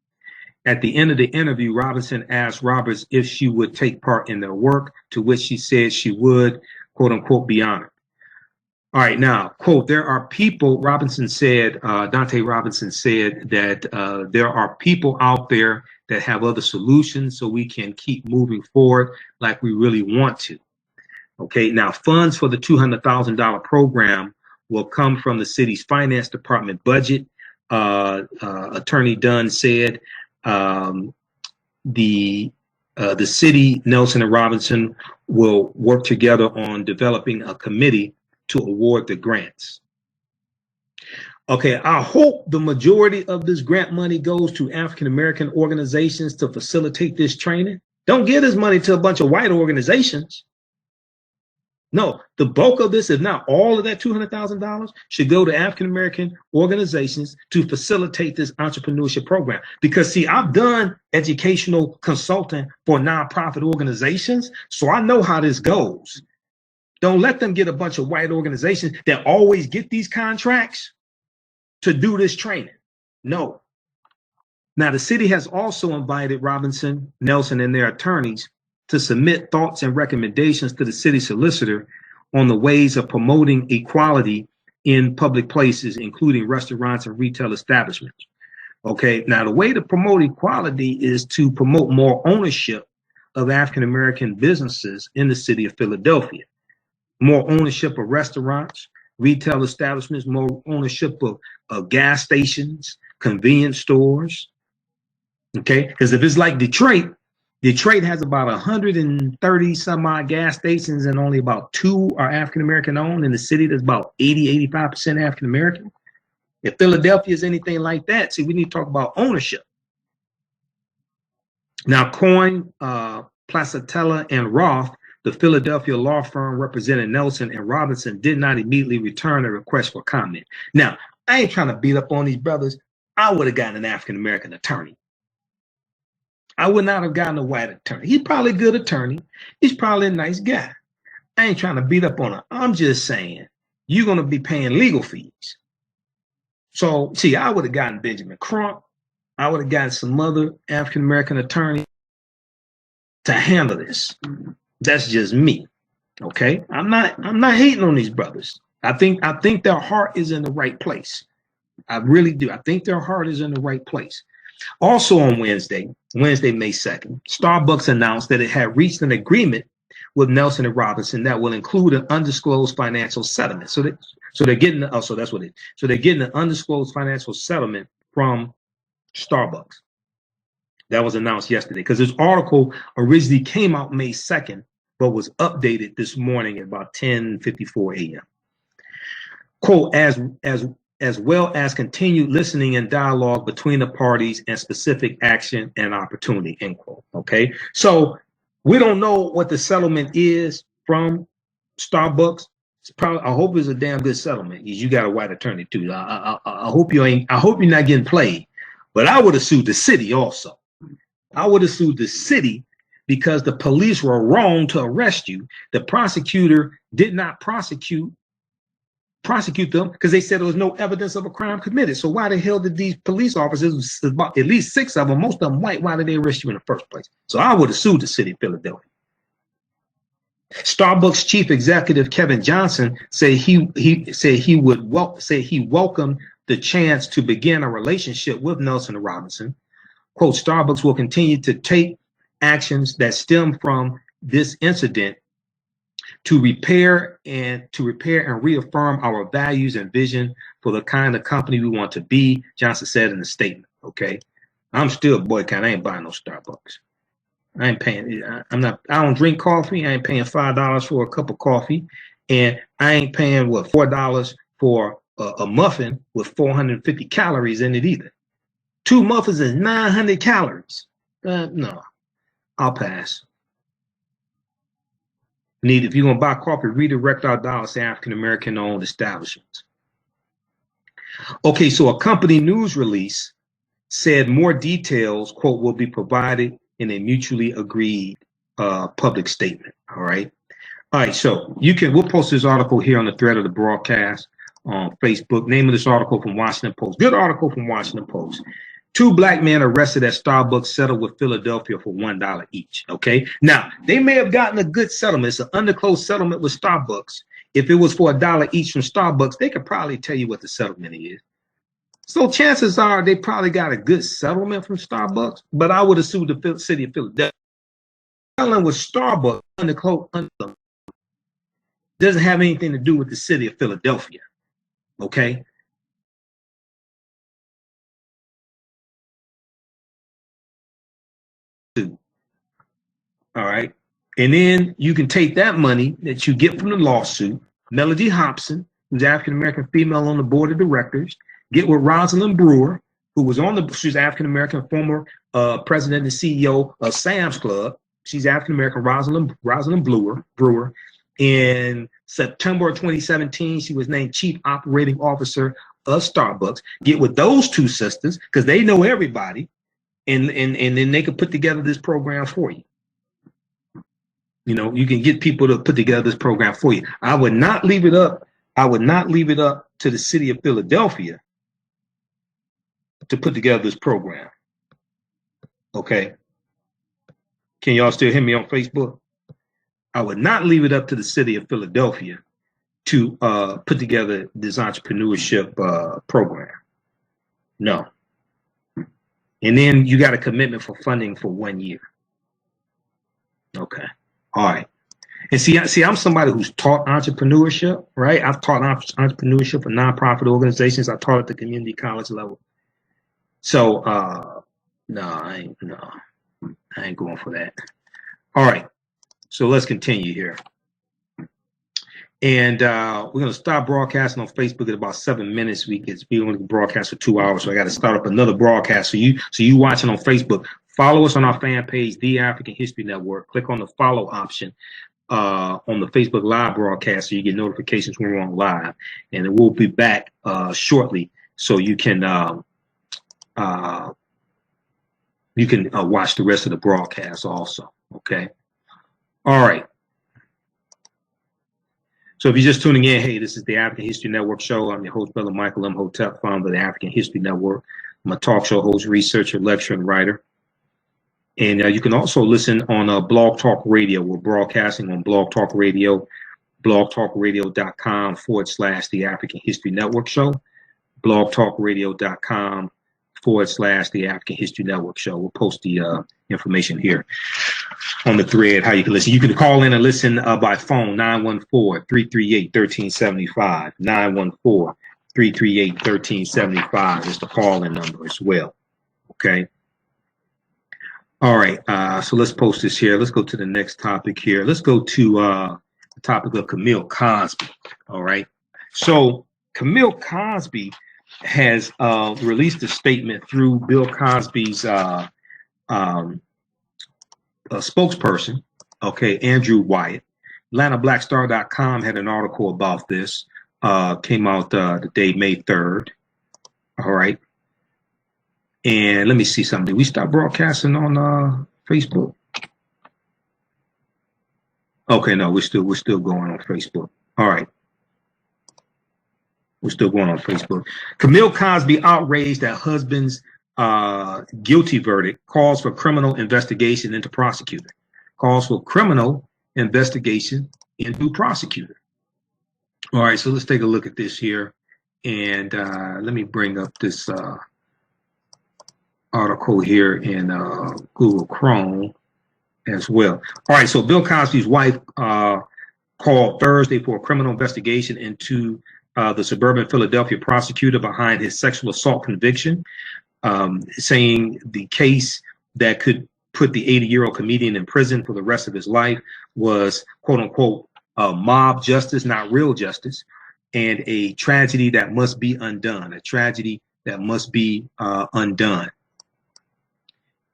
[SPEAKER 1] At the end of the interview, Robinson asked Roberts if she would take part in their work, to which she said she would, quote unquote, be honored. All right, now, quote, there are people, Robinson said, Dante Robinson said that there are people out there that have other solutions so we can keep moving forward like we really want to. Okay, now funds for the $200,000 program will come from the city's finance department budget. Attorney Dunn said, the city, Nelson and Robinson will work together on developing a committee to award the grants. Okay, I hope the majority of this grant money goes to African-American organizations to facilitate this training. Don't give this money to a bunch of white organizations. No, the bulk of this, if not all of that $200,000, should go to African-American organizations to facilitate this entrepreneurship program. Because, see, I've done educational consulting for nonprofit organizations, so I know how this goes. Don't let them get a bunch of white organizations that always get these contracts to do this training. No. Now, the city has also invited Robinson, Nelson, and their attorneys to submit thoughts and recommendations to the city solicitor on the ways of promoting equality in public places, including restaurants and retail establishments. Okay, now the way to promote equality is to promote more ownership of African-American businesses in the city of Philadelphia. More ownership of restaurants, retail establishments, more ownership of gas stations, convenience stores. Okay, because if it's like Detroit has about 130 some odd gas stations and only about 2 are African-American owned. In the city, there's about 85% African-American. If Philadelphia is anything like that, see, we need to talk about ownership. Now, Coyne, Placatella, and Roth, the Philadelphia law firm representing Nelson and Robinson, did not immediately return a request for comment. Now, I ain't trying to beat up on these brothers. I would have gotten an African-American attorney. I would not have gotten a white attorney. He's probably a good attorney. He's probably a nice guy. I ain't trying to beat up on him. I'm just saying, you're going to be paying legal fees. So, see, I would have gotten Benjamin Crump. I would have gotten some other African-American attorney to handle this. That's just me. Okay? I'm not hating on these brothers. I think their heart is in the right place. I really do. I think their heart is in the right place. Also on Wednesday, May 2nd, Starbucks announced that it had reached an agreement with Nelson and Robinson that will include an undisclosed financial settlement. So they're getting they're getting an undisclosed financial settlement from Starbucks. That was announced yesterday because this article originally came out May 2nd, but was updated this morning at about 10:54 a.m. Quote, as well as continued listening and dialogue between the parties and specific action and opportunity, end quote. Okay, so we don't know what the settlement is from Starbucks. It's probably, I hope it's a damn good settlement. You got a white attorney too. I hope you ain't. I hope you're not getting played. But I would have sued the city also. I would have sued the city because the police were wrong to arrest you. The prosecutor did not prosecute them because they said there was no evidence of a crime committed. So why the hell did these police officers, about at least 6 of them, most of them white, why did they arrest you in the first place? So I would have sued the city of Philadelphia. Starbucks chief executive Kevin Johnson said he welcomed the chance to begin a relationship with Nelson and Robinson. Quote, Starbucks will continue to take actions that stem from this incident to repair and reaffirm our values and vision for the kind of company we want to be, Johnson said in a statement. Okay, I'm still boycotting. I ain't buying no Starbucks. I ain't paying. I don't drink coffee. I ain't paying $5 for a cup of coffee, and I ain't paying what $4 for a muffin with 450 calories in it either. 2 muffins is 900 calories. No, I'll pass. If you're gonna buy coffee, redirect our dollars to African American owned establishments. Okay, so a company news release said more details, quote, will be provided in a mutually agreed public statement. All right. So we'll post this article here on the thread of the broadcast on Facebook. Name of this article from Washington Post. Good article from Washington Post. 2 black men arrested at Starbucks settled with Philadelphia for $1 each. Okay. Now they may have gotten a good settlement. It's an underclosed settlement with Starbucks. If it was for $1 each from Starbucks, they could probably tell you what the settlement is. So chances are they probably got a good settlement from Starbucks, but I would have sued the city of Philadelphia. Settling with Starbucks doesn't have anything to do with the city of Philadelphia. Okay. All right. And then you can take that money that you get from the lawsuit, Melody Hobson, who's African-American female on the board of directors, get with Rosalind Brewer, who was she's African-American, former president and CEO of Sam's Club. She's African-American, Rosalind Brewer. In September of 2017, she was named Chief Operating Officer of Starbucks. Get with those 2 sisters because they know everybody, and then they could put together this program for you. You know, you can get people to put together this program for you. I would not leave it up. I would not leave it up to the city of Philadelphia to put together this program. Okay. Can y'all still hear me on Facebook? I would not leave it up to the city of Philadelphia to put together this entrepreneurship program. No. And then you got a commitment for funding for 1 year. Okay. All right. And see, I'm somebody who's taught entrepreneurship, right? I've taught entrepreneurship for nonprofit organizations. I taught at the community college level. So, no, I ain't going for that. All right. So let's continue here. And we're going to stop broadcasting on Facebook in about 7 minutes. We only broadcast for 2 hours, so I got to start up another broadcast. So you watching on Facebook, follow us on our fan page, The African History Network. Click on the follow option on the Facebook Live broadcast so you get notifications when we're on live. And then we'll be back shortly so you can watch the rest of the broadcast also. Okay. All right. So if you're just tuning in, hey, this is the African History Network show. I'm your host, Brother Michael Imhotep, founder of the African History Network. I'm a talk show host, researcher, lecturer, and writer. And you can also listen on Blog Talk Radio. We're broadcasting on Blog Talk Radio, blogtalkradio.com/the African History Network show, blogtalkradio.com/the African History Network show. We'll post the information here on the thread, how you can listen. You can call in and listen by phone, 914-338-1375, 914-338-1375 is the call-in number as well. Okay. All right. So let's post this here. Let's go to the next topic here. Let's go to the topic of Camille Cosby. All right. So Camille Cosby has released a statement through Bill Cosby's spokesperson, okay, Andrew Wyatt. AtlantaBlackStar.com had an article about this. Came out the day May 3rd. All right. And let me see something. Did we stop broadcasting on Facebook? Okay, no, we're still going on Facebook. All right. We're still going on Facebook. Camille Cosby outraged at husband's guilty verdict, calls for criminal investigation into prosecutor. Calls for criminal investigation into prosecutor. All right, so let's take a look at this here. And let me bring up this article here in Google Chrome as well. All right, so Bill Cosby's wife called Thursday for a criminal investigation into the suburban Philadelphia prosecutor behind his sexual assault conviction, saying the case that could put the 80-year-old comedian in prison for the rest of his life was, quote unquote, mob justice, not real justice, and a tragedy that must be undone, a tragedy that must be undone.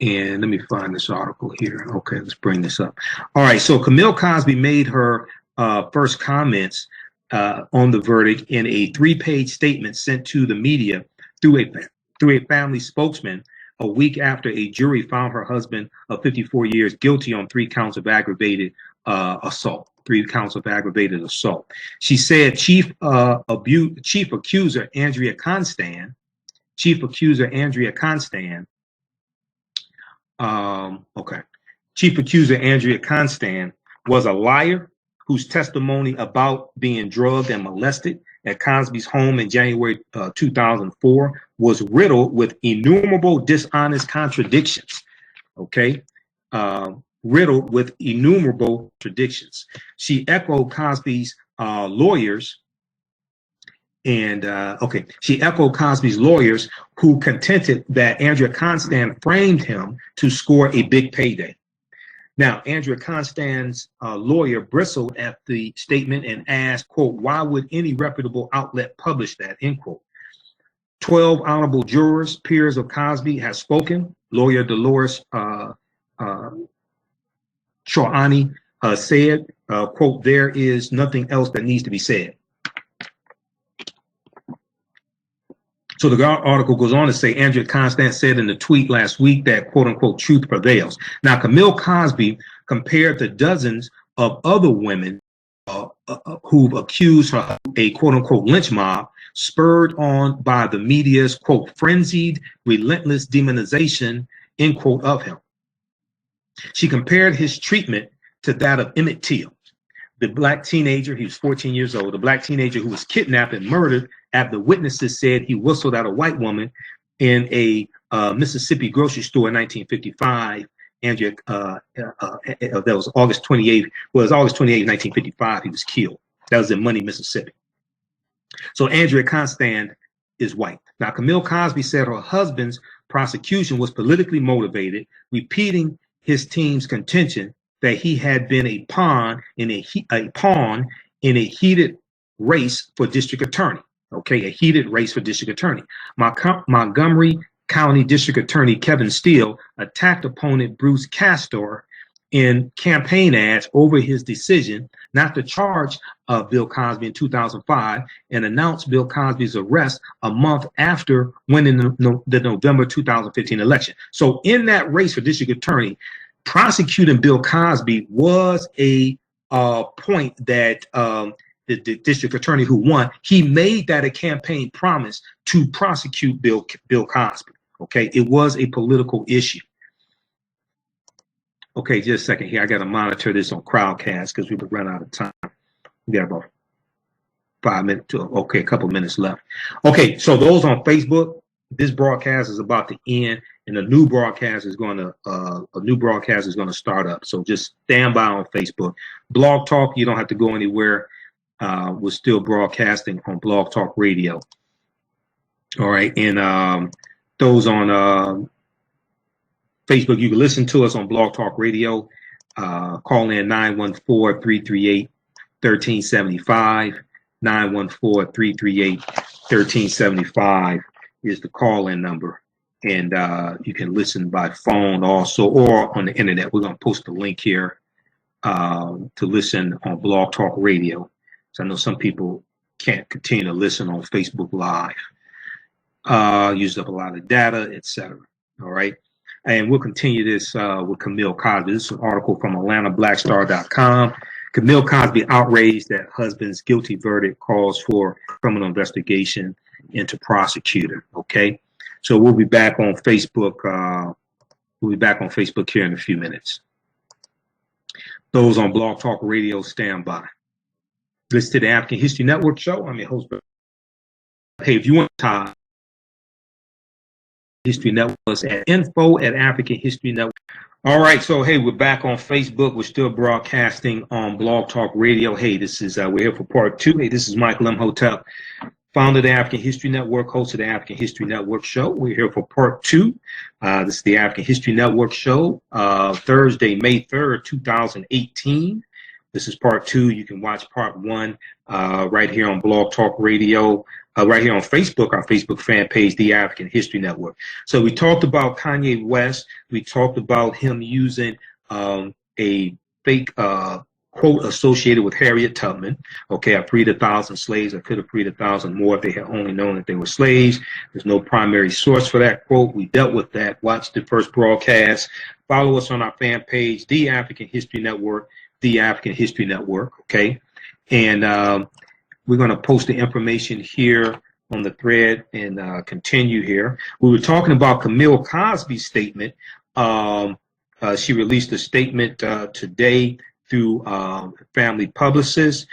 [SPEAKER 1] And let me find this article here. Okay, let's bring this up. All right, so Camille Cosby made her first comments on the verdict in a 3-page statement sent to the media through a family spokesman a week after a jury found her husband of 54 years guilty on 3 counts of aggravated assault. 3 counts of aggravated assault. She said chief accuser Andrea Constand, Chief accuser Andrea Constand was a liar whose testimony about being drugged and molested at Cosby's home in January 2004 was riddled with innumerable dishonest contradictions. Okay, riddled with innumerable contradictions. She echoed Cosby's lawyers. She echoed Cosby's lawyers who contended that Andrea Constand framed him to score a big payday. Now, Andrea Constand's lawyer bristled at the statement and asked, quote, why would any reputable outlet publish that, end quote. 12 honorable jurors, peers of Cosby, have spoken. Lawyer Dolores Chouani said, quote, there is nothing else that needs to be said. So the article goes on to say Andrea Constand said in the tweet last week that, quote unquote, truth prevails. Now, Camille Cosby compared to dozens of other women who've accused her a, quote unquote, lynch mob spurred on by the media's, quote, frenzied, relentless demonization, end quote, of him. She compared his treatment to that of Emmett Till, the black teenager, he was 14 years old, the black teenager who was kidnapped and murdered after witnesses said he whistled at a white woman in a Mississippi grocery store in 1955. Andrea, that was August 28th. Well, it was August 28th, 1955. He was killed. That was in Money, Mississippi. So Andrea Constand is white. Now, Camille Cosby said her husband's prosecution was politically motivated, repeating his team's contention that he had been a pawn in a heated race for district attorney. Okay, a heated race for district attorney. Montgomery County District Attorney Kevin Steele attacked opponent Bruce Castor in campaign ads over his decision not to charge Bill Cosby in 2005 and announced Bill Cosby's arrest a month after winning the November 2015 election. So in that race for district attorney, prosecuting Bill Cosby was a point that the district attorney who won, he made that a campaign promise to prosecute Bill Cosby. Okay, it was a political issue. Okay, just a second here. I got to monitor this on Crowdcast because we would run out of time. We got about 5 minutes to, okay, a couple minutes left. Okay, so those on Facebook, this broadcast is about to end, and a new broadcast is going to start up. So just stand by on Facebook. Blog Talk, you don't have to go anywhere. We're still broadcasting on Blog Talk Radio. All right, and those on Facebook, you can listen to us on Blog Talk Radio. Call in 914-338-1375. 914-338-1375 is the call-in number. And you can listen by phone also or on the internet. We're going to post a link here to listen on Blog Talk Radio. So I know some people can't continue to listen on Facebook Live. Used up a lot of data, etc. All right. And we'll continue this with Camille Cosby. This is an article from AtlantaBlackStar.com. Camille Cosby outraged that husband's guilty verdict calls for criminal investigation into prosecutor. Okay. So we'll be back on Facebook. We'll be back on Facebook here in a few minutes. Those on Blog Talk Radio, stand by. Listen to the African History Network show. I'm your host. Hey, if you want to History Network at info@African History Network. All right, so hey, we're back on Facebook. We're still broadcasting on Blog Talk Radio. Hey, this is we're here for part 2. Hey, this is Michael Imhotep, founder of the African History Network, host of the African History Network show. We're here for part 2. This is the African History Network show, Thursday, May 3rd, 2018. This is part 2. You can watch part 1 right here on Blog Talk Radio. Right here on Facebook, our Facebook fan page, The African History Network. So we talked about Kanye West. We talked about him using a fake quote associated with Harriet Tubman. Okay, I freed 1,000 slaves. I could have freed 1,000 more if they had only known that they were slaves. There's no primary source for that quote. We dealt with that. Watch the first broadcast. Follow us on our fan page, The African History Network, The African History Network. Okay, and we're going to post the information here on the thread and continue here. We were talking about Camille Cosby's statement. She released a statement today through family publicist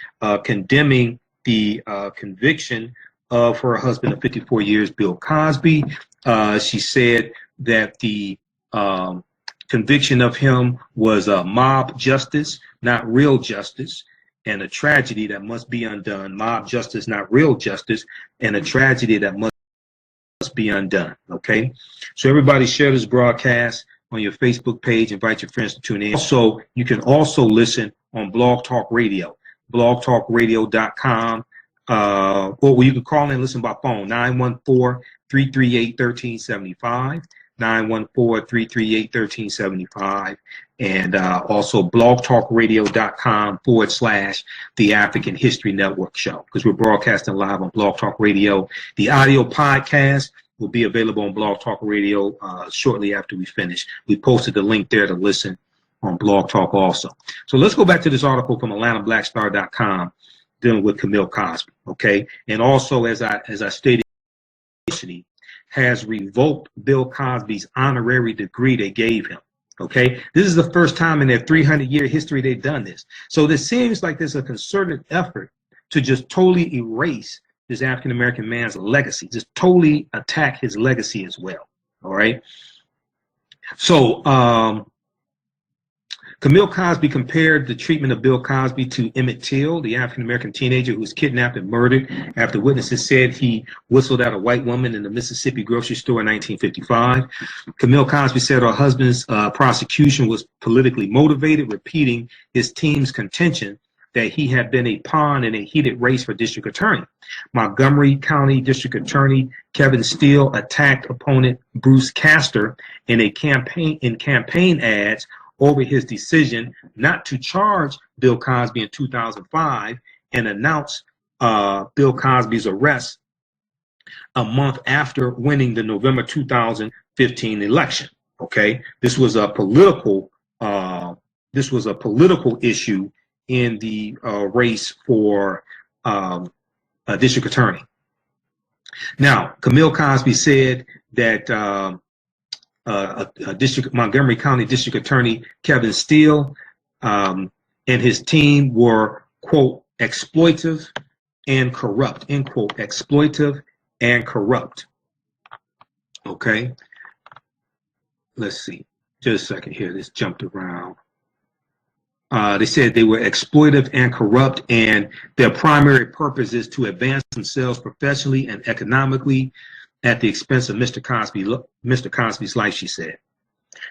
[SPEAKER 1] condemning the conviction of her husband of 54 years, Bill Cosby. She said that the conviction of him was mob justice, not real justice, and a tragedy that must be undone. Mob justice, not real justice, and a tragedy that must be undone. Okay, so everybody share this broadcast on your Facebook page. Invite your friends to tune in. Also, you can also listen on Blog Talk Radio, blogtalkradio.com, or you can call in and listen by phone, 914-338-1375. 914-338-1375, and also blogtalkradio.com/The African History Network show, because we're broadcasting live on Blog Talk Radio. The audio podcast will be available on Blog Talk Radio shortly after we finish. We posted the link there to listen on Blog Talk also. So let's go back to this article from AtlantaBlackStar.com dealing with Camille Cosby, okay? And also, as I stated, has revoked Bill Cosby's honorary degree they gave him. Okay, this is the first time in their 300-year history they've done this. So this seems like there's a concerted effort to just totally erase this African-American man's legacy, just totally attack his legacy as well. All right. So Camille Cosby compared the treatment of Bill Cosby to Emmett Till, the African-American teenager who was kidnapped and murdered after witnesses said he whistled at a white woman in the Mississippi grocery store in 1955. Camille Cosby said her husband's prosecution was politically motivated, repeating his team's contention that he had been a pawn in a heated race for district attorney. Montgomery County District Attorney Kevin Steele attacked opponent Bruce Castor in campaign ads over his decision not to charge Bill Cosby in 2005 and announced Bill Cosby's arrest a month after winning the November 2015 election. Okay, this was a political issue in the race for a district attorney. Now, Camille Cosby said that Montgomery County District Attorney Kevin Steele and his team were, quote, exploitive and corrupt, end quote, exploitive and corrupt. Okay, let's see, just a second here, this jumped around. They said they were exploitive and corrupt, and their primary purpose is to advance themselves professionally and economically at the expense of Mr. Cosby's life, she said.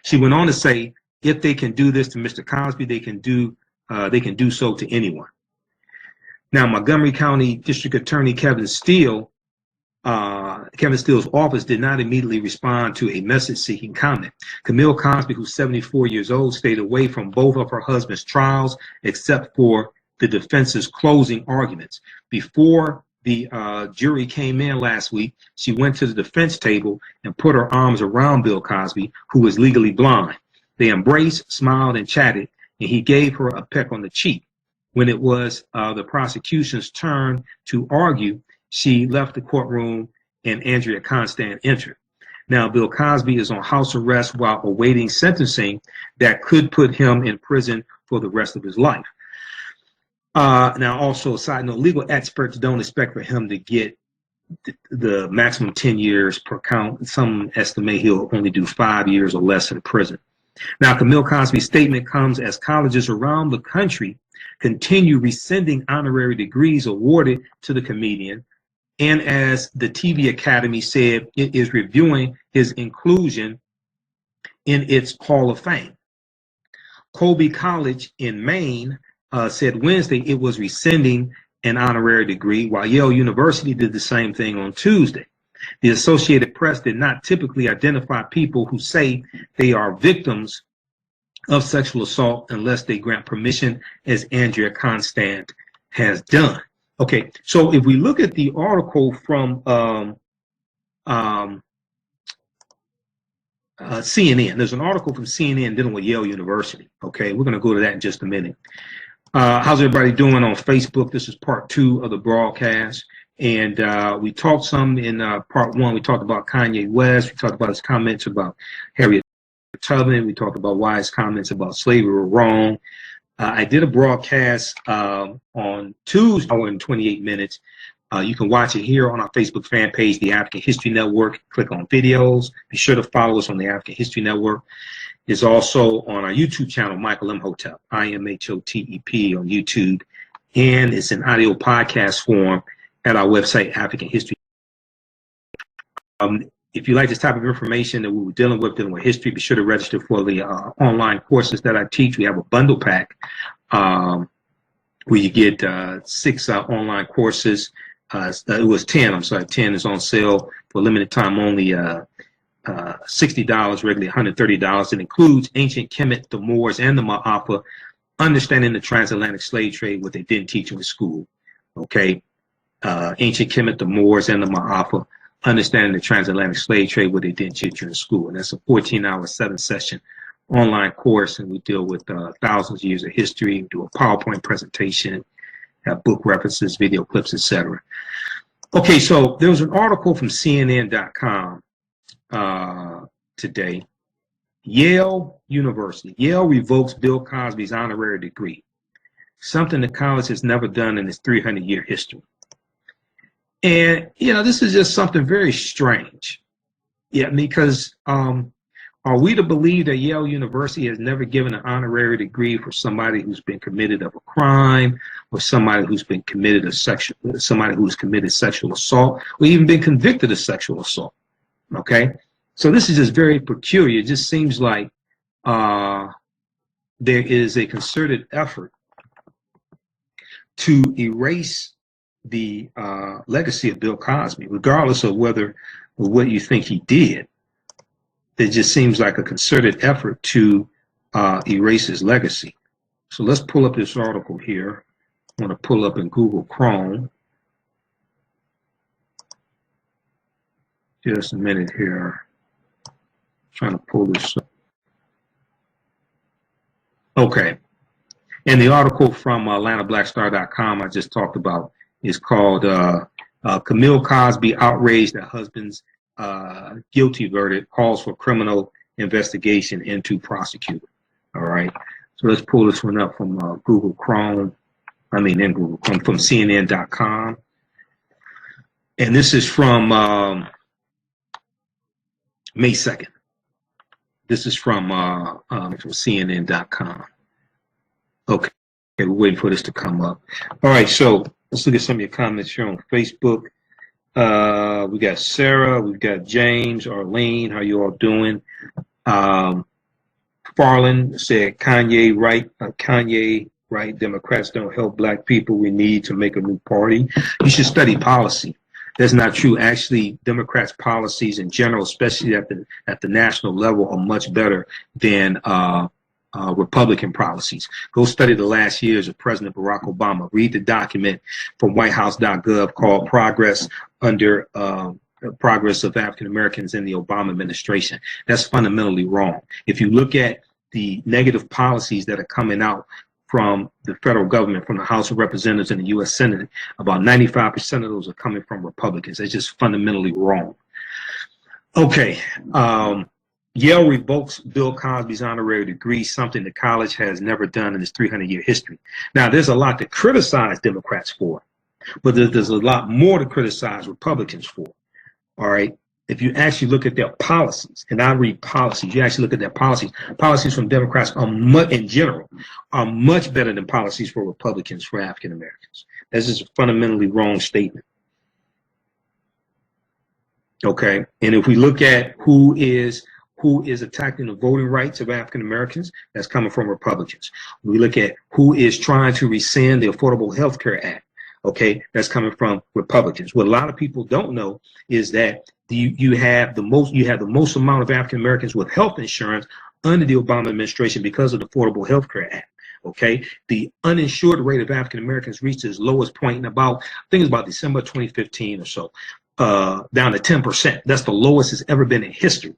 [SPEAKER 1] She went on to say, if they can do this to Mr. Cosby, they can do so to anyone. Now, Montgomery County District Attorney Kevin Steele's office did not immediately respond to a message-seeking comment. Camille Cosby, who's 74 years old, stayed away from both of her husband's trials except for the defense's closing arguments. Before the jury came in last week, she went to the defense table and put her arms around Bill Cosby, who was legally blind. They embraced, smiled, and chatted, and he gave her a peck on the cheek. When it was the prosecution's turn to argue, she left the courtroom and Andrea Constand entered. Now, Bill Cosby is on house arrest while awaiting sentencing that could put him in prison for the rest of his life. Now, also, a side note, legal experts don't expect for him to get the maximum 10 years per count. Some estimate he'll only do 5 years or less in prison. Now, Camille Cosby's statement comes as colleges around the country continue rescinding honorary degrees awarded to the comedian, and as the TV Academy said, it is reviewing his inclusion in its Hall of Fame. Colby College in Maine said Wednesday it was rescinding an honorary degree, while Yale University did the same thing on Tuesday. The Associated Press did not typically identify people who say they are victims of sexual assault unless they grant permission, as Andrea Constand has done. Okay, so if we look at the article from CNN, there's an article from CNN dealing with Yale University. Okay, we're going to go to that in just a minute. How's everybody doing on Facebook? This is part 2 of the broadcast. And we talked some in part 1. We talked about Kanye West. We talked about his comments about Harriet Tubman. We talked about why his comments about slavery were wrong. I did a broadcast on Tuesday, hour and 28 minutes. You can watch it here on our Facebook fan page, the African History Network. Click on videos. Be sure to follow us on the African History Network. It's also on our YouTube channel, Michael Imhotep, IMHOTEP on YouTube. And it's in audio podcast form at our website, African History. If you like this type of information that we were dealing with history, be sure to register for the online courses that I teach. We have a bundle pack where you get 6 online courses. It was 10, I'm sorry, 10 is on sale for limited time only, $60, regularly $130. It includes ancient Kemet, the Moors, and the Ma'afa, understanding the transatlantic slave trade, what they didn't teach in school, okay? Ancient Kemet, the Moors, and the Ma'afa, understanding the transatlantic slave trade, what they didn't teach you in school. And that's a 14-hour, 7-session online course, and we deal with thousands of years of history, we do a PowerPoint presentation, have book references, video clips, etc. Okay, so there was an article from CNN.com today. Yale University. Yale revokes Bill Cosby's honorary degree, something the college has never done in its 300-year history. And, you know, this is just something very strange. Yeah, because are we to believe that Yale University has never given an honorary degree for somebody who's been committed of a crime, or somebody who's been committed of somebody who's committed sexual assault, or even been convicted of sexual assault? Okay, so this is just very peculiar. It just seems like there is a concerted effort to erase the legacy of Bill Cosby, regardless of whether or what you think he did. It just seems like a concerted effort to erase his legacy. So let's pull up this article here. I want to pull up in Google Chrome. Just a minute here. Trying to pull this up. Okay. And the article from AtlantaBlackStar.com I just talked about is called Camille Cosby outraged at husband's guilty verdict, calls for criminal investigation into prosecutor. All right. So let's pull this one up from Google Chrome. I mean, in Google Chrome, from CNN.com. And this is from May 2nd. This is from CNN.com. Okay, we're waiting for this to come up. All right, so let's look at some of your comments here on Facebook. We got Sarah, we've got James, Arlene, how you all doing? Farland said, Kanye right, Democrats don't help black people. We need to make a new party. You should study policy. That's not true. Actually, Democrats' policies in general, especially at the national level, are much better than Republican policies. Go study the last years of President Barack Obama. Read the document from whitehouse.gov called Progress of African Americans in the Obama administration. That's fundamentally wrong. If you look at the negative policies that are coming out from the federal government, from the House of Representatives and the U.S. Senate, about 95% of those are coming from Republicans. That's just fundamentally wrong. Okay. Yale revokes Bill Cosby's honorary degree, something the college has never done in its 300-year history. Now, there's a lot to criticize Democrats for, but there's a lot more to criticize Republicans for. All right. If you actually look at their policies, and I read policies, you actually look at their policies. Policies from Democrats are in general are much better than policies for Republicans for African Americans. That's just a fundamentally wrong statement. Okay. And if we look at who is attacking the voting rights of African Americans, that's coming from Republicans. We look at who is trying to rescind the Affordable Health Care Act. Okay, that's coming from Republicans. What a lot of people don't know is that you have the most amount of African Americans with health insurance under the Obama administration because of the Affordable Health Care Act. Okay, the uninsured rate of African Americans reached its lowest point in I think it's about December 2015 or so, down to 10%. That's the lowest it's ever been in history.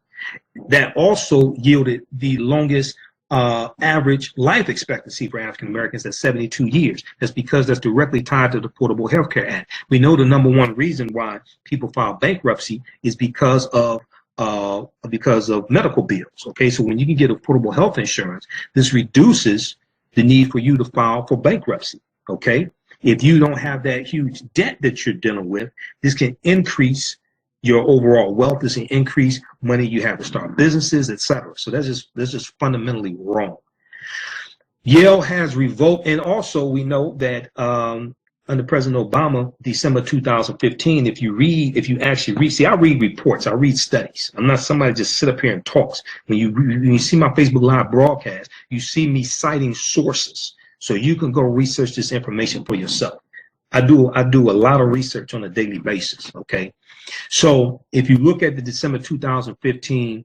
[SPEAKER 1] That also yielded the longest average life expectancy for African Americans at 72 years. That's because that's directly tied to the Affordable Health Care Act. We know the number one reason why people file bankruptcy is because of medical bills. Okay, so when you can get affordable health insurance, this reduces the need for you to file for bankruptcy. Okay, if you don't have that huge debt that you're dealing with, this can increase your overall wealth. This can increase money you have to start businesses, etc. So that's just fundamentally wrong. Yale has revoked, and also we know that under President Obama, December 2015, if you actually read, see, I read reports, I read studies. I'm not somebody just sit up here and talks. When you see my Facebook Live broadcast, you see me citing sources, so you can go research this information for yourself. I do a lot of research on a daily basis. Okay. So if you look at the December 2015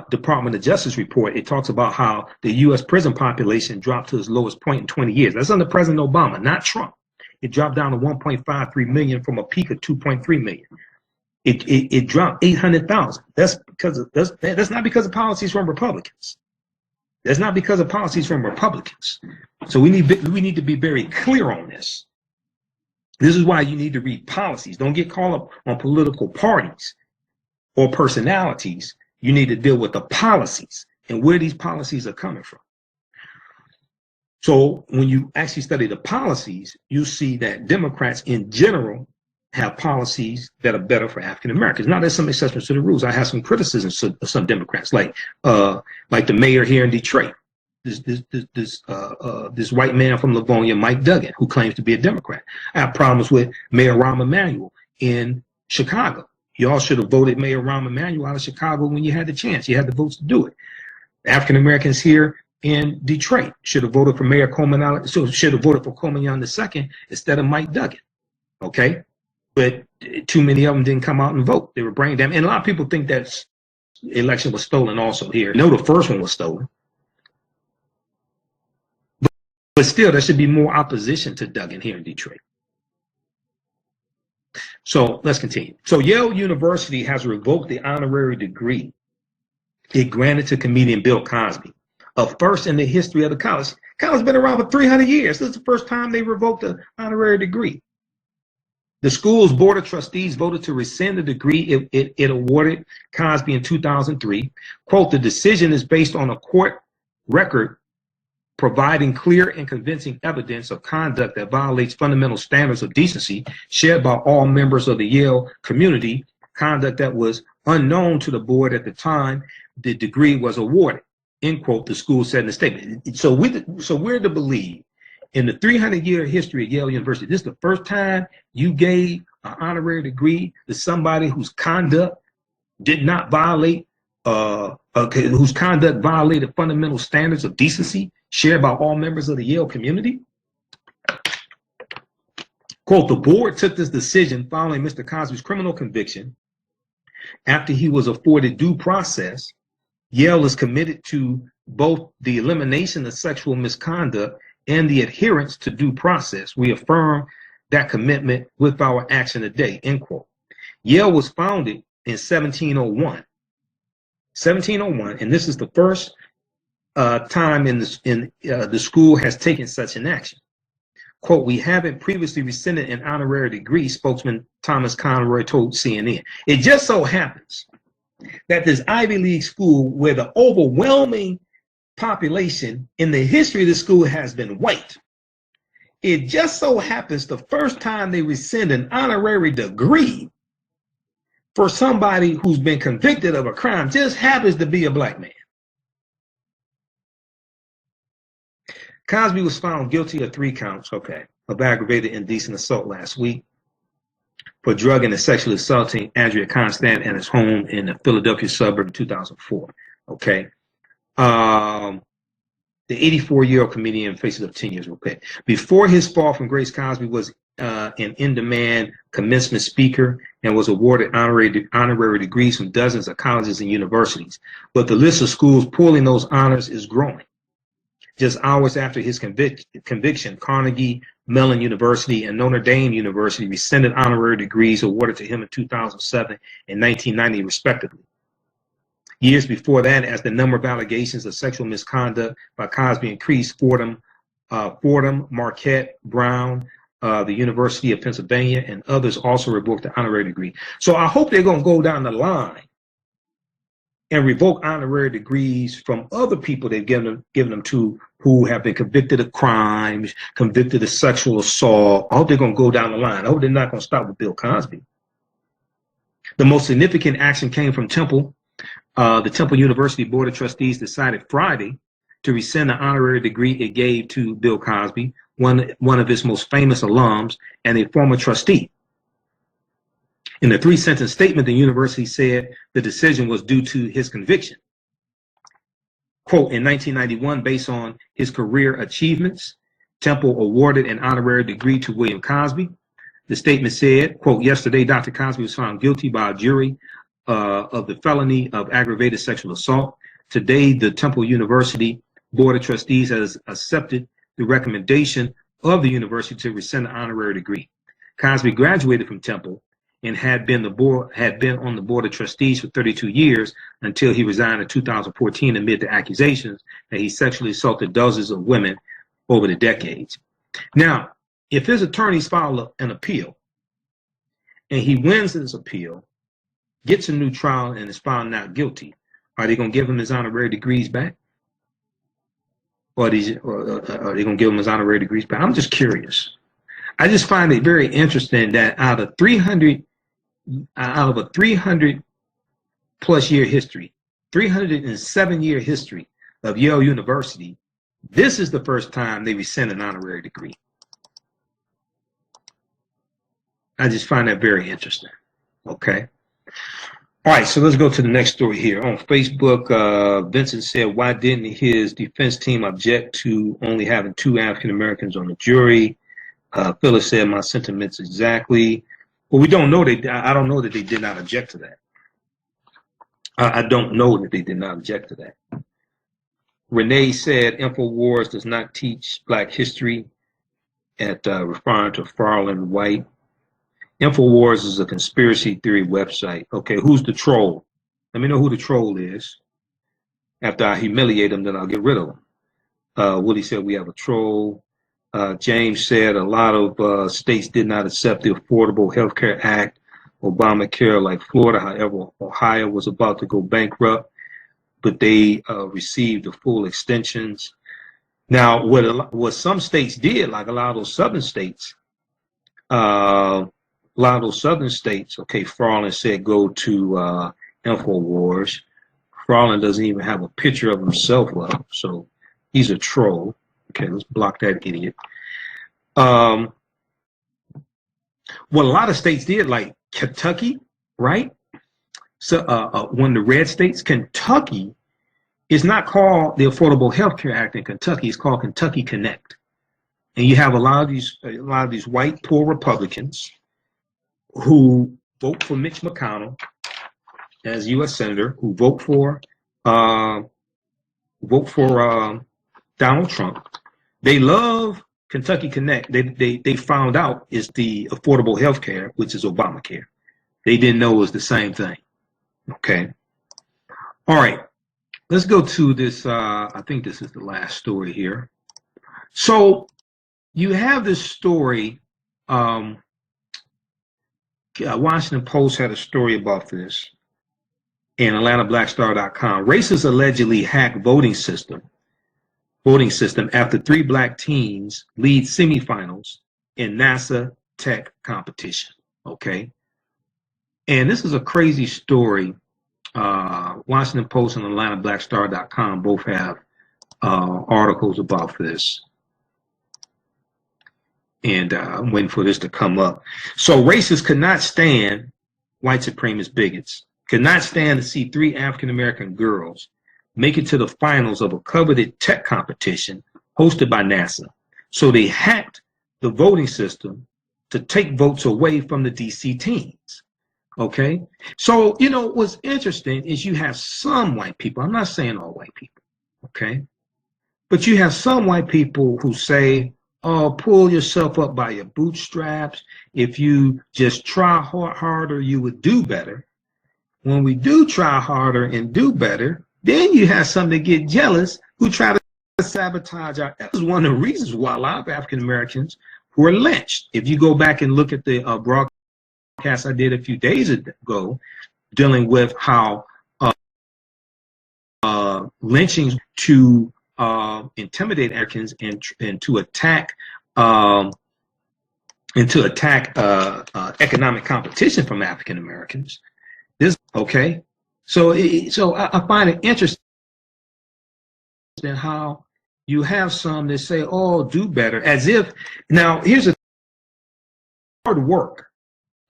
[SPEAKER 1] Department of Justice report, it talks about how the U.S. prison population dropped to its lowest point in 20 years. That's under President Obama, not Trump. It dropped down to 1.53 million from a peak of 2.3 million. It dropped 800,000. That's not because of policies from Republicans. That's not because of policies from Republicans. So we need to be very clear on this. This is why you need to read policies. Don't get caught up on political parties or personalities. You need to deal with the policies and where these policies are coming from. So when you actually study the policies, you see that Democrats in general have policies that are better for African Americans. Now, there's some exceptions to the rules. I have some criticisms of some Democrats, like the mayor here in Detroit. This white man from Livonia, Mike Duggan, who claims to be a Democrat. I have problems with Mayor Rahm Emanuel in Chicago. Y'all should have voted Mayor Rahm Emanuel out of Chicago when you had the chance. You had the votes to do it. African Americans here in Detroit should have voted for Mayor Coleman, should have voted for Coleman II instead of Mike Duggan. Okay, but too many of them didn't come out and vote. They were brain damaged, and a lot of people think that election was stolen also here. No, the first one was stolen. But still, there should be more opposition to Duggan here in Detroit. So let's continue. So Yale University has revoked the honorary degree it granted to comedian Bill Cosby, a first in the history of the college. College has been around for 300 years. This is the first time they revoked the honorary degree. The school's board of trustees voted to rescind the degree it awarded Cosby in 2003. Quote, the decision is based on a court record providing clear and convincing evidence of conduct that violates fundamental standards of decency shared by all members of the Yale community, conduct that was unknown to the board at the time the degree was awarded, end quote, the school said in a statement. So we're to believe in the 300-year history of Yale University, this is the first time you gave an honorary degree to somebody whose conduct did not violate whose conduct violated fundamental standards of decency shared by all members of the Yale community. Quote, the board took this decision following Mr. Cosby's criminal conviction. After he was afforded due process, Yale is committed to both the elimination of sexual misconduct and the adherence to due process. We affirm that commitment with our action today, end quote. Yale was founded in 1701. 1701, and this is the first time the school has taken such an action. Quote, we haven't previously rescinded an honorary degree, spokesman Thomas Conroy told CNN. It just so happens that this Ivy League school, where the overwhelming population in the history of the school has been white, it just so happens the first time they rescind an honorary degree for somebody who's been convicted of a crime just happens to be a black man. Cosby was found guilty of 3 counts, of aggravated indecent assault last week for drugging and sexually assaulting Andrea Constant at his home in the Philadelphia suburb in 2004. The 84-year-old comedian faces up 10 years. Before his fall from grace, Cosby was an in-demand commencement speaker and was awarded honorary degrees from dozens of colleges and universities. But the list of schools pulling those honors is growing. Just hours after his conviction, Carnegie Mellon University and Notre Dame University rescinded honorary degrees awarded to him in 2007 and 1990, respectively. Years before that, as the number of allegations of sexual misconduct by Cosby increased, Fordham, Marquette, Brown, the University of Pennsylvania, and others also revoked the honorary degree. So I hope they're going to go down the line and revoke honorary degrees from other people they've given them to who have been convicted of crimes, convicted of sexual assault. I hope they're going to go down the line. I hope they're not going to stop with Bill Cosby. The most significant action came from Temple. The Temple University Board of Trustees decided Friday to rescind the honorary degree it gave to Bill Cosby, one of its most famous alums and a former trustee. In the 3-sentence statement, the university said the decision was due to his conviction. Quote, in 1991, based on his career achievements, Temple awarded an honorary degree to William Cosby. The statement said, quote, yesterday, Dr. Cosby was found guilty by a jury of the felony of aggravated sexual assault. Today, the Temple University Board of Trustees has accepted the recommendation of the university to rescind the honorary degree. Cosby graduated from Temple and had been on the Board of Trustees for 32 years until he resigned in 2014 amid the accusations that he sexually assaulted dozens of women over the decades. Now, if his attorneys file an appeal and he wins this appeal, gets a new trial and is found not guilty, are they going to give him his honorary degrees back? Or are they going to give him his honorary degrees back? I'm just curious. I just find it very interesting that out of a 300 plus year history, 307-year history of Yale University, this is the first time they rescind an honorary degree. I just find that very interesting. Okay. All right, so let's go to the next story here. On Facebook, Vincent said, why didn't his defense team object to only having 2 African Americans on the jury? Phyllis said, my sentiments exactly. Well, we don't know. I don't know that they did not object to that. I don't know that they did not object to that. Renee said, InfoWars does not teach Black history, referring to Farland White. InfoWars is a conspiracy theory website. Okay, who's the troll? Let me know who the troll is. After I humiliate them, then I'll get rid of them. Woody said we have a troll. James said a lot of states did not accept the Affordable Health Care Act, Obamacare, like Florida. However, Ohio was about to go bankrupt, but they received the full extensions. Now, what some states did, like a lot of those southern states, okay, Farland said go to InfoWars. Farland doesn't even have a picture of himself up, so he's a troll. Okay, let's block that idiot. What a lot of states did, like Kentucky, right? So one of the red states, Kentucky, is not called the Affordable Health Care Act in Kentucky. It's called Kentucky Connect. And you have a lot of these white poor Republicans who vote for Mitch McConnell as U.S. Senator, who vote for Donald Trump. They love Kentucky Connect. They found out is the Affordable Health Care, which is Obamacare. They didn't know it was the same thing. Okay. All right. Let's go to this. I think this is the last story here. So you have this story. Washington Post had a story about this, and AtlantaBlackStar.com. Racists allegedly hacked voting system after 3 black teens lead semifinals in NASA tech competition. Okay. And this is a crazy story. Washington Post and AtlantaBlackStar.com both have articles about this. And I'm waiting for this to come up. So racists could not stand, white supremacist bigots, could not stand to see 3 African-American girls make it to the finals of a coveted tech competition hosted by NASA. So they hacked the voting system to take votes away from the DC teens. Okay. So, you know, what's interesting is you have some white people. I'm not saying all white people. Okay. But you have some white people who say, oh, pull yourself up by your bootstraps. If you just try harder, you would do better. When we do try harder and do better, then you have some that get jealous who try to sabotage our. That was one of the reasons why a lot of African Americans were lynched. If you go back and look at the broadcast I did a few days ago, dealing with how lynchings to intimidate Africans and to attack economic competition from African Americans. This okay. So I find it interesting how you have some that say, "Oh, do better," as if now here's a hard work.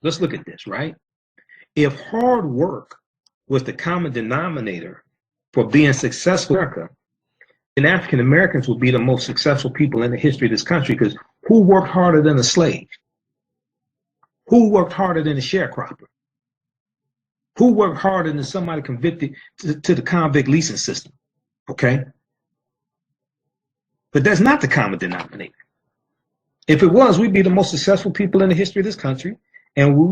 [SPEAKER 1] Let's look at this, right? If hard work was the common denominator for being successful in America, then African Americans would be the most successful people in the history of this country, because who worked harder than a slave? Who worked harder than a sharecropper? Who worked harder than somebody convicted to the convict leasing system? Okay? But that's not the common denominator. If it was, we'd be the most successful people in the history of this country, and we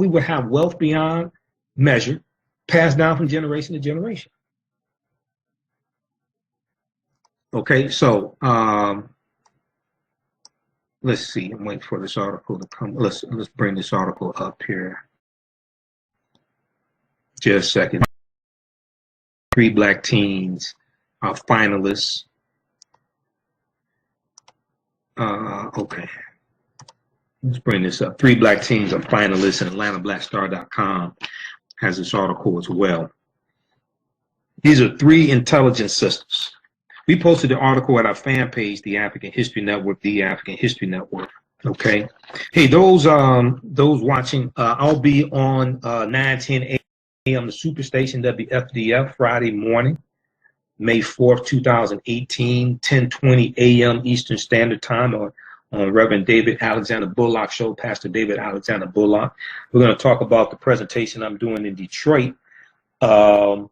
[SPEAKER 1] would have wealth beyond measure, passed down from generation to generation. Okay, so let's see. I'm waiting for this article to come. Let's bring this article up here. Just a second. 3 black teens are finalists. Okay. Let's bring this up. 3 black teens are finalists, and AtlantaBlackStar.com has this article as well. These are 3 intelligence sisters. We posted the article at our fan page, The African History Network, The African History Network. Okay. Hey, those watching, I'll be on 9:10 a.m. the Superstation WFDF Friday morning, May 4th, 2018, 10:20 a.m. Eastern Standard Time, on Reverend David Alexander Bullock Show, Pastor David Alexander Bullock. We're going to talk about the presentation I'm doing in Detroit. On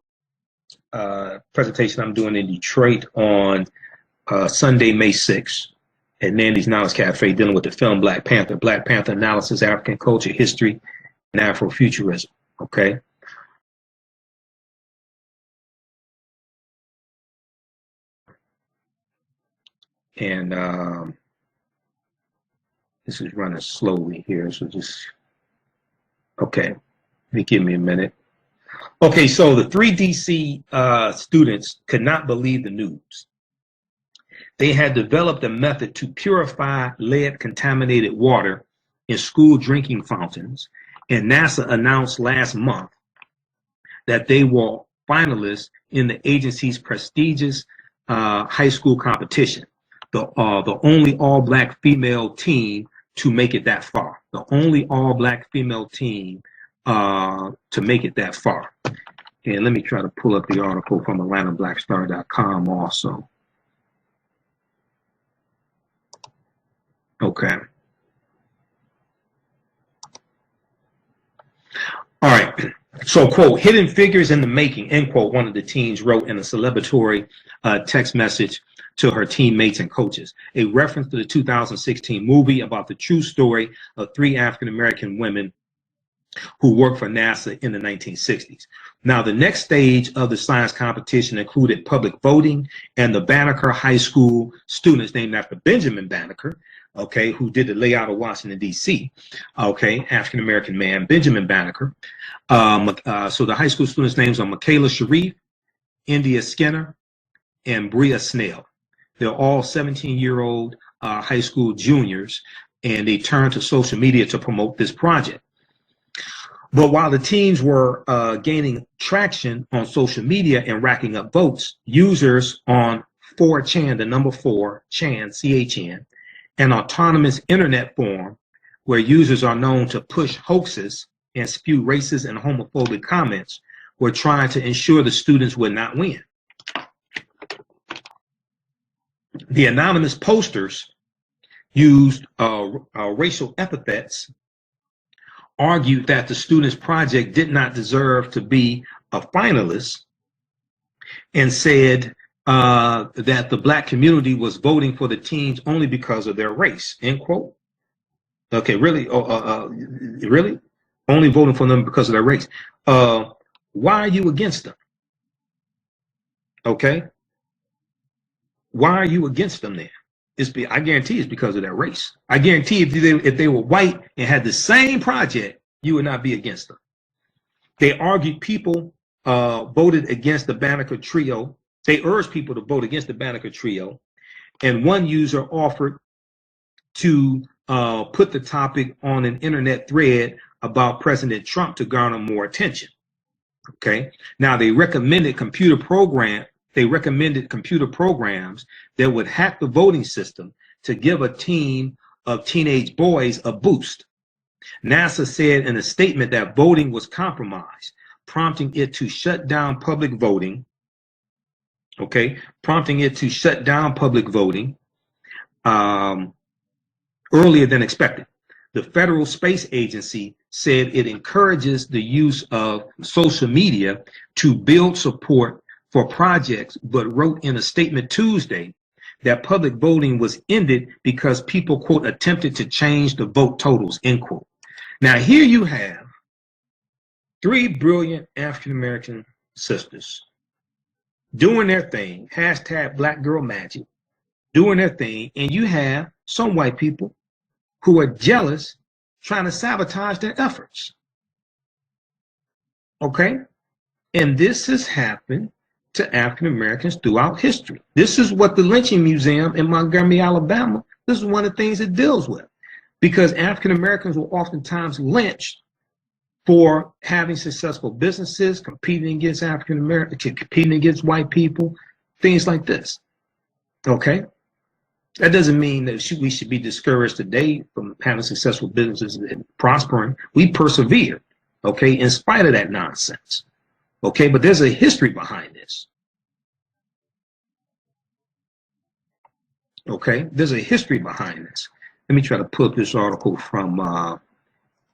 [SPEAKER 1] Sunday, May 6th at Nandy's Knowledge Cafe, dealing with the film Black Panther analysis, African culture, history, and Afrofuturism. Okay. And this is running slowly here, so just okay. Give me a minute. Okay, so the 3 DC students could not believe the news. They had developed a method to purify lead-contaminated water in school drinking fountains, and NASA announced last month that they were finalists in the agency's prestigious high school competition, the only all-black female team to make it that far. The only all-black female team to make it that far. And let me try to pull up the article from AtlantaBlackStar.com also. Okay. All right. So, quote, hidden figures in the making, end quote, one of the teens wrote in a celebratory text message to her teammates and coaches, a reference to the 2016 movie about the true story of 3 African-American women who worked for NASA in the 1960s. Now, the next stage of the science competition included public voting, and the Banneker High School students, named after Benjamin Banneker, okay, who did the layout of Washington, D.C., okay, African-American man, Benjamin Banneker. So the high school students' names are Michaela Sharif, India Skinner, and Bria Snell. They're all 17-year-old high school juniors, and they turned to social media to promote this project. But while the teens were gaining traction on social media and racking up votes, users on 4chan, the number 4chan, C-H-N, an autonomous internet forum where users are known to push hoaxes and spew racist and homophobic comments, were trying to ensure the students would not win. The anonymous posters used racial epithets, argued that the students' project did not deserve to be a finalist, and said that the Black community was voting for the teens only because of their race, end quote. Okay, really? Really? Only voting for them because of their race. Why are you against them? Okay? Why are you against them then? I guarantee it's because of their race. I guarantee if they were white and had the same project, you would not be against them. They argued people voted against the Banneker trio. They urged people to vote against the Banneker trio. And one user offered to put the topic on an internet thread about President Trump to garner more attention. Okay. Now they recommended computer programs that would hack the voting system to give a team of teenage boys a boost. NASA said in a statement that voting was compromised, prompting it to shut down public voting. Okay, prompting it to shut down public voting earlier than expected. The Federal Space Agency said it encourages the use of social media to build support for projects, but wrote in a statement Tuesday that public voting was ended because people, quote, attempted to change the vote totals, end quote. Now, here you have 3 brilliant African-American sisters doing their thing, hashtag Black Girl Magic, doing their thing, and you have some white people who are jealous, trying to sabotage their efforts. Okay? And this has happened to African Americans throughout history. This is what the Lynching Museum in Montgomery, Alabama, this is one of the things it deals with, because African Americans were oftentimes lynched for having successful businesses, competing against African Americans, competing against white people, things like this. Okay? That doesn't mean that we should be discouraged today from having successful businesses and prospering. We persevered, okay, in spite of that nonsense. Okay, but there's a history behind this. Okay, there's a history behind this. Let me try to pull up this article from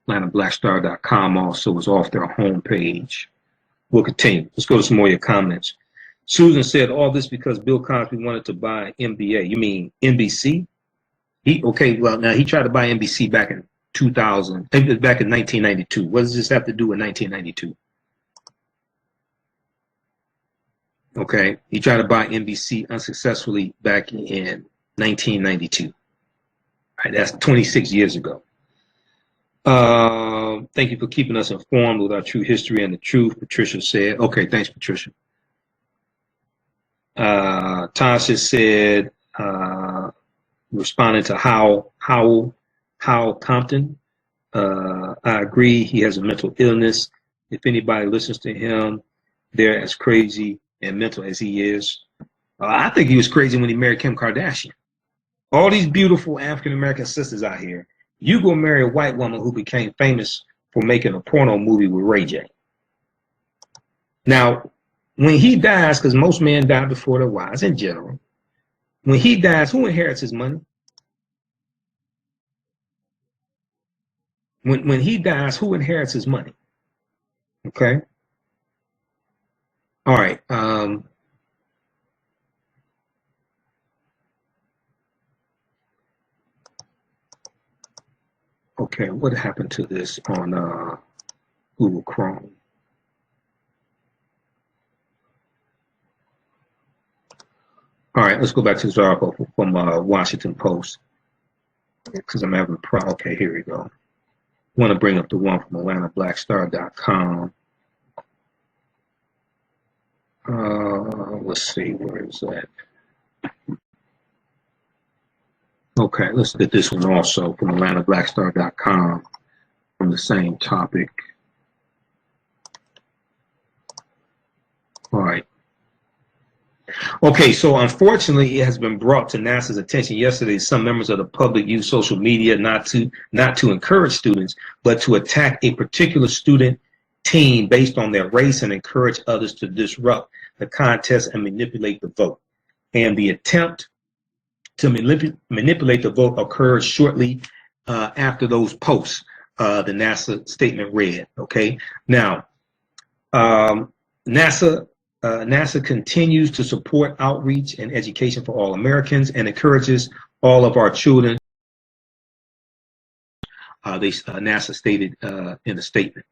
[SPEAKER 1] AtlantaBlackStar.com. Also, it's off their homepage. We'll continue. Let's go to some more of your comments. Susan said, all this because Bill Cosby wanted to buy NBA. You mean NBC? Okay, well, now he tried to buy NBC back in 1992. What does this have to do with 1992? Okay, he tried to buy NBC unsuccessfully back in 1992. All right, that's 26 years ago. Thank you for keeping us informed with our true history and the truth, Patricia said. Okay, thanks, Patricia. Tasha said, responding to Hal Compton, I agree, he has a mental illness. If anybody listens to him, they're as crazy and mental as he is. I think he was crazy when he married Kim Kardashian. All these beautiful African-American sisters out here, you go marry a white woman who became famous for making a porno movie with Ray J. Now, when he dies, because most men die before their wives in general, when he dies, who inherits his money? When he dies, who inherits his money? Okay. All right. Okay, what happened to this on Google Chrome? All right, let's go back to this article from Washington Post, because I'm having a problem. Okay, here we go. I want to bring up the one from AtlantaBlackStar.com. Let's see, where is that? Okay, let's get this one also from AtlantaBlackStar.com from the same topic. All right. Okay, so unfortunately, it has been brought to NASA's attention yesterday. Some members of the public use social media not to encourage students, but to attack a particular student team based on their race and encourage others to disrupt the contest and manipulate the vote. And the attempt to manipulate the vote occurred shortly after those posts. The NASA statement read. Okay, now NASA continues to support outreach and education for all Americans and encourages all of our children. NASA stated in a statement.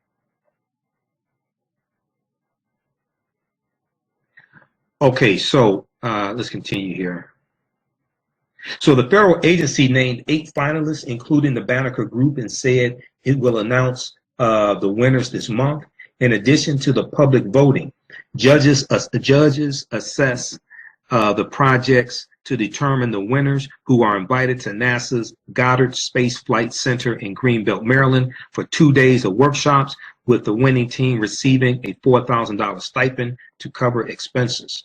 [SPEAKER 1] Okay, so let's continue here. So the federal agency named 8 finalists, including the Banneker Group, and said it will announce the winners this month. In addition to the public voting, judges assess the projects to determine the winners, who are invited to NASA's Goddard Space Flight Center in Greenbelt, Maryland, for 2 days of workshops, with the winning team receiving a $4,000 stipend to cover expenses.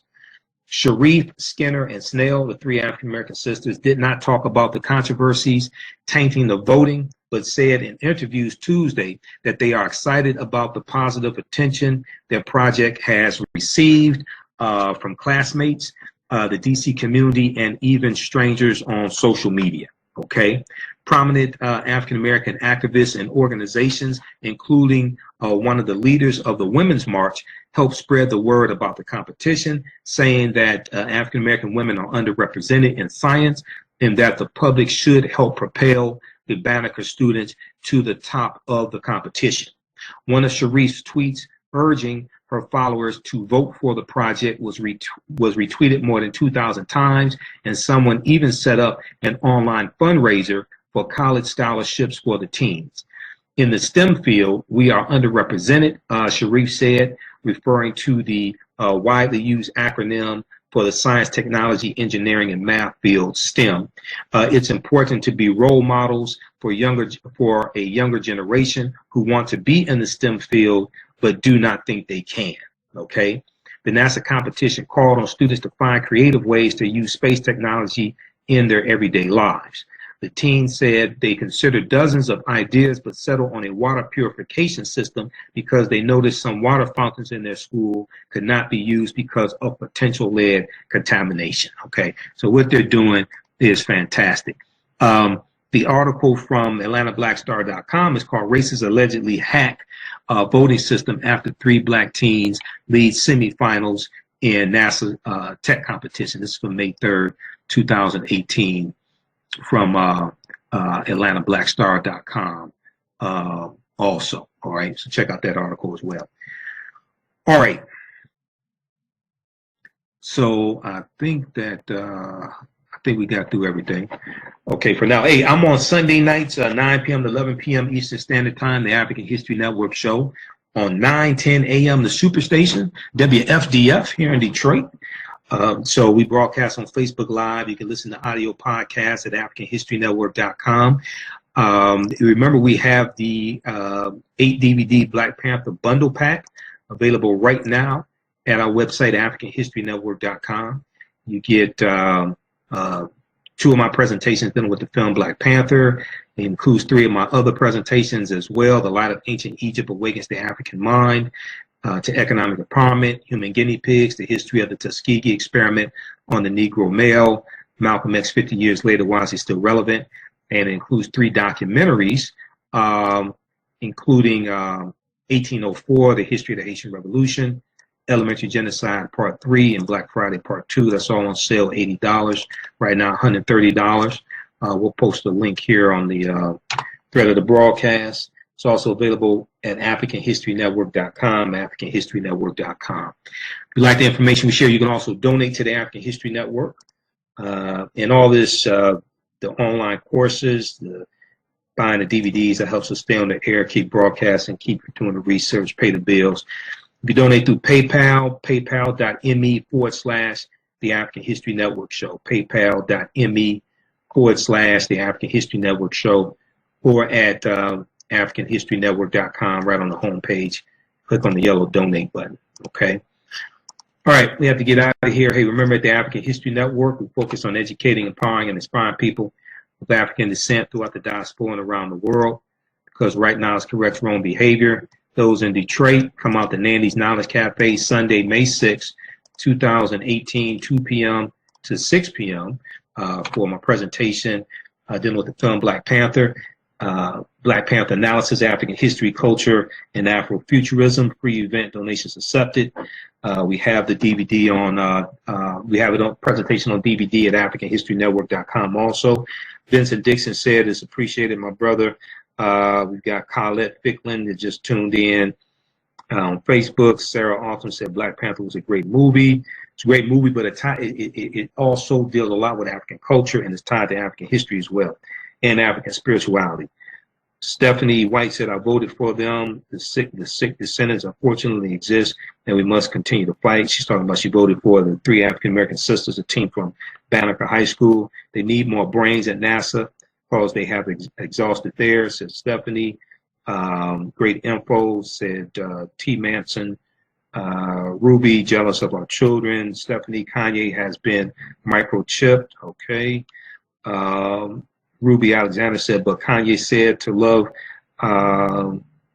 [SPEAKER 1] Sharif, Skinner, and Snell, the 3 African-American sisters, did not talk about the controversies tainting the voting, but said in interviews Tuesday that they are excited about the positive attention their project has received from classmates, the DC community, and even strangers on social media. Okay, prominent African-American activists and organizations, including one of the leaders of the Women's March, helped spread the word about the competition, saying that African-American women are underrepresented in science and that the public should help propel the Banneker students to the top of the competition. One of Sharif's tweets urging her followers to vote for the project was retweeted more than 2,000 times, and someone even set up an online fundraiser for college scholarships for the teens. In the STEM field, we are underrepresented, Sharif said, referring to the widely used acronym for the science, technology, engineering, and math field, STEM. It's important to be role models for a younger generation who want to be in the STEM field but do not think they can. Okay, the NASA competition called on students to find creative ways to use space technology in their everyday lives. The teens said they considered dozens of ideas but settled on a water purification system because they noticed some water fountains in their school could not be used because of potential lead contamination. Okay, so what they're doing is fantastic. The article from AtlantaBlackStar.com is called "Racists Allegedly Hack Voting System After 3 Black Teens Lead Semifinals in NASA Tech Competition." This is from May 3rd, 2018. From AtlantaBlackStar.com also. All right, so check out that article as well. All right. So I think that we got through everything. Okay, for now. Hey, I'm on Sunday nights, 9 p.m. to 11 p.m. Eastern Standard Time, the African History Network show. On 9:10 a.m. the Superstation, WFDF here in Detroit. So we broadcast on Facebook Live. You can listen to audio podcasts at AfricanHistoryNetwork.com. Remember, we have the 8 DVD Black Panther bundle pack available right now at our website, AfricanHistoryNetwork.com. You get 2 of my presentations dealing with the film Black Panther. It includes 3 of my other presentations as well. The Light of Ancient Egypt Awakens the African Mind, to Economic Empowerment, Human Guinea Pigs, The History of the Tuskegee Experiment on the Negro Male, Malcolm X 50 Years Later, Why Is He Still Relevant? And it includes 3 documentaries, including 1804, The History of the Haitian Revolution, Elementary Genocide Part 3, and Black Friday Part 2. That's all on sale, $80. Right now, $130. We'll post a link here on the thread of the broadcast. It's also available at AfricanHistoryNetwork.com, AfricanHistoryNetwork.com. If you like the information we share, you can also donate to the African History Network. And all this, the online courses, the buying the DVDs that helps us stay on the air, keep broadcasting, keep doing the research, pay the bills. If you donate through PayPal, paypal.me/The African History Network Show, paypal.me/The African History Network Show, or at AfricanHistoryNetwork.com, right on the home page. Click on the yellow donate button, okay? All right, we have to get out of here. Hey, remember, at the African History Network, we focus on educating, empowering, and inspiring people of African descent throughout the diaspora and around the world, because right now it's corrects wrong behavior. Those in Detroit, come out to Nandy's Knowledge Cafe Sunday, May 6, 2018, 2 p.m. to 6 p.m. For my presentation dealing with the film Black Panther. Black Panther Analysis, African History, Culture, and Afrofuturism. Free event, donations accepted. We have the DVD on, we have it on presentation on DVD at AfricanHistoryNetwork.com also. Vincent Dixon said it's appreciated, my brother. We've got Colette Ficklin that just tuned in on Facebook. Sarah Alton said Black Panther was a great movie. It's a great movie, but it also deals a lot with African culture and is tied to African history as well, and African spirituality. Stephanie White said, I voted for them. The sick descendants unfortunately exist, and we must continue to fight. She's talking about she voted for the 3 African-American sisters, a team from Banneker High School. They need more brains at NASA because they have exhausted theirs, said Stephanie. Great info, said T. Manson. Ruby, jealous of our children. Stephanie, Kanye has been microchipped. Okay. Ruby Alexander said, but Kanye said to love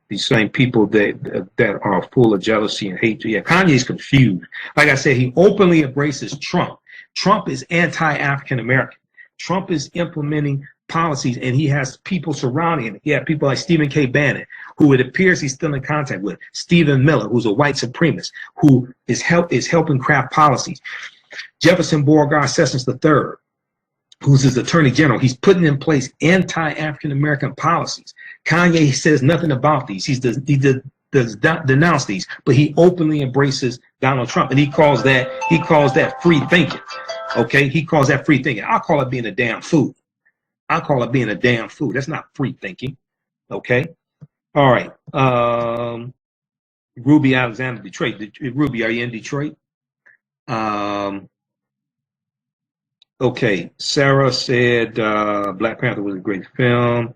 [SPEAKER 1] these same people that are full of jealousy and hate. Yeah, Kanye's confused. Like I said, he openly embraces Trump. Trump is anti-African American. Trump is implementing policies, and he has people surrounding him. He had people like Stephen K. Bannon, who it appears he's still in contact with. Stephen Miller, who's a white supremacist, who is helping craft policies. Jefferson Beauregard Sessions III, who's his attorney general, he's putting in place anti-African American policies. Kanye says nothing about these. He does denounce these, but he openly embraces Donald Trump, and he calls that free thinking. Okay, he calls that free thinking. I'll call it being a damn fool. I'll call it being a damn fool. That's not free thinking. Okay. All right. Ruby Alexander, Detroit. Ruby, are you in Detroit? Okay. Sarah said Black Panther was a great film.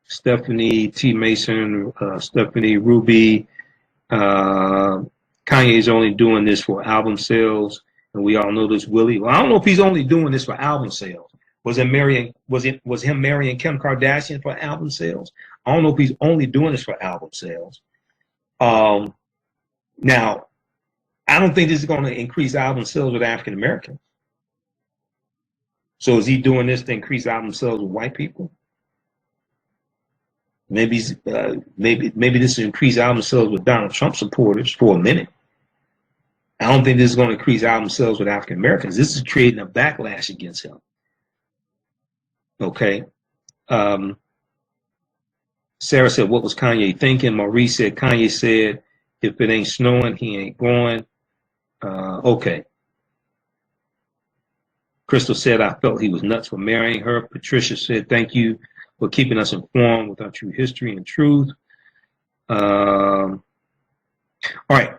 [SPEAKER 1] Stephanie T. Mason, Stephanie Ruby. Kanye's only doing this for album sales, and we all know this. Willie. Well, I don't know if he's only doing this for album sales. Was him marrying Kim Kardashian for album sales? I don't know if he's only doing this for album sales. Now, I don't think this is going to increase album sales with African Americans. So is he doing this to increase album sales with white people? Maybe this will increase album sales with Donald Trump supporters for a minute. I don't think this is going to increase album sales with African Americans. This is creating a backlash against him. Okay. Sarah said, what was Kanye thinking? Maurice said, Kanye said, if it ain't snowing, he ain't going. Okay. Crystal said, I felt he was nuts for marrying her. Patricia said, thank you for keeping us informed with our true history and truth. All right.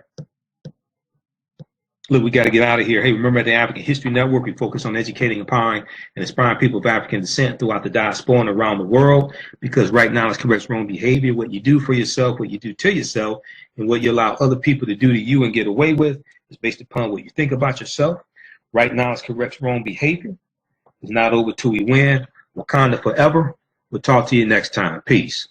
[SPEAKER 1] Look, we got to get out of here. Hey, remember, at the African History Network, we focus on educating, empowering, and inspiring people of African descent throughout the diaspora and around the world, because right now it's corrects wrong behavior. What you do for yourself, what you do to yourself, and what you allow other people to do to you and get away with is based upon what you think about yourself. Right now it's corrects wrong behavior. It's not over till we win. Wakanda forever. We'll talk to you next time. Peace.